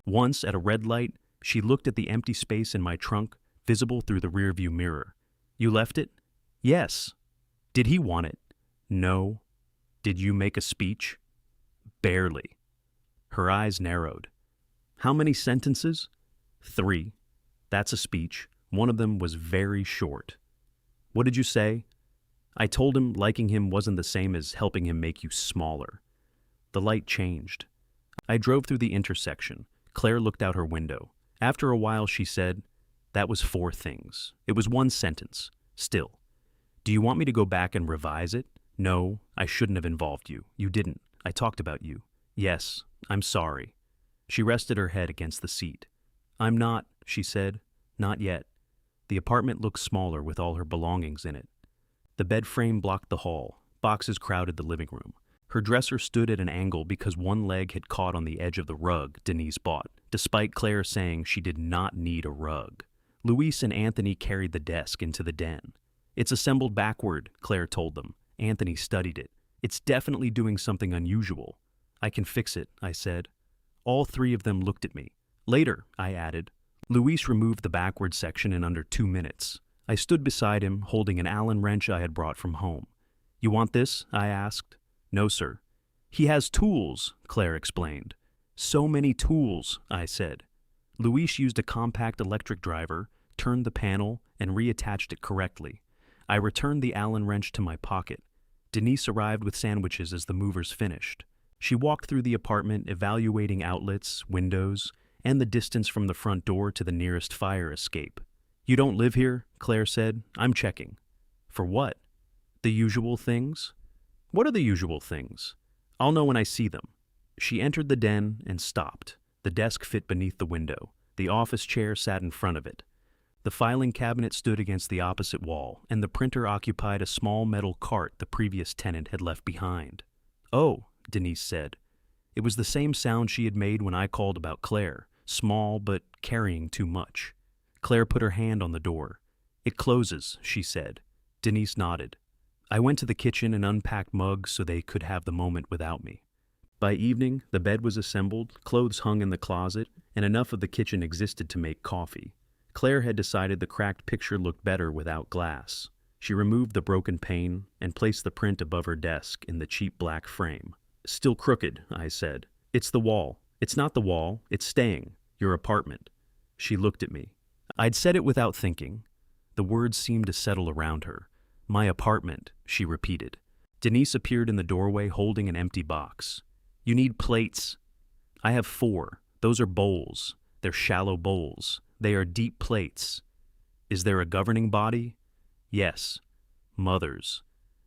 Once, at a red light, she looked at the empty space in my trunk, visible through the rearview mirror. "You left it?" "Yes." "Did he want it?" "No." "Did you make a speech?" "Barely." Her eyes narrowed. "How many sentences?" "3. That's a speech. One of them was very short." "What did you say?" "I told him liking him wasn't the same as helping him make you smaller." The light changed. I drove through the intersection. Claire looked out her window. After a while she said, "That was 4 things. It was 1 sentence. Still. Do you want me to go back and revise it?" "No, I shouldn't have involved you. You didn't. I talked about you." "Yes, I'm sorry." She rested her head against the seat. "I'm not," she said. "Not yet." The apartment looked smaller with all her belongings in it. The bed frame blocked the hall. Boxes crowded the living room. Her dresser stood at an angle because one leg had caught on the edge of the rug Denise bought, despite Claire saying she did not need a rug. Luis and Anthony carried the desk into the den. "It's assembled backward," Claire told them. Anthony studied it. "It's definitely doing something unusual." "I can fix it," I said. All 3 of them looked at me. "Later," I added. Luis removed the backward section in under 2 minutes. I stood beside him, holding an Allen wrench I had brought from home. "You want this?" I asked. "No, sir." "He has tools," Claire explained. "So many tools," I said. Luis used a compact electric driver, turned the panel, and reattached it correctly. I returned the Allen wrench to my pocket. Denise arrived with sandwiches as the movers finished. She walked through the apartment, evaluating outlets, windows, and the distance from the front door to the nearest fire escape. "You don't live here?" Claire said. "I'm checking." "For what?" "The usual things." "What are the usual things?" "I'll know when I see them." She entered the den and stopped. The desk fit beneath the window. The office chair sat in front of it. The filing cabinet stood against the opposite wall, and the printer occupied a small metal cart the previous tenant had left behind. "Oh," Denise said. It was the same sound she had made when I called about Claire, small but carrying too much. Claire put her hand on the door. "It closes," she said. Denise nodded. I went to the kitchen and unpacked mugs so they could have the moment without me. By evening, the bed was assembled, clothes hung in the closet, and enough of the kitchen existed to make coffee. Claire had decided the cracked picture looked better without glass. She removed the broken pane and placed the print above her desk in the cheap black frame. "Still crooked," I said. "It's the wall." "It's not the wall. It's staying. Your apartment." She looked at me. I'd said it without thinking. The words seemed to settle around her. "My apartment," she repeated. Denise appeared in the doorway holding an empty box. "You need plates." "I have 4. Those are bowls. They're shallow bowls. They are deep plates." "Is there a governing body?" "Yes. Mother's."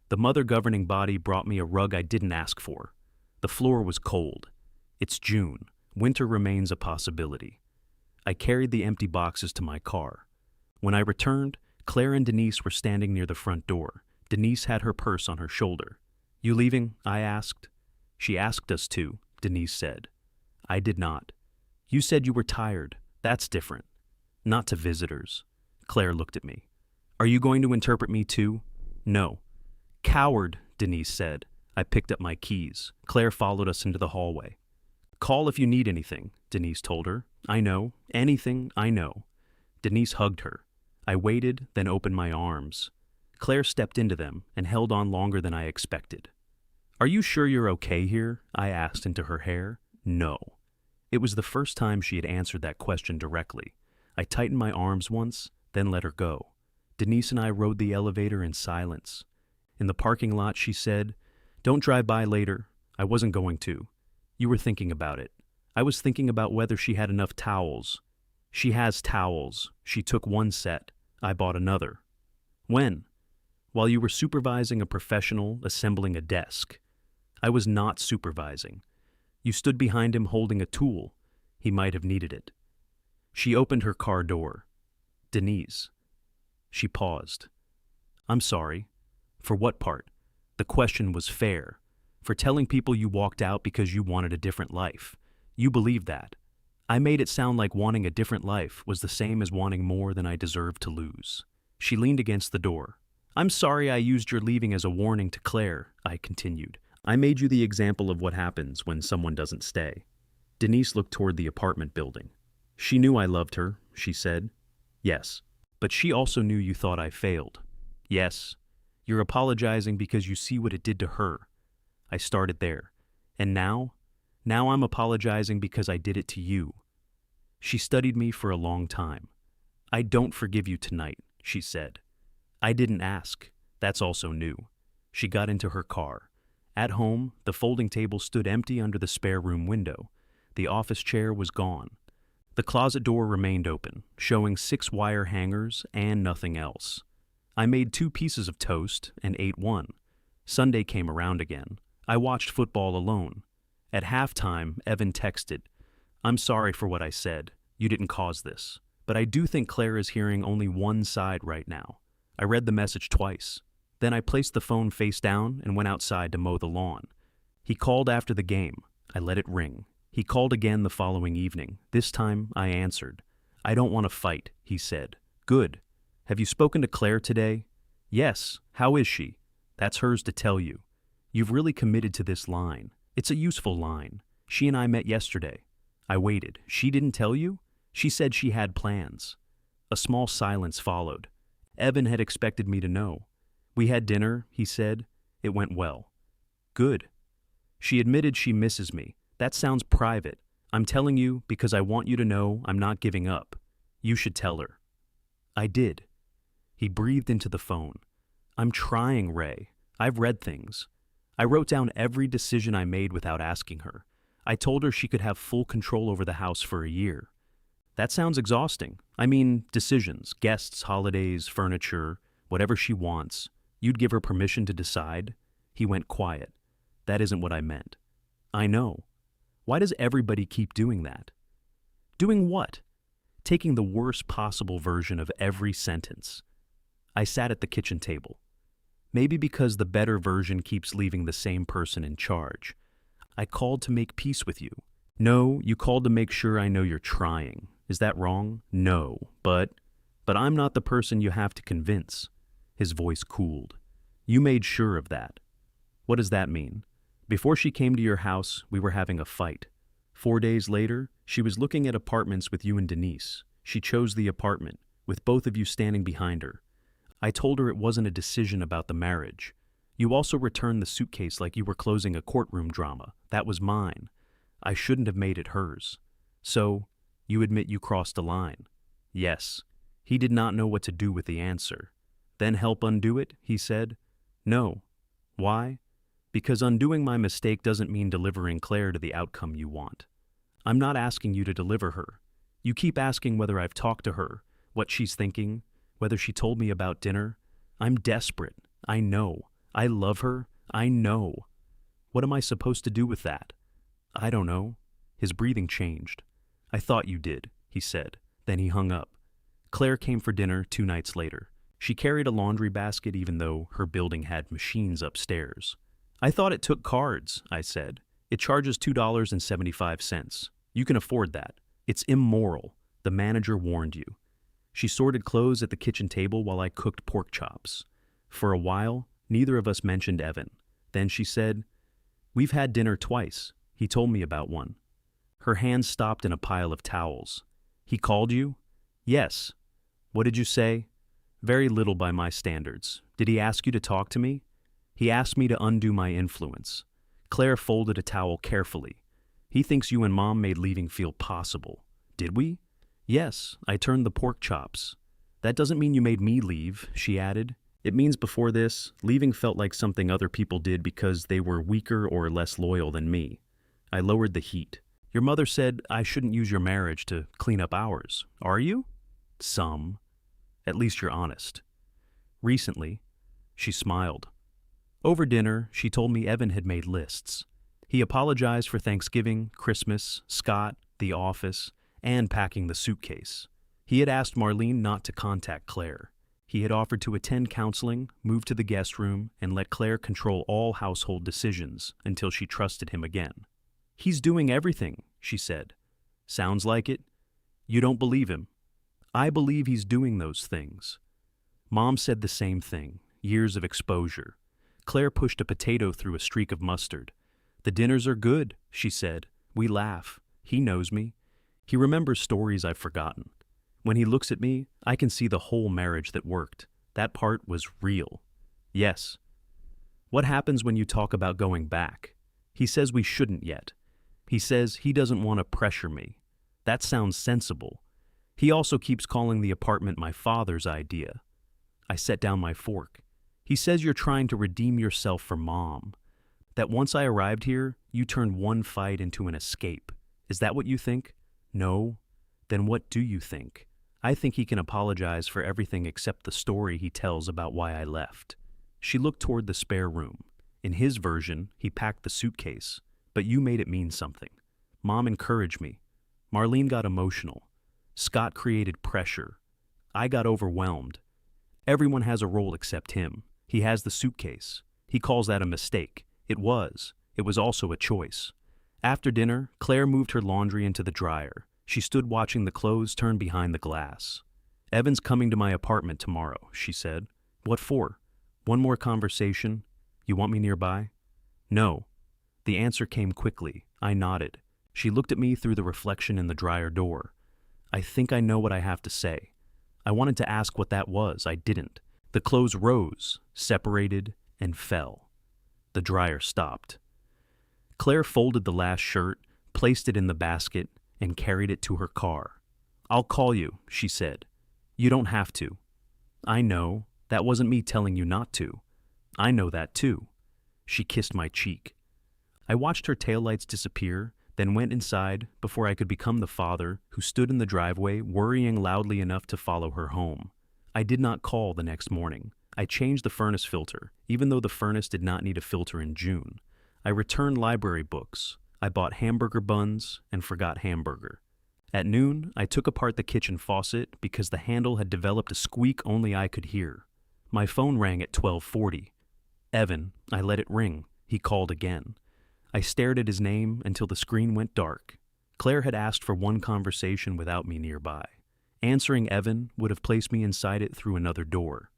The mother governing body brought me a rug I didn't ask for. The floor was cold. It's June. Winter remains a possibility. I carried the empty boxes to my car. When I returned, Claire and Denise were standing near the front door. Denise had her purse on her shoulder. "You leaving?" I asked. "She asked us to," Denise said. I did not. "You said you were tired. That's different." "Not to visitors." Claire looked at me. "Are you going to interpret me too?" "No." "Coward," Denise said. I picked up my keys. Claire followed us into the hallway. "Call if you need anything," Denise told her. "I know. Anything, I know." Denise hugged her. I waited, then opened my arms. Claire stepped into them and held on longer than I expected. "Are you sure you're okay here?" I asked into her hair. No. It was the first time she had answered that question directly. I tightened my arms once, then let her go. Denise and I rode the elevator in silence. In the parking lot, she said, "Don't drive by later." I wasn't going to. You were thinking about it. I was thinking about whether she had enough towels. She has towels. She took one set. I bought another. When? While you were supervising a professional assembling a desk. I was not supervising. You stood behind him holding a tool. He might have needed it. She opened her car door. Denise. She paused. I'm sorry. For what part? The question was fair. For telling people you walked out because you wanted a different life. You believed that. I made it sound like wanting a different life was the same as wanting more than I deserved to lose. She leaned against the door. I'm sorry I used your leaving as a warning to Claire, I continued. I made you the example of what happens when someone doesn't stay. Denise looked toward the apartment building. She knew I loved her, she said. Yes. But she also knew you thought I failed. Yes. You're apologizing because you see what it did to her. I started there. And now I'm apologizing because I did it to you. She studied me for a long time. I don't forgive you tonight, she said. I didn't ask. That's also new. She got into her car. At home, the folding table stood empty under the spare room window. The office chair was gone. The closet door remained open, showing 6 wire hangers and nothing else. I made 2 pieces of toast and ate one. Sunday came around again. I watched football alone. At halftime, Evan texted, I'm sorry for what I said. You didn't cause this. But I do think Claire is hearing only one side right now. I read the message twice. Then I placed the phone face down and went outside to mow the lawn. He called after the game. I let it ring. He called again the following evening. This time, I answered. I don't want to fight, he said. Good. Have you spoken to Claire today? Yes. How is she? That's hers to tell you. You've really committed to this line. It's a useful line. She and I met yesterday. I waited. She didn't tell you? She said she had plans. A small silence followed. Evan had expected me to know. We had dinner, he said. It went well. Good. She admitted she misses me. That sounds private. I'm telling you because I want you to know I'm not giving up. You should tell her. I did. He breathed into the phone. I'm trying, Ray. I've read things. I wrote down every decision I made without asking her. I told her she could have full control over the house for a year. That sounds exhausting. I mean, decisions, guests, holidays, furniture, whatever she wants. You'd give her permission to decide? He went quiet. That isn't what I meant. I know. Why does everybody keep doing that? Doing what? Taking the worst possible version of every sentence. I sat at the kitchen table. Maybe because the better version keeps leaving the same person in charge. I called to make peace with you. No, you called to make sure I know you're trying. Is that wrong? No, but I'm not the person you have to convince. His voice cooled. You made sure of that. What does that mean? Before she came to your house, we were having a fight. 4 days later, she was looking at apartments with you and Denise. She chose the apartment, with both of you standing behind her. I told her it wasn't a decision about the marriage. You also returned the suitcase like you were closing a courtroom drama. That was mine. I shouldn't have made it hers. So, you admit you crossed a line. Yes. He did not know what to do with the answer. Then help undo it, he said. No. Why? Because undoing my mistake doesn't mean delivering Claire to the outcome you want. I'm not asking you to deliver her. You keep asking whether I've talked to her, what she's thinking, whether she told me about dinner. I'm desperate. I know. I love her. I know. What am I supposed to do with that? I don't know. His breathing changed. I thought you did, he said. Then he hung up. Claire came for dinner 2 nights later. She carried a laundry basket even though her building had machines upstairs. I thought it took cards, I said. It charges $2.75. You can afford that. It's immoral. The manager warned you. She sorted clothes at the kitchen table while I cooked pork chops. For a while, neither of us mentioned Evan. Then she said, We've had dinner twice. He told me about one. Her hand stopped in a pile of towels. He called you? Yes. What did you say? Very little by my standards. Did he ask you to talk to me? He asked me to undo my influence. Claire folded a towel carefully. He thinks you and Mom made leaving feel possible. Did we? Yes, I turned the pork chops. That doesn't mean you made me leave, she added. It means before this, leaving felt like something other people did because they were weaker or less loyal than me. I lowered the heat. Your mother said I shouldn't use your marriage to clean up ours. Are you? Some. At least you're honest. Recently, she smiled. Over dinner, she told me Evan had made lists. He apologized for Thanksgiving, Christmas, Scott, the office, and packing the suitcase. He had asked Marlene not to contact Claire. He had offered to attend counseling, move to the guest room, and let Claire control all household decisions until she trusted him again. He's doing everything, she said. Sounds like it. You don't believe him. I believe he's doing those things. Mom said the same thing, years of exposure. Claire pushed a potato through a streak of mustard. The dinners are good, she said. We laugh. He knows me. He remembers stories I've forgotten. When he looks at me, I can see the whole marriage that worked. That part was real. Yes. What happens when you talk about going back? He says we shouldn't yet. He says he doesn't want to pressure me. That sounds sensible. He also keeps calling the apartment my father's idea. I set down my fork. He says you're trying to redeem yourself for Mom. That once I arrived here, you turned one fight into an escape. Is that what you think? No. Then what do you think? I think he can apologize for everything except the story he tells about why I left. She looked toward the spare room. In his version, he packed the suitcase. But you made it mean something. Mom encouraged me. Marlene got emotional. Scott created pressure. I got overwhelmed. Everyone has a role except him. He has the suitcase. He calls that a mistake. It was. It was also a choice. After dinner, Claire moved her laundry into the dryer. She stood watching the clothes turn behind the glass. Evan's coming to my apartment tomorrow, she said. What for? One more conversation? You want me nearby? No. The answer came quickly. I nodded. She looked at me through the reflection in the dryer door. I think I know what I have to say. I wanted to ask what that was. I didn't. The clothes rose, separated, and fell. The dryer stopped. Claire folded the last shirt, placed it in the basket, and carried it to her car. I'll call you, she said. You don't have to. I know. That wasn't me telling you not to. I know that too. She kissed my cheek. I watched her taillights disappear, then went inside before I could become the father who stood in the driveway worrying loudly enough to follow her home. I did not call the next morning. I changed the furnace filter, even though the furnace did not need a filter in June. I returned library books. I bought hamburger buns and forgot hamburger. At noon, I took apart the kitchen faucet because the handle had developed a squeak only I could hear. My phone rang at 12:40. Evan, I let it ring. He called again. I stared at his name until the screen went dark. Claire had asked for one conversation without me nearby. Answering Evan would have placed me inside it through another door.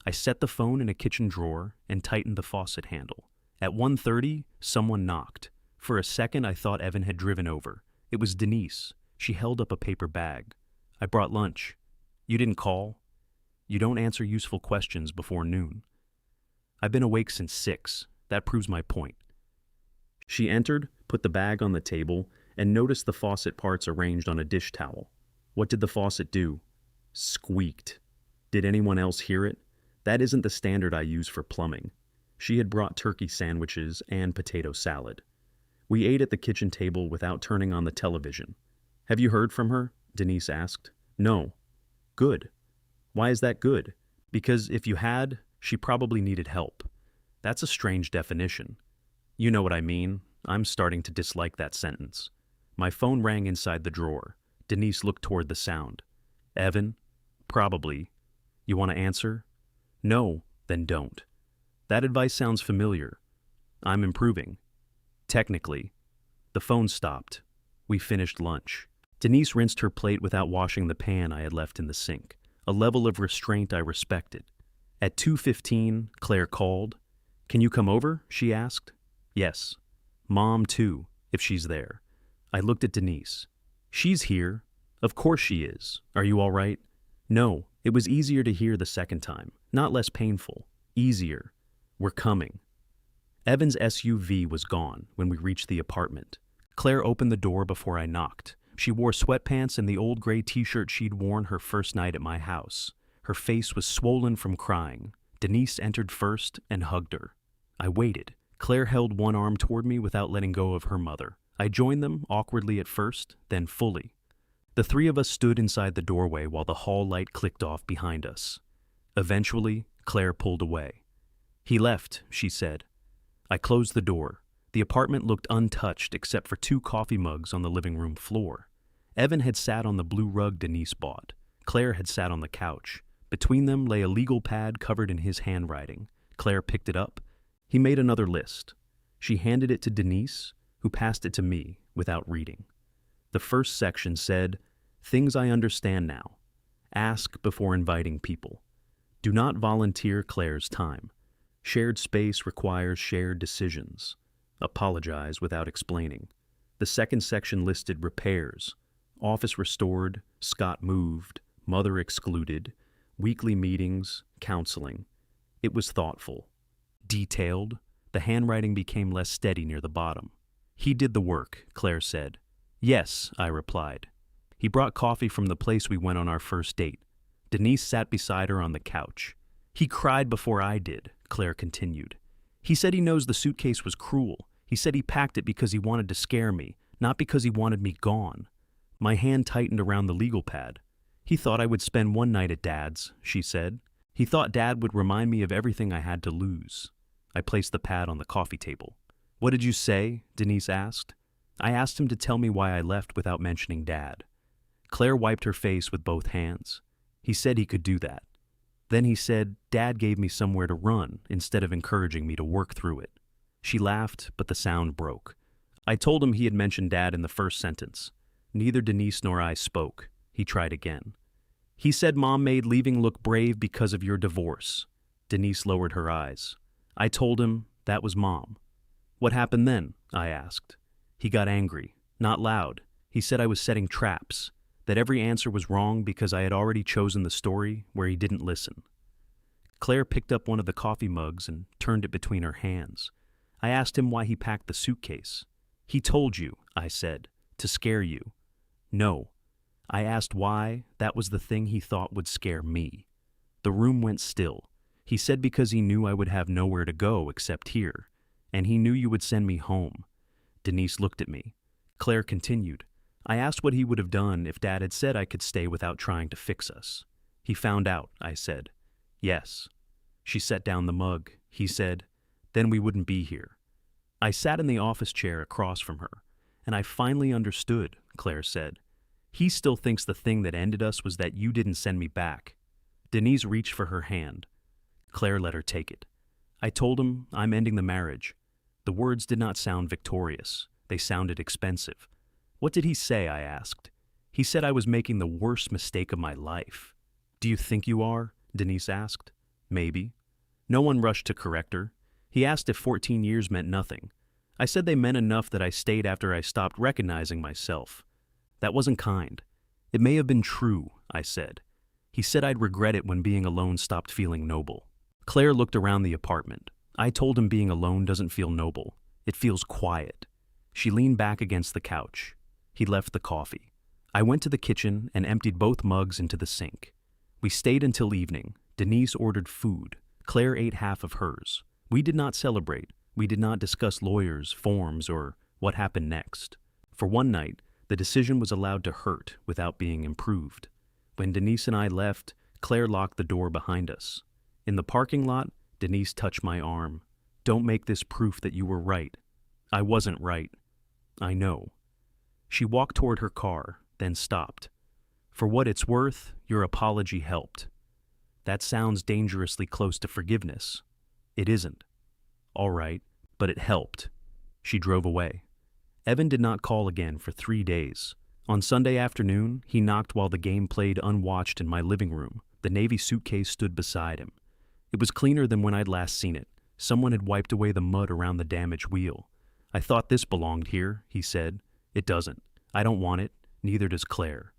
I set the phone in a kitchen drawer and tightened the faucet handle. At 1:30, someone knocked. For a second, I thought Evan had driven over. It was Denise. She held up a paper bag. I brought lunch. You didn't call? You don't answer useful questions before noon. I've been awake since 6. That proves my point. She entered, put the bag on the table, and noticed the faucet parts arranged on a dish towel. What did the faucet do? Squeaked. Did anyone else hear it? That isn't the standard I use for plumbing. She had brought turkey sandwiches and potato salad. We ate at the kitchen table without turning on the television. Have you heard from her? Denise asked. No. Good. Why is that good? Because if you had, she probably needed help. That's a strange definition. You know what I mean. I'm starting to dislike that sentence. My phone rang inside the drawer. Denise looked toward the sound. Evan? Probably. You want to answer? No, then don't. That advice sounds familiar. I'm improving. Technically. The phone stopped. We finished lunch. Denise rinsed her plate without washing the pan I had left in the sink, a level of restraint I respected. At 2:15, Claire called. Can you come over? She asked. Yes. Mom, too, if she's there. I looked at Denise. She's here. Of course she is. Are you all right? No, it was easier to hear the second time. Not less painful. Easier. We're coming. Evan's SUV was gone when we reached the apartment. Claire opened the door before I knocked. She wore sweatpants and the old gray t-shirt she'd worn her first night at my house. Her face was swollen from crying. Denise entered first and hugged her. I waited. Claire held one arm toward me without letting go of her mother. I joined them, awkwardly at first, then fully. The three of us stood inside the doorway while the hall light clicked off behind us. Eventually, Claire pulled away. "He left," she said. I closed the door. The apartment looked untouched except for 2 coffee mugs on the living room floor. Evan had sat on the blue rug Denise bought. Claire had sat on the couch. Between them lay a legal pad covered in his handwriting. Claire picked it up. He made another list. She handed it to Denise, who passed it to me without reading. The first section said, "Things I understand now. Ask before inviting people. Do not volunteer Claire's time. Shared space requires shared decisions. Apologize without explaining." The second section listed repairs. Office restored, Scott moved, mother excluded, weekly meetings, counseling. It was thoughtful. Detailed. The handwriting became less steady near the bottom. "He did the work," Claire said. "Yes," I replied. "He brought coffee from the place we went on our first date." Denise sat beside her on the couch. "He cried before I did," Claire continued. "He said he knows the suitcase was cruel. He said he packed it because he wanted to scare me, not because he wanted me gone." My hand tightened around the legal pad. "He thought I would spend one night at Dad's," she said. "He thought Dad would remind me of everything I had to lose." I placed the pad on the coffee table. "What did you say?" Denise asked. I asked him to tell me why I left without mentioning Dad. Claire wiped her face with both hands. "He said he could do that. Then he said Dad gave me somewhere to run instead of encouraging me to work through it." She laughed, but the sound broke. I told him he had mentioned Dad in the first sentence. Neither Denise nor I spoke. He tried again. "He said Mom made leaving look brave because of your divorce." Denise lowered her eyes. I told him that was Mom. "What happened then?" I asked. He got angry, not loud. He said I was setting traps, that every answer was wrong because I had already chosen the story where he didn't listen. Claire picked up one of the coffee mugs and turned it between her hands. I asked him why he packed the suitcase. "He told you," I said, "to scare you." "No." I asked why that was the thing he thought would scare me. The room went still. He said because he knew I would have nowhere to go except here, and he knew you would send me home. Denise looked at me. Claire continued. I asked what he would have done if Dad had said I could stay without trying to fix us. "He found out," I said. "Yes." She set down the mug. He said, "Then we wouldn't be here." I sat in the office chair across from her, and I finally understood, Claire said. "He still thinks the thing that ended us was that you didn't send me back." Denise reached for her hand. Claire let her take it. I told him I'm ending the marriage. The words did not sound victorious. They sounded expensive. "What did he say?" I asked. "He said I was making the worst mistake of my life." "Do you think you are?" Denise asked. "Maybe." No one rushed to correct her. He asked if 14 years meant nothing. I said they meant enough that I stayed after I stopped recognizing myself. That wasn't kind. "It may have been true," I said. He said I'd regret it when being alone stopped feeling noble. Claire looked around the apartment. I told him being alone doesn't feel noble. It feels quiet. She leaned back against the couch. He left the coffee. I went to the kitchen and emptied both mugs into the sink. We stayed until evening. Denise ordered food. Claire ate half of hers. We did not celebrate. We did not discuss lawyers, forms, or what happened next. For one night, the decision was allowed to hurt without being improved. When Denise and I left, Claire locked the door behind us. In the parking lot, Denise touched my arm. "Don't make this proof that you were right." I wasn't right. I know. She walked toward her car, then stopped. "For what it's worth, your apology helped." That sounds dangerously close to forgiveness. It isn't. All right, but it helped. She drove away. Evan did not call again for 3 days. On Sunday afternoon, he knocked while the game played unwatched in my living room. The Navy suitcase stood beside him. It was cleaner than when I'd last seen it. Someone had wiped away the mud around the damaged wheel. "I thought this belonged here," he said. "It doesn't. I don't want it. Neither does Claire."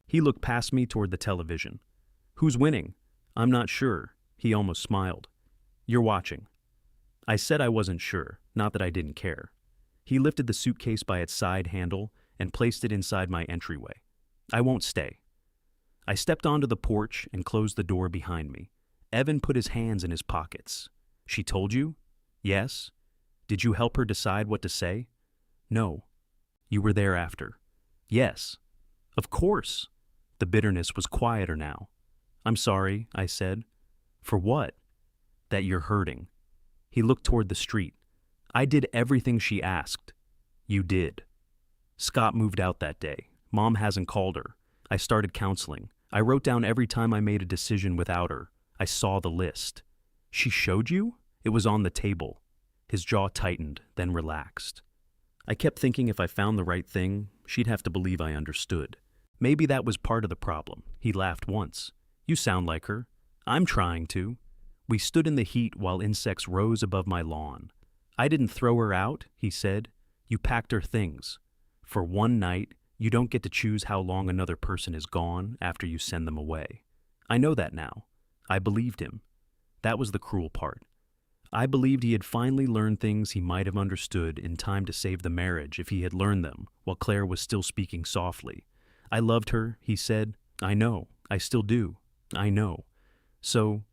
He looked past me toward the television. "Who's winning?" "I'm not sure." He almost smiled. "You're watching." I said I wasn't sure, not that I didn't care. He lifted the suitcase by its side handle and placed it inside my entryway. I won't stay. I stepped onto the porch and closed the door behind me. Evan put his hands in his pockets. She told you? Yes. Did you help her decide what to say? No. You were there after? Yes. Of course. The bitterness was quieter now. I'm sorry, I said. For what? That you're hurting. He looked toward the street. I did everything she asked. You did. Scott moved out that day. Mom hasn't called her. I started counseling. I wrote down every time I made a decision without her. I saw the list. She showed you? It was on the table. His jaw tightened, then relaxed. I kept thinking if I found the right thing, she'd have to believe I understood. Maybe that was part of the problem. He laughed once. You sound like her. I'm trying to. We stood in the heat while insects rose above my lawn. I didn't throw her out, he said. You packed her things. For one night, you don't get to choose how long another person is gone after you send them away. I know that now. I believed him. That was the cruel part. I believed he had finally learned things he might have understood in time to save the marriage if he had learned them while Claire was still speaking softly. I loved her, he said. I know. I still do. I know. So,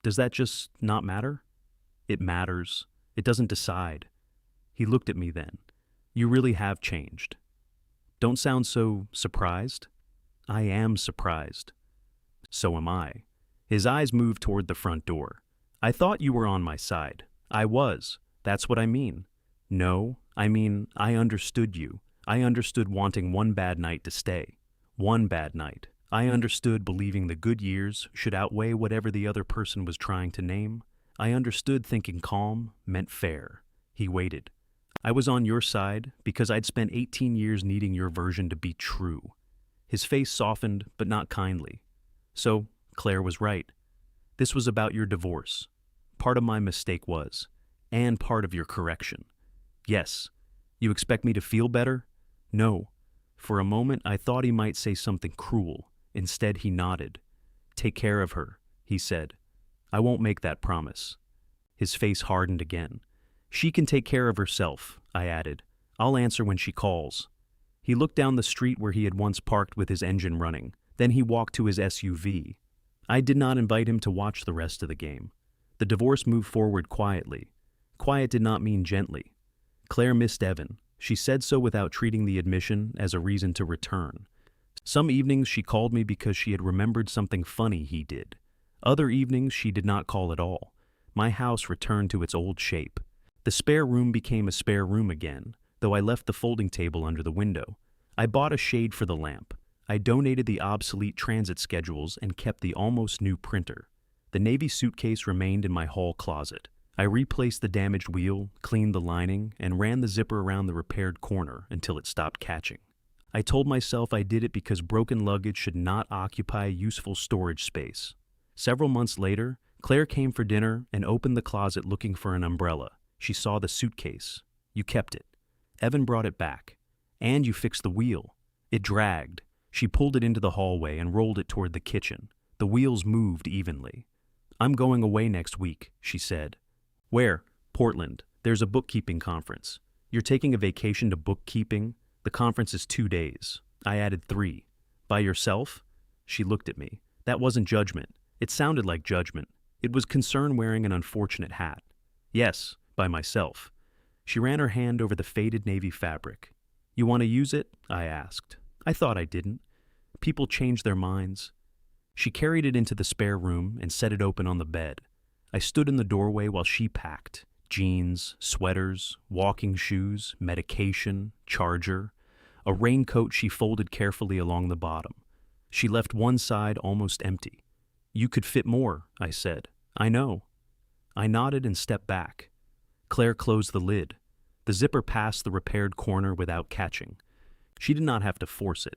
does that just not matter? It matters. It doesn't decide. He looked at me then. You really have changed. Don't sound so surprised. I am surprised. So am I. His eyes moved toward the front door. I thought you were on my side. I was. That's what I mean. No, I mean, I understood you. I understood wanting one bad night to stay. One bad night. I understood believing the good years should outweigh whatever the other person was trying to name. I understood thinking calm meant fair. He waited. I was on your side because I'd spent 18 years needing your version to be true. His face softened, but not kindly. So, Claire was right. This was about your divorce. Part of my mistake was, and part of your correction. Yes. You expect me to feel better? No. For a moment, I thought he might say something cruel. Instead, he nodded. Take care of her, he said. I won't make that promise. His face hardened again. She can take care of herself, I added. I'll answer when she calls. He looked down the street where he had once parked with his engine running. Then he walked to his SUV. I did not invite him to watch the rest of the game. The divorce moved forward quietly. Quiet did not mean gently. Claire missed Evan. She said so without treating the admission as a reason to return. Some evenings she called me because she had remembered something funny he did. Other evenings she did not call at all. My house returned to its old shape. The spare room became a spare room again, though I left the folding table under the window. I bought a shade for the lamp. I donated the obsolete transit schedules and kept the almost new printer. The navy suitcase remained in my hall closet. I replaced the damaged wheel, cleaned the lining, and ran the zipper around the repaired corner until it stopped catching. I told myself I did it because broken luggage should not occupy useful storage space. Several months later, Claire came for dinner and opened the closet looking for an umbrella. She saw the suitcase. You kept it. Evan brought it back. And you fixed the wheel. It dragged. She pulled it into the hallway and rolled it toward the kitchen. The wheels moved evenly. I'm going away next week, she said. Where? Portland. There's a bookkeeping conference. You're taking a vacation to bookkeeping? The conference is 2 days. I added 3. By yourself? She looked at me. That wasn't judgment. It sounded like judgment. It was concern wearing an unfortunate hat. Yes, by myself. She ran her hand over the faded navy fabric. You want to use it? I asked. I thought I didn't. People change their minds. She carried it into the spare room and set it open on the bed. I stood in the doorway while she packed. Jeans, sweaters, walking shoes, medication, charger. A raincoat she folded carefully along the bottom. She left one side almost empty. You could fit more, I said. I know. I nodded and stepped back. Claire closed the lid. The zipper passed the repaired corner without catching. She did not have to force it.